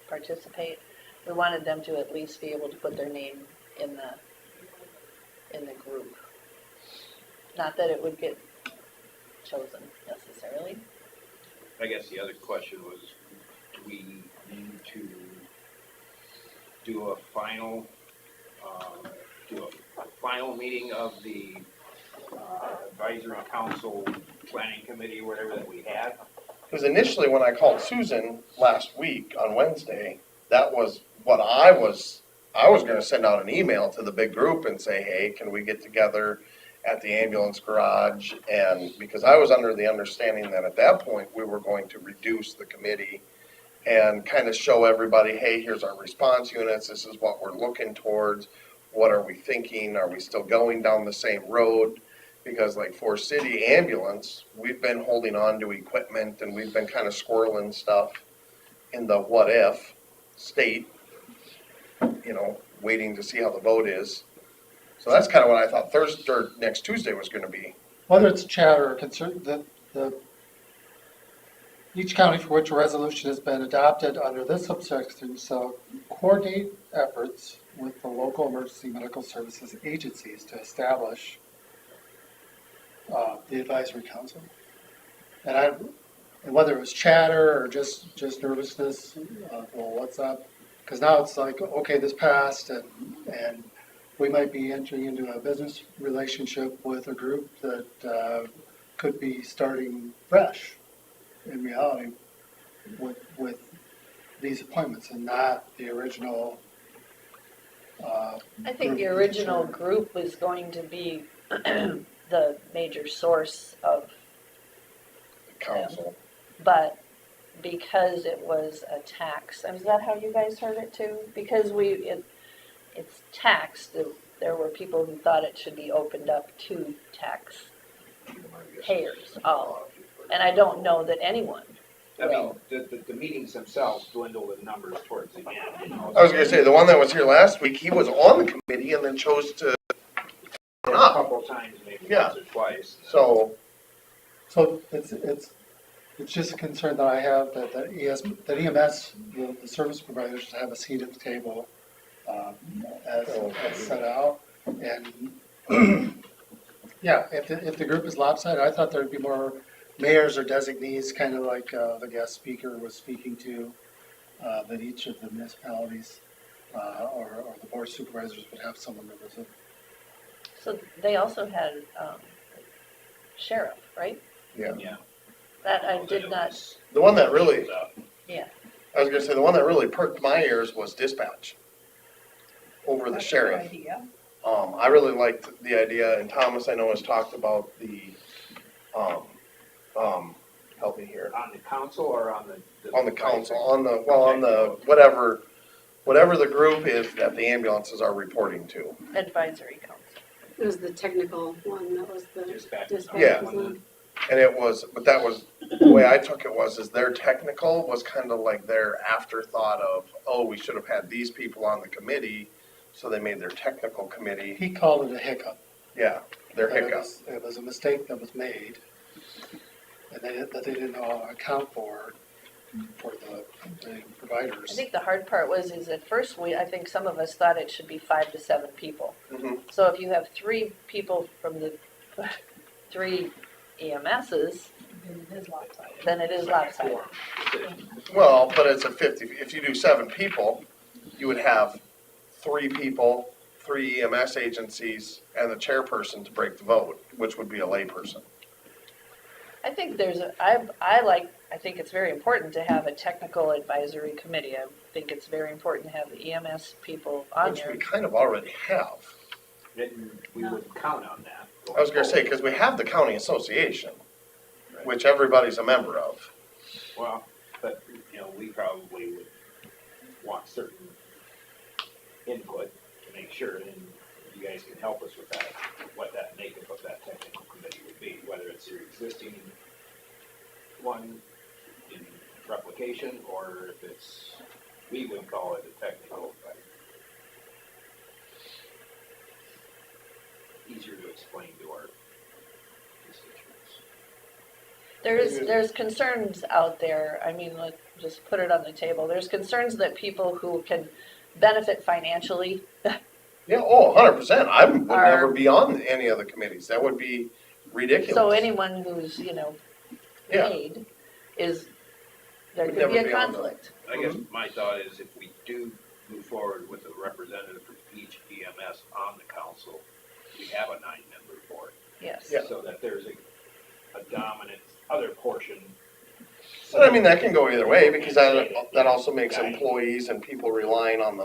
participate, we wanted them to at least be able to put their name in the group. Not that it would get chosen necessarily. I guess the other question was, do we need to do a final meeting of the advisory council planning committee, or whatever that we had? Because initially, when I called Susan last week on Wednesday, that was what I was gonna send out an email to the big group and say, hey, can we get together at the ambulance garage? And because I was under the understanding that at that point, we were going to reduce the committee and kind of show everybody, hey, here's our response units, this is what we're looking towards, what are we thinking, are we still going down the same road? Because like for city ambulance, we've been holding on to equipment and we've been kind of squirreling stuff in the what if state, waiting to see how the vote is. So that's kind of what I thought Thursday, or next Tuesday was gonna be. Whether it's chatter or concern, each county for which a resolution has been adopted under this subsection shall coordinate efforts with the local emergency medical services agencies to establish the advisory council. And whether it was chatter or just nervousness, well, what's up? Because now it's like, okay, this passed, and we might be entering into a business relationship with a group that could be starting fresh in reality with these appointments and not the original. I think the original group was going to be the major source of, Council. but because it was a tax, is that how you guys heard it too? Because it's taxed, there were people who thought it should be opened up to tax payers all. And I don't know that anyone I mean, will. the meetings themselves dwindle the numbers towards the end. I was gonna say, the one that was here last week, he was on the committee and then chose to A couple of times, maybe Yeah. once or twice. So, It's just a concern that I have that EMS, the service providers have a seat at the table as set out. And yeah, if the group is lopsided, I thought there'd be more mayors or designees, kind of like the guest speaker was speaking to, that each of the municipalities or the board of supervisors would have someone that was a. So they also had sheriff right? Yeah. Yeah. That I did not, The one that really, yeah. I was gonna say, the one that really perked my ears was dispatch over the That's a good sheriff. idea. I really liked the idea, and Thomas, I know, has talked about um, help me here, On the council or on the? on the council, on the, whatever the group is that the ambulances are reporting to. Advisory council. It was the technical one, that was the Dispatch. dispatch Yeah. one. And it was, but that was, the way I took it was, is their technical was kind of like their afterthought of, oh, we should have had these people on the committee, so they made their technical committee, He called it a hiccup. yeah, their That hiccup. It was a mistake that was made, and that they didn't know how to account for the providers. I think the hard part is at first I think some of us thought it should be 5 to 7 people. Mhm. So if you have 3 people from the 3 EMSs, Then it is lopsided. then it is lopsided. Well, but it's a 50, if you do 7 people, you would have 3 people, 3 EMS agencies, and the chairperson to break the vote, which would be a layperson. I think I think it's very important to have a technical advisory committee. I think it's very important to have the EMS people on Which there. we kind of already have. And we would count on that. I was gonna say, because we have the county association, which everybody's a member of. Well, but, you know, we probably would want certain input to make sure, and you guys can help us with that, what that makeup of that technical committee would be, whether it's your existing one in replication, or if it's, we would call it a technical, but easier to explain to our constituents. There's concerns out there. I mean, let's just put it on the table. There's concerns that people who can benefit financially. Yeah, oh, 100%. I would Are- never be on any of the committees. That would be ridiculous. So anyone who's, Yeah. paid there Would could be never a be on the- conflict. I guess my thought is if we do move forward with a representative from each EMS on the council, we have a 9-member board. Yes. Yeah. So that there's a dominant other portion. But I mean, that can go either way, because that also makes employees and people relying on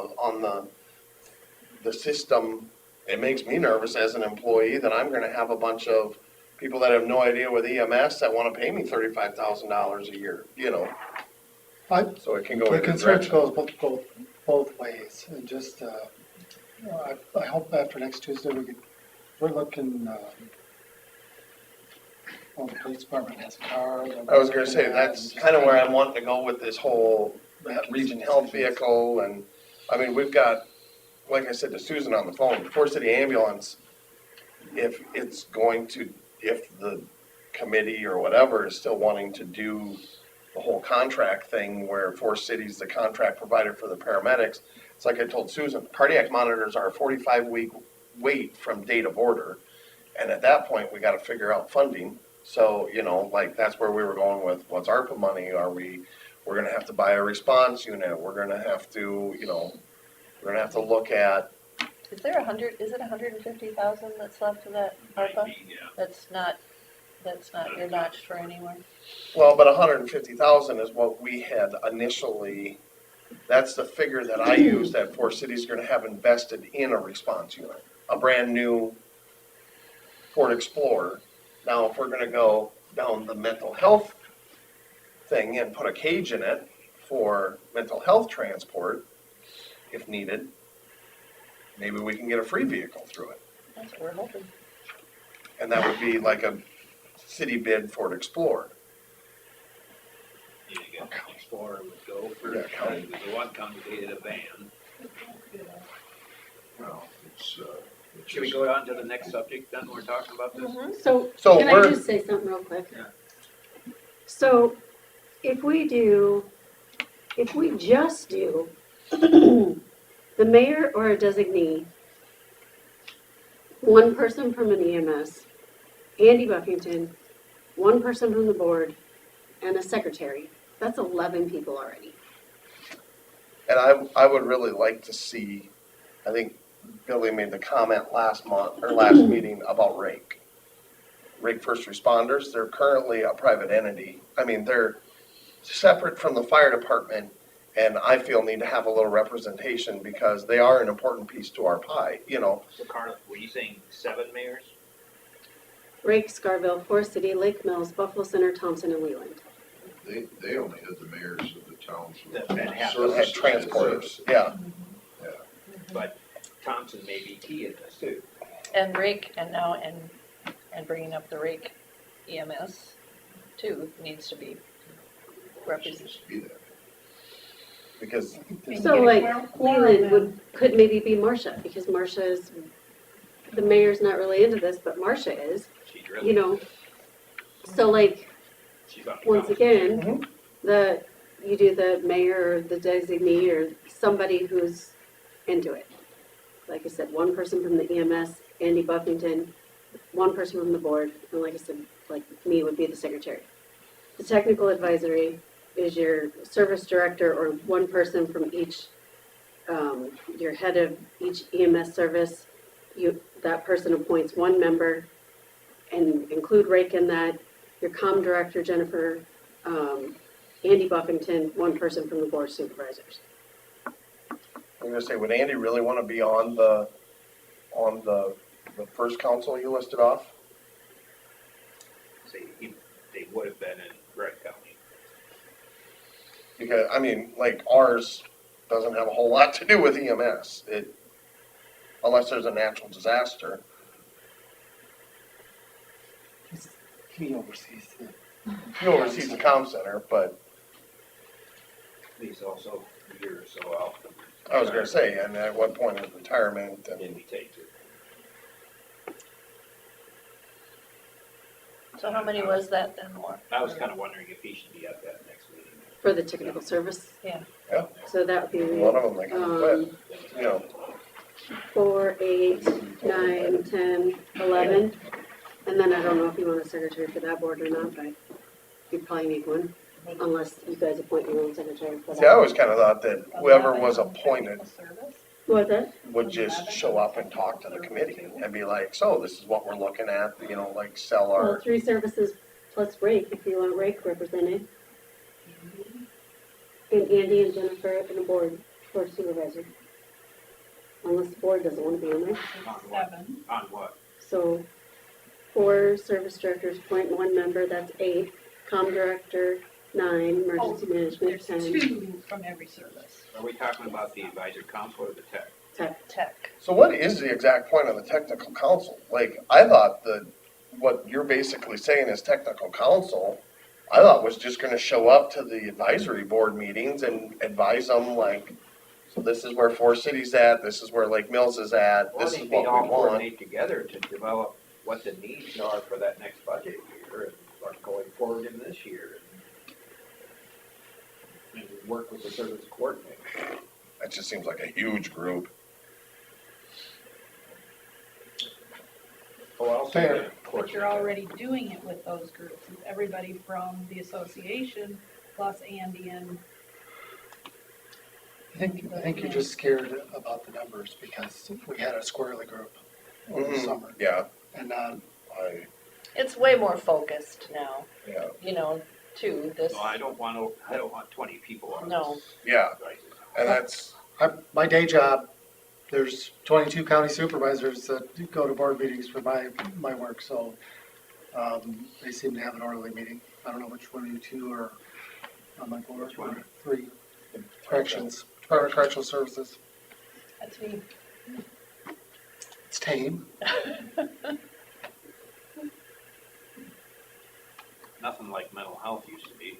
the system. It makes me nervous as an employee that I'm gonna have a bunch of people that have no idea with EMS that wanna pay me $35,000 a year, So it can go The either concern direction. goes both ways, and just, I hope after next Tuesday we're looking, the police department has a car. I was gonna say, that's kind of where I'm wanting to go with this whole region health vehicle, and, I mean, we've got, like I said to Susan on the phone, Forest City Ambulance, if the committee or whatever is still wanting to do the whole contract thing where Forest City's the contract provider for the paramedics, it's like I told Susan, cardiac monitors are a 45-week wait from date of order, and at that point, we gotta figure out funding. So, that's where we were going with, what's ARPA money? We're gonna have to buy a response unit, we're gonna have to, look at, Is it 150,000 that's left of that ARPA? Yeah. That's not your notch for anyone. well, but 150,000 is what we had initially, that's the figure that I used that Forest City's gonna have invested in a response unit, a brand new Ford Explorer. Now, if we're gonna go down the mental health thing and put a cage in it for mental health transport, if needed, maybe we can get a free vehicle through it. That's what we're hoping. And that would be like a city bid Ford Explorer. You got Explorer would go for, Yeah, county. the one complicated a van. Well, it's Should we go on to the next subject then, we're talking about this? So, So can I we're- just say something real quick? Yeah. So, if we just do the mayor or a designee, one person from an EMS, Andy Buffington, one person from the board, and a secretary, that's 11 people already. And I would really like to see, I think Billy made the comment last meeting about rake. Rake First Responders, they're currently a private entity. I mean, they're separate from the fire department, and I feel need to have a little representation because they are an important piece to our pie, you know. So Carla, were you saying 7 mayors? Rake, Scarville, Forest City, Lake Mills, Buffalo Center, Thompson, and Leland. They only had the mayors of the towns. That have That Services. had transporters, yeah. But Thompson may be key in this too. And Rake, and bringing up the Rake EMS too needs to be represented. Should be that. Because, So like Leland could maybe be Marcia, because Marcia is, the mayor's not really into this, but Marcia is, She's really. you know. So like, She's on the once council. again, you do the mayor or the designee or somebody who's into it. Like I said, one person from the EMS, Andy Buffington, one person from the board, and like I said, like me would be the secretary. The technical advisory is your service director or one person from each, your head of each EMS service. That person appoints one member and include Rake in that. Your comm director, Jennifer, Andy Buffington, one person from the board of supervisors. I'm gonna say, would Andy really wanna be on the first council you listed off? See, they would have been in Wright County. Because, I mean, like, ours doesn't have a whole lot to do with EMS, unless there's a natural disaster. He oversees it. He oversees the comm center, but He's also a year or so out. I was gonna say, and at what point is retirement and. Then he takes it. So how many was that then, Laura? I was kind of wondering if he should be at that next meeting. For the technical service? Yeah. Yeah. So that would be, One of them, they can quit, you know. 4, 8, 9, 10, 11. And then I don't know if you want a secretary for that board or not, but you probably need one, unless you guys appoint your own secretary for that. See, I always kinda thought that whoever was appointed What's that? would just show up and talk to the committee and be like, so this is what we're looking at, you know, like sell Well, our, 3 services plus Rake, if you want Rake represented. And Andy and Jennifer and the board for supervisor. Unless the board doesn't want to be on there. On what? On what? So 4 service directors, appoint 1 member, that's 8. Comm director, 9. Emergency management, There's 10. 2 from every service. Are we talking about the advisory council or the tech? Tech. so what is the exact point of the technical council? Like, I thought what you're basically saying is technical council, I thought was just gonna show up to the advisory board meetings and advise them like, so this is where Forest City's at, this is where Lake Mills is at, Well, I this is think what they we all want. coordinate together to develop what the needs are for that next budget year and what's going forward in this year. And work with the service coordinator. That just seems like a huge group. Oh, also, Fair. of course, But you're already doing it with those groups. It's everybody from the association plus Andy and. I think you're just scared about the numbers because we had a squirrely group over the Mhm. summer Yeah, and not, It's way more focused now, yeah, you know, too, this, No, I don't want 20 people on No. this. yeah, advisory council. and that's, my day job, there's 22 county supervisors that go to board meetings for my work, so they seem to have an orderly meeting. I don't know which one of you 2 are on my board, Which one? or 3. Corrections, Department of Correctional Services. that's me. It's tame. Nothing like mental health used to be.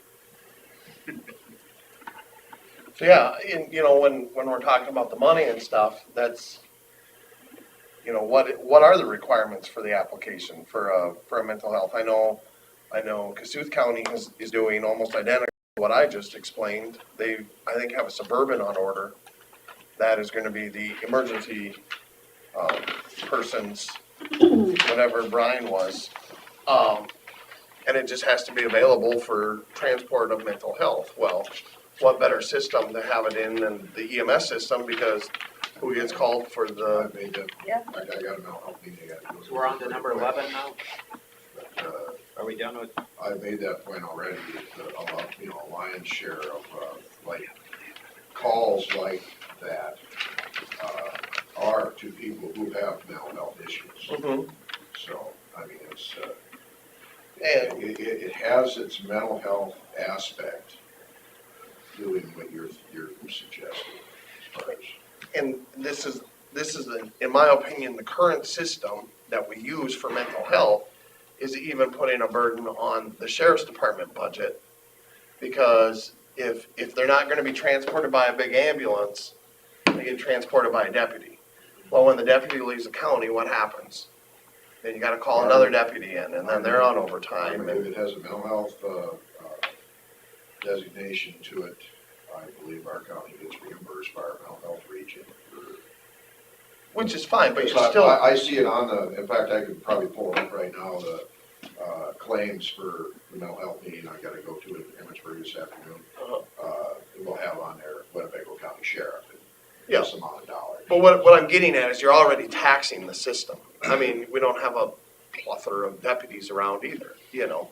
so yeah, and, you know, when we're talking about the money and stuff, that's, you know, what are the requirements for the application for a mental health? I know Cassuth County is doing almost identical to what I just explained. They, I think, have a Suburban on order. That is gonna be the emergency, person's, whatever Brian was. And it just has to be available for transport of mental health. Well, what better system to have it in than the EMS system, because who gets called for I the, made that, Yeah. I got a mental health meeting. I gotta go to. So we're on to number 11 now? we done with, I made that point already, a lion's share of, like, calls like that, are to people who have mental health issues. Mhm. So, I mean, it's, And, it has its mental health aspect, doing what you're suggesting, as far as. and this is, in my opinion, the current system that we use for mental health is even putting a burden on the sheriff's department budget. Because if they're not gonna be transported by a big ambulance, they get transported by a deputy. Well, when the deputy leaves the county, what happens? Then you gotta call another deputy in, and then they're on overtime. If it has a mental health, designation to it, I believe our county gets reimbursed by our mental health region. Which is fine, but you're So still, I see it on the, in fact, I could probably pull it up right now, the, claims for the mental health meeting I gotta go to in Emmitsburg this afternoon. We'll have on there Winnebago County Sheriff, and Yeah. this amount of dollars. but what I'm getting at is you're already taxing the system. I mean, we don't have a plethora of deputies around either, you know?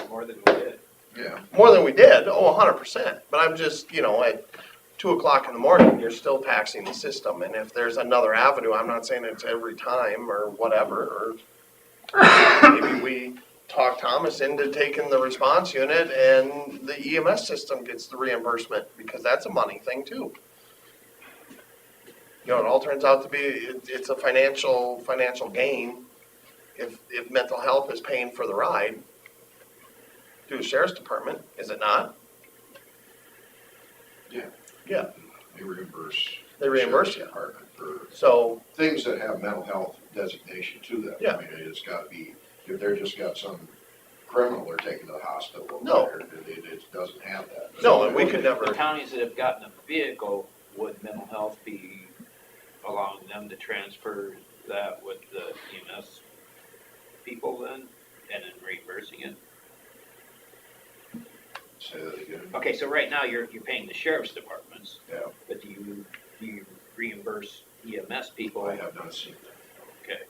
more than we did? Yeah, More than we did, 100%. But I'm just, at 2:00 in the morning, you're still taxing the system. And if there's another avenue, I'm not saying it's every time or whatever, or maybe we talk Thomas into taking the response unit and the EMS system gets the reimbursement, because that's a money thing too. It all turns out to be, it's a financial gain if mental health is paying for the ride through the sheriff's department, is it not? yeah. Yeah. They reimburse. They reimburse Sheriff's you. Department for So, things that have mental health designation to them. Yeah. I mean, it's gotta be, if they're just got some criminal they're taking to the hospital. No. It doesn't have that. no, and we could The never, counties that have gotten a vehicle, would mental health be allowing them to transfer that with the EMS people then, and then reimbursing it? Say that again. Okay, so right now, you're paying the sheriff's departments, Yeah, but do you reimburse EMS people? I have not seen that. Okay.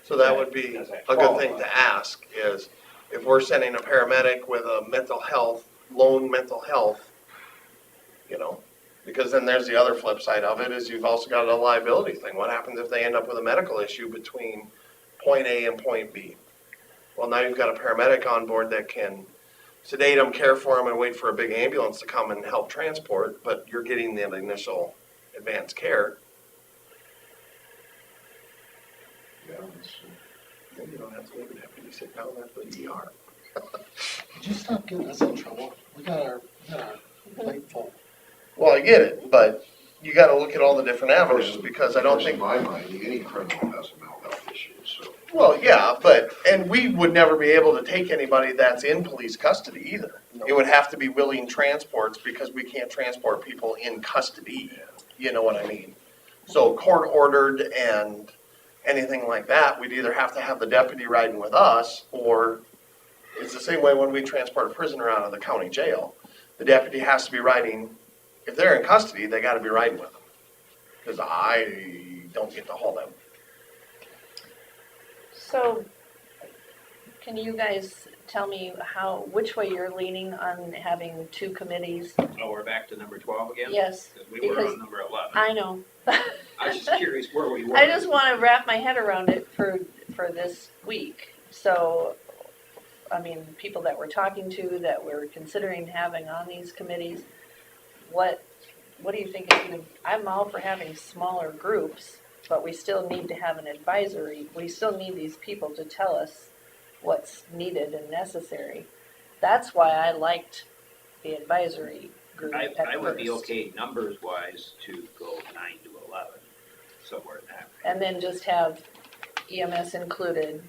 so that would be Does that a good thing qualify? to ask is, if we're sending a paramedic with a lone mental health, because then there's the other flip side of it, is you've also got a liability thing. What happens if they end up with a medical issue between point A and point B? Well, now you've got a paramedic on board that can sedate them, care for them, and wait for a big ambulance to come and help transport, but you're getting the initial advanced care. Yeah, it's, And you don't have to make a deputy sit down at the ER. Could you stop getting us in trouble? We got our plate full. Well, I get it, but you gotta look at all the different avenues, because I don't in think, my mind, any criminal has a mental health issue, so. well, yeah, and we would never be able to take anybody that's in police custody either. It would have to be willing transports, because we can't transport people in custody, you know what I mean? So court ordered and anything like that, we'd either have to have the deputy riding with us, or it's the same way when we transport a prisoner out of the county jail. The deputy has to be riding, if they're in custody, they gotta be riding with them. Cause I don't get to haul them. So, can you guys tell me which way you're leaning on having two committees? Oh, we're back to number 12 again? Yes, 'Cause we were because on number 11. I know. I was just curious where we were. I just wanna wrap my head around it for this week. So, I mean, people that we're talking to, that we're considering having on these committees, what do you think is gonna, I'm all for having smaller groups, but we still need to have an advisory. We still need these people to tell us what's needed and necessary. That's why I liked the advisory group at first. I would be okay numbers-wise to go 9 to 11, somewhere in that. And then just have EMS included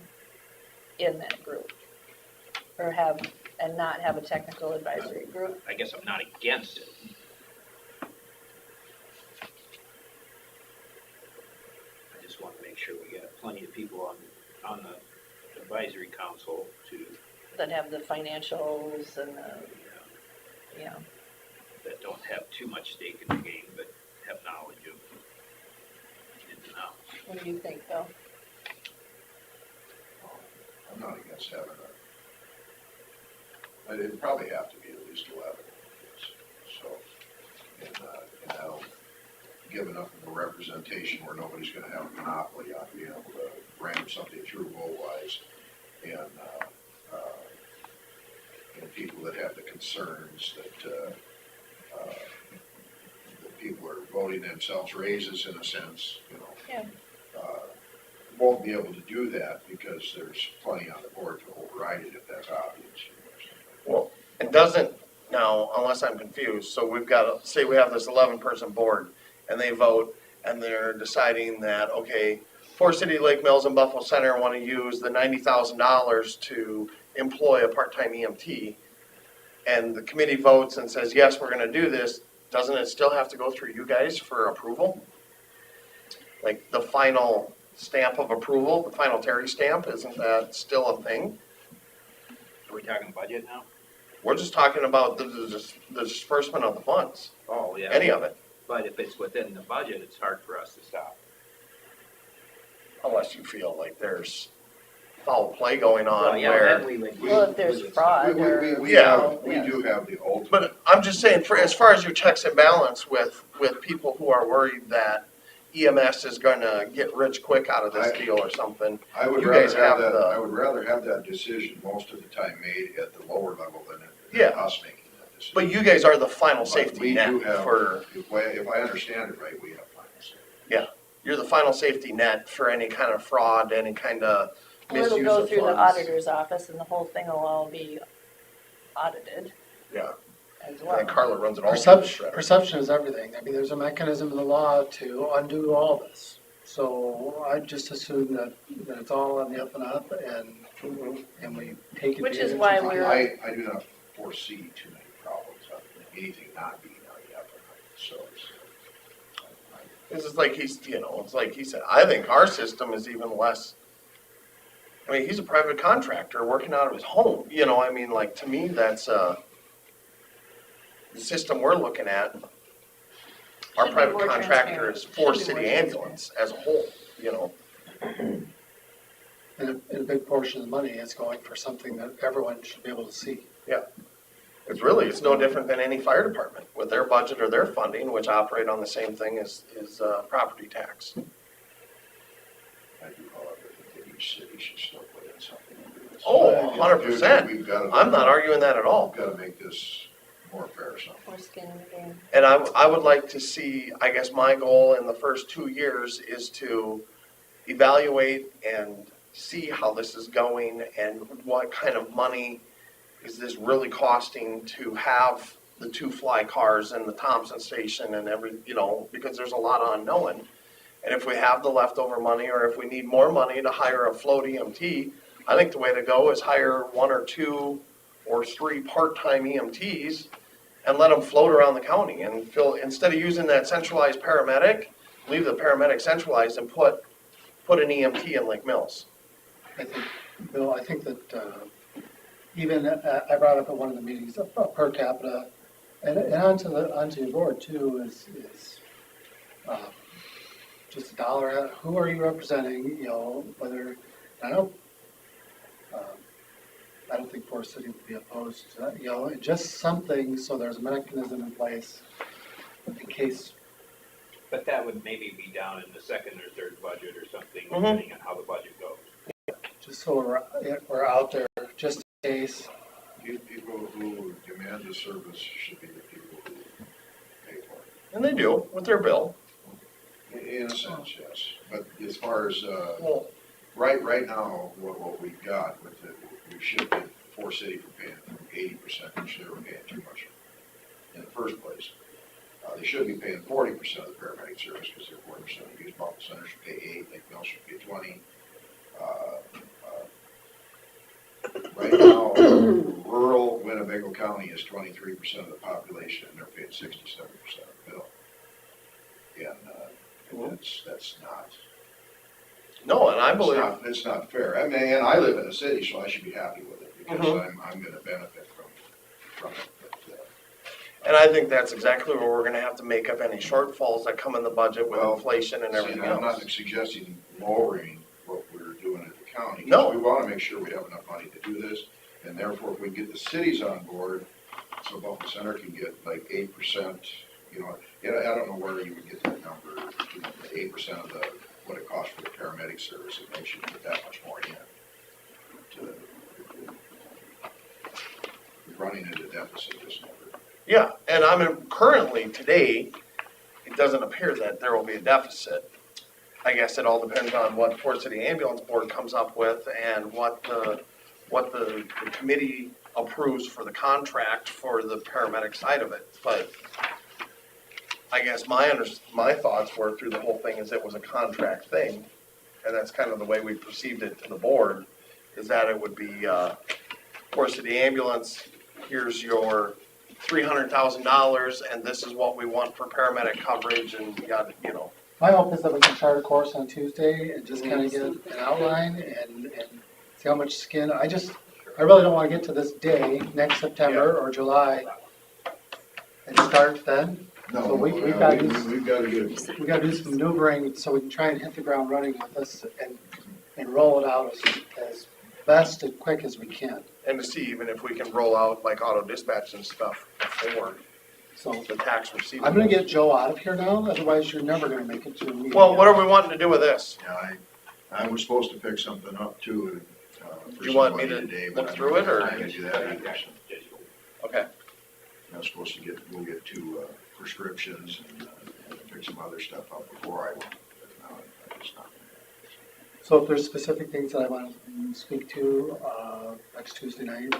in that group. Or and not have a technical advisory group. I guess I'm not against it. I just want to make sure we got plenty of people on the advisory council to, That have the financials and that don't have too much stake in the game, but have knowledge of ins and outs. what do you think, Bill? I'm not against having It'd probably have to be at least 11. So, and that'll give enough of a representation where nobody's gonna have a monopoly on being able to ram something through vote-wise. And people that have the concerns that people are voting themselves raises in a sense, Yeah. won't be able to do that because there's plenty on the board to override it if that's obvious. Well, it doesn't, now, unless I'm confused, so we've got, say we have this 11-person board, and they vote, and they're deciding that, okay, Forest City, Lake Mills, and Buffalo Center want to use the $90,000 to employ a part-time EMT, and the committee votes and says, yes, we're gonna do this, doesn't it still have to go through you guys for approval? Like the final stamp of approval, the final Terry stamp, isn't that still a thing? Are we talking budget now? We're just talking about the disbursement of the funds, Oh, yeah. any of it, But if it's within the budget, it's hard for us to stop. unless you feel like there's foul play going on Well, yeah, where. then we would. Well, if there's fraud or. We Yeah. do have the ultimate. But I'm just saying, as far as your checks and balance with people who are worried that EMS is gonna get rich quick out of this deal or something, I would you rather guys have have that, the- I would rather have that decision most of the time made at the lower level than Yeah. us making that decision. but you guys are the final But safety we net do have- for, If I understand it right, we have final safety. you're the final safety net for any kind of fraud, any kind of Well, misuse it'll go of through the funds. auditor's office and the whole thing will all be audited Yeah, as well. and Carla runs it all. through the Perception, shredder. perception is everything. I mean, there's a mechanism in the law to undo all this. So I just assume that it's all on the up and up and we take advantage. Which is why of we're- it. I do not foresee too many problems on anything not being on the up and up, so it's. This is like it's like he said, I think our system is even less, I mean, he's a private contractor working out of his home, I mean, like, to me, that's, the system we're looking at, our Should be private more contractor transparent. is Forest Should be City more Ambulance as a whole, And a big portion of the money is going for something that everyone should be able to see. It's no different than any fire department with their budget or their funding, which operate on the same thing as property tax. I do, however, think that each city should still put in something. into this. Oh, 100%. We've gotta- I'm not arguing that at all. We've gotta make this more fair somehow. More skin in the game. And I would like to see, I guess my goal in the first 2 years is to evaluate and see how this is going and what kind of money is this really costing to have the 2 fly cars and the Thompson station and because there's a lot of unknown. And if we have the leftover money or if we need more money to hire a float EMT, I think the way to go is hire 1 or 2 or 3 part-time EMTs and let them float around the county and instead of using that centralized paramedic, leave the paramedic centralized and put an EMT in Lake Mills. I think, Bill, I think that even, I brought up at one of the meetings, per capita, and onto your board too, is just $1. Who are you representing, whether, I don't think Forest City would be opposed to that, just something, so there's a mechanism in place in case. But that would maybe be down in the second or third budget or something, Mhm. depending on how the budget goes. Just so we're out there, just in case. People who demand the service should be the people who pay for it. And they do, with their bill. In a sense, yes. But as far as, Well, right now, what we've got with it, we should be Forest City for paying 80%, which they were paying too much in the first place. They should be paying 40% of the paramedic service because they're 40% of the use. Buffalo Center should pay 8, Lake Mills should pay 20. Right now, rural Winnebago County is 23% of the population, and they're paying 67% of the bill. And that's not. no, and I believe, It's not fair. I mean, and I live in a city, so I should be happy with it because Mhm. I'm gonna benefit from it. But, and I think that's exactly where we're gonna have to make up any shortfalls that come in the budget with Well, inflation and see, everything I'm not else. suggesting lowering what we're doing at the county. No. We wanna make sure we have enough money to do this, And therefore, if we get the cities on board, so Buffalo Center can get like 8%, you know, I don't know where you would get that number, 8% of what it costs for the paramedic service, it makes you put that much more in. We're running into deficit this number. Yeah, and currently, today, it doesn't appear that there will be a deficit. I guess it all depends on what Fort City Ambulance Board comes up with and what the committee approves for the contract for the paramedic side of it. But I guess my thoughts were through the whole thing is it was a contract thing, and that's kind of the way we perceived it to the board, is that it would be, Fort City Ambulance, here's your $300,000, and this is what we want for paramedic coverage, and yada, you know. My hope is that we can chart a course on Tuesday and just kind of get an outline and see how much skin. I really don't want to get to this day, next September or July, and start then. No, So we've we've got got to get. we got to do some maneuvering so we can try and hit the ground running with this and roll it out as best and quick as we can. And to see even if we can roll out like auto dispatch and stuff before So the tax receivable. I'm gonna get Joe out of here now, otherwise you're never gonna make it to a meeting. Well, what are we wanting to do with this? Yeah, I was supposed to pick something up too, for Do you want me somebody to today, look but through it, or? I'm not gonna do that either. Okay. I was supposed to we'll get 2 prescriptions and pick some other stuff up before I went, but now I just not. So if there's specific things that I want to speak to, next Tuesday night,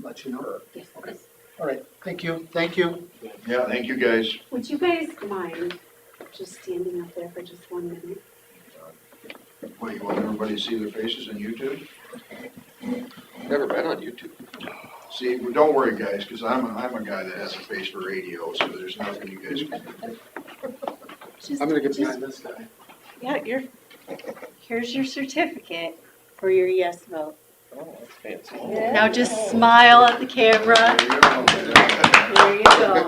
let you know. Yes, Okay. please. All right, thank you, thank you. Yeah, thank you guys. Would you guys mind just standing up there for just 1 minute? What, you want everybody to see their faces on YouTube? Never been on YouTube. See, well, don't worry, guys, because I'm a guy that has a face for radio, so there's nothing you guys can do. I'm gonna get behind this guy. Yeah, here's your certificate for your yes vote. Oh, that's fancy. Now just smile at the camera. There you go.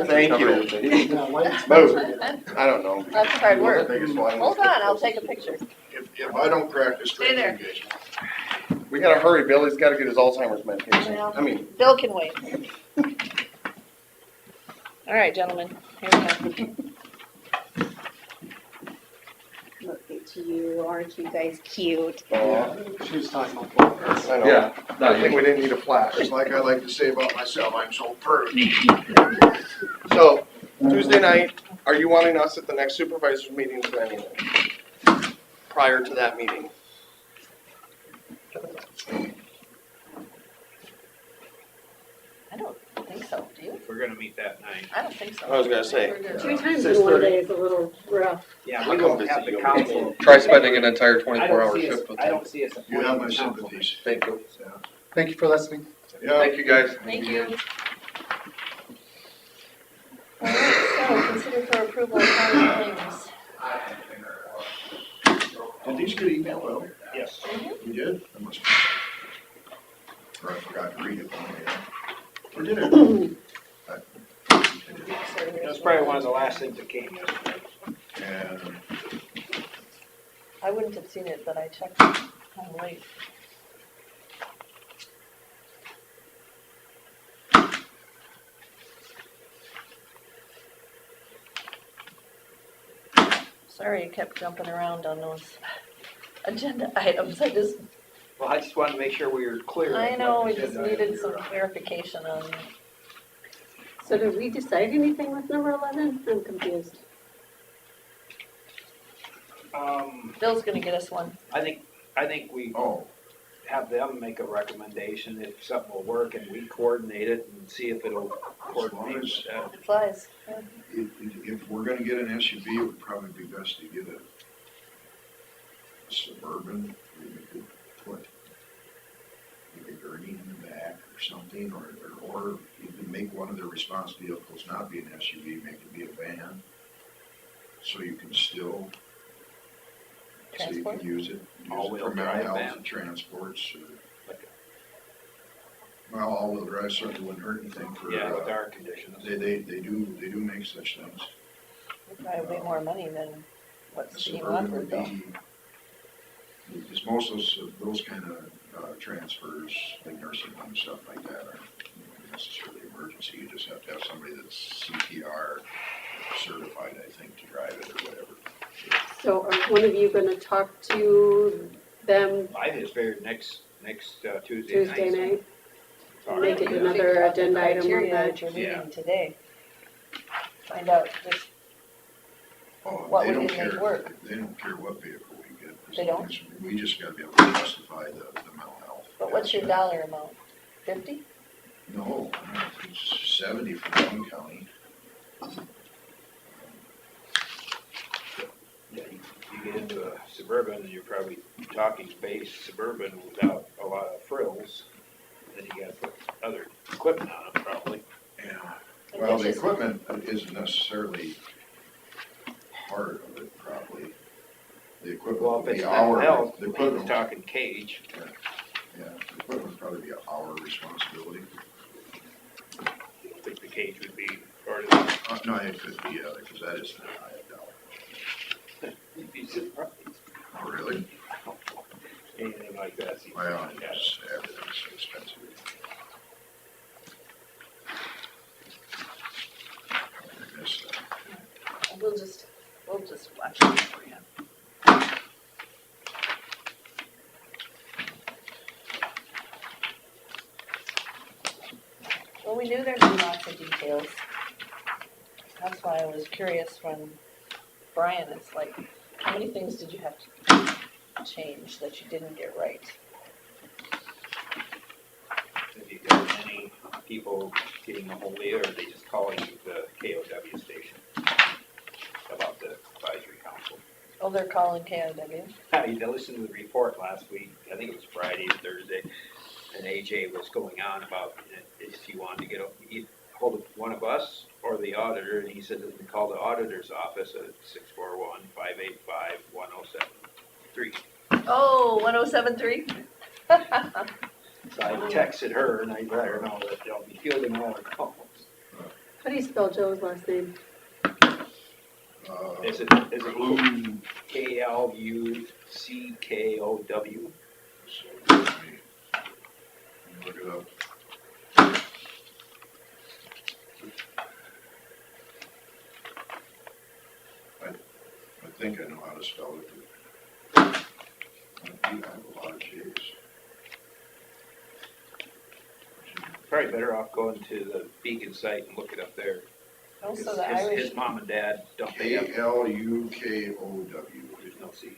Thank you. Yeah, lights, Move. sponsored. I don't know. That's hard work. Biggest one. Hold on, I'll take a picture. If I don't practice, Stay there. you guys. We gotta hurry, Billy's gotta get his Alzheimer's medication. Well, I mean, Bill can wait. All right, gentlemen, here we go. Look at you, aren't you guys cute? She was talking about that. I know. I think we didn't need a flash. Just like I like to say about myself, I'm so pretty. So, Tuesday night, are you wanting us at the next supervisors meeting for anything? Prior to that meeting? I don't think so, do you? If we're gonna meet that night. I don't think so. I was gonna say. 3 times in 1 day is a little rough. Yeah, we won't have the council. Try spending an entire I 24-hour don't see us, shift with I them. don't see us. You have my appointing council. sympathies. Thank you. Thank you for listening. Yeah. Thank you, guys. Thank you. All right, so consider for approval of county claims. Did these get emailed out? Yes. You did? I must. Or I forgot to read it. Or did it? That was probably one of the last things that came yesterday. And I wouldn't have seen it, but I checked kind of late. Sorry, I kept jumping around on those agenda items. Well, I just wanted to make sure we were clear. I on know, what we the just agenda needed items some were. clarification on, So did we decide anything with number 11? I'm confused. Bill's gonna get us one. I think we have them make a recommendation if something will work and we coordinate it and see if it'll coordinate with that. It flies. Yeah. if we're gonna get an SUV, it would probably be best to get a Suburban, maybe could put maybe a gurney in the back or something, or you can make one of their response vehicles not be an SUV, make it be a van. So you can still, so you Transport? can use it All-wheel for mental drive health van. and transports. Like Well, all-wheel drive certainly wouldn't hurt anything for. Yeah, with our conditions. They do make such things. It'd probably way more money than what The Steve Suburban offered would though. be, because most of those kind of transfers, like nursing home, stuff like that, aren't necessarily emergency. You just have to have somebody that's CPR certified, I think, to drive it or whatever. So are one of you gonna talk to them I just figured next Tuesday Tuesday night. night? Sorry. Make it Figure another out the agenda item on criteria that. at your Yeah. meeting today. Find out just, Oh, What they we don't can make care. work. They don't care what vehicle we get. as They long don't? as We just gotta be able to justify the mental health. but what's your dollar amount? 50? No, it's 70 for one county. Yeah, you get into a Suburban, and you're probably talking base Suburban without a lot of frills. Then you gotta put other equipment on it, probably. Yeah. And Well, which the is- equipment isn't necessarily part of it, probably. The equipment Well, will if it's be mental our, health, the we're equipment, talking cage. yeah, the equipment would probably be our responsibility. I think the cage would be part of it. No, it could be other, because that isn't a high dollar. You'd be surprised. Oh, really? Anything like that seems Well, like that. it's, everything's so expensive. I missed that. We'll just watch it for you. Well, we knew there'd be lots of details. That's why I was curious when Brian, it's like, how many things did you have to change that you didn't get right? Have you got any people getting a hold of you, or are they just calling the KOW station about the advisory council? Oh, they're calling KOW? I listened to the report last week, I think it was Friday or Thursday, and AJ was going on about if he wanted to get a hold of one of us or the auditor, and he said that we call the auditor's office at 641-585-1073. Oh, 1073? So I texted her and I let her know that they'll be fielding all her calls. How do you spell Joe's last name? Is it KLUCKOW? So, let me look it up. I think I know how to spell it. I have a lot of J's. Probably better off going to the Beacon site and look it up there. Also, the Irish, His mom and dad don't pay up, KLUKOW. there's no C.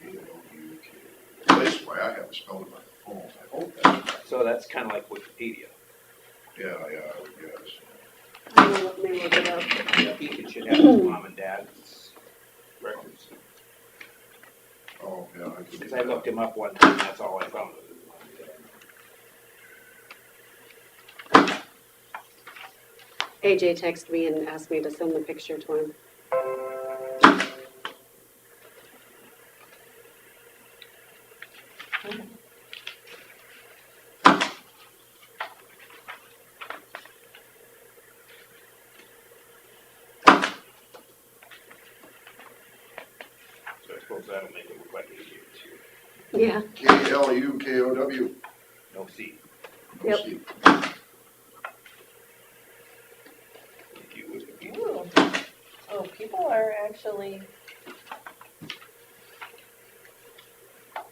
KLUK. That's why I have it spelled on my phone. I hope that's right. So that's kind of like Wikipedia. Yeah, I would guess. Let me look it up. Beacon should have his mom and dad's records. Oh, yeah. I could do Because I that. looked him up one time, that's all I found. Was his mom and dad. AJ texted me and asked me to send the picture to him. So I suppose that'll make it look like easier too. Yeah. KLUKOW. No C. No Yep. C. If you Wikipedia. ooh, oh, people are actually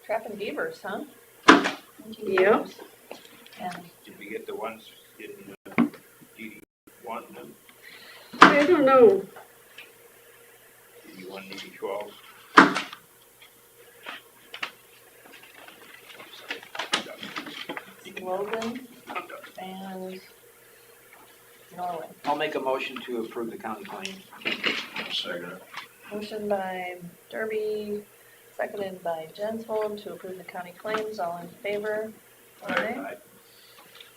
trapping beavers, huh? Yep. And Did we get the ones in DD1 and I don't know. DD1, DD12? Logan and Norway. I'll make a motion to approve the county claims. Second. Motion by Derby, seconded by Jensvold to approve the county claims. All in favor? Aye.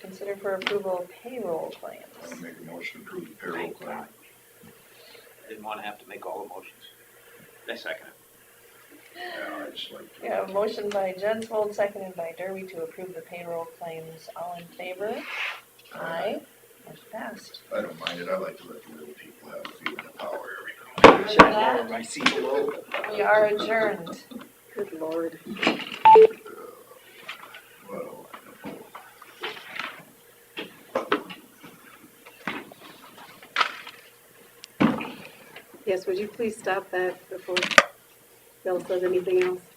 Consider for approval payroll claims. I'll make a motion to approve the payroll claim. I didn't want to have to make all the motions. I second it. Yeah, I just like to. We have a motion by Jensvold, seconded by Derby to approve the payroll claims. All in favor? Aye. Motion passed. I don't mind it. I like to let the little people have a feeling of power every now With that, My seat below. we are adjourned. Good Lord. and then. Yes, would you please stop that before Bill says anything else?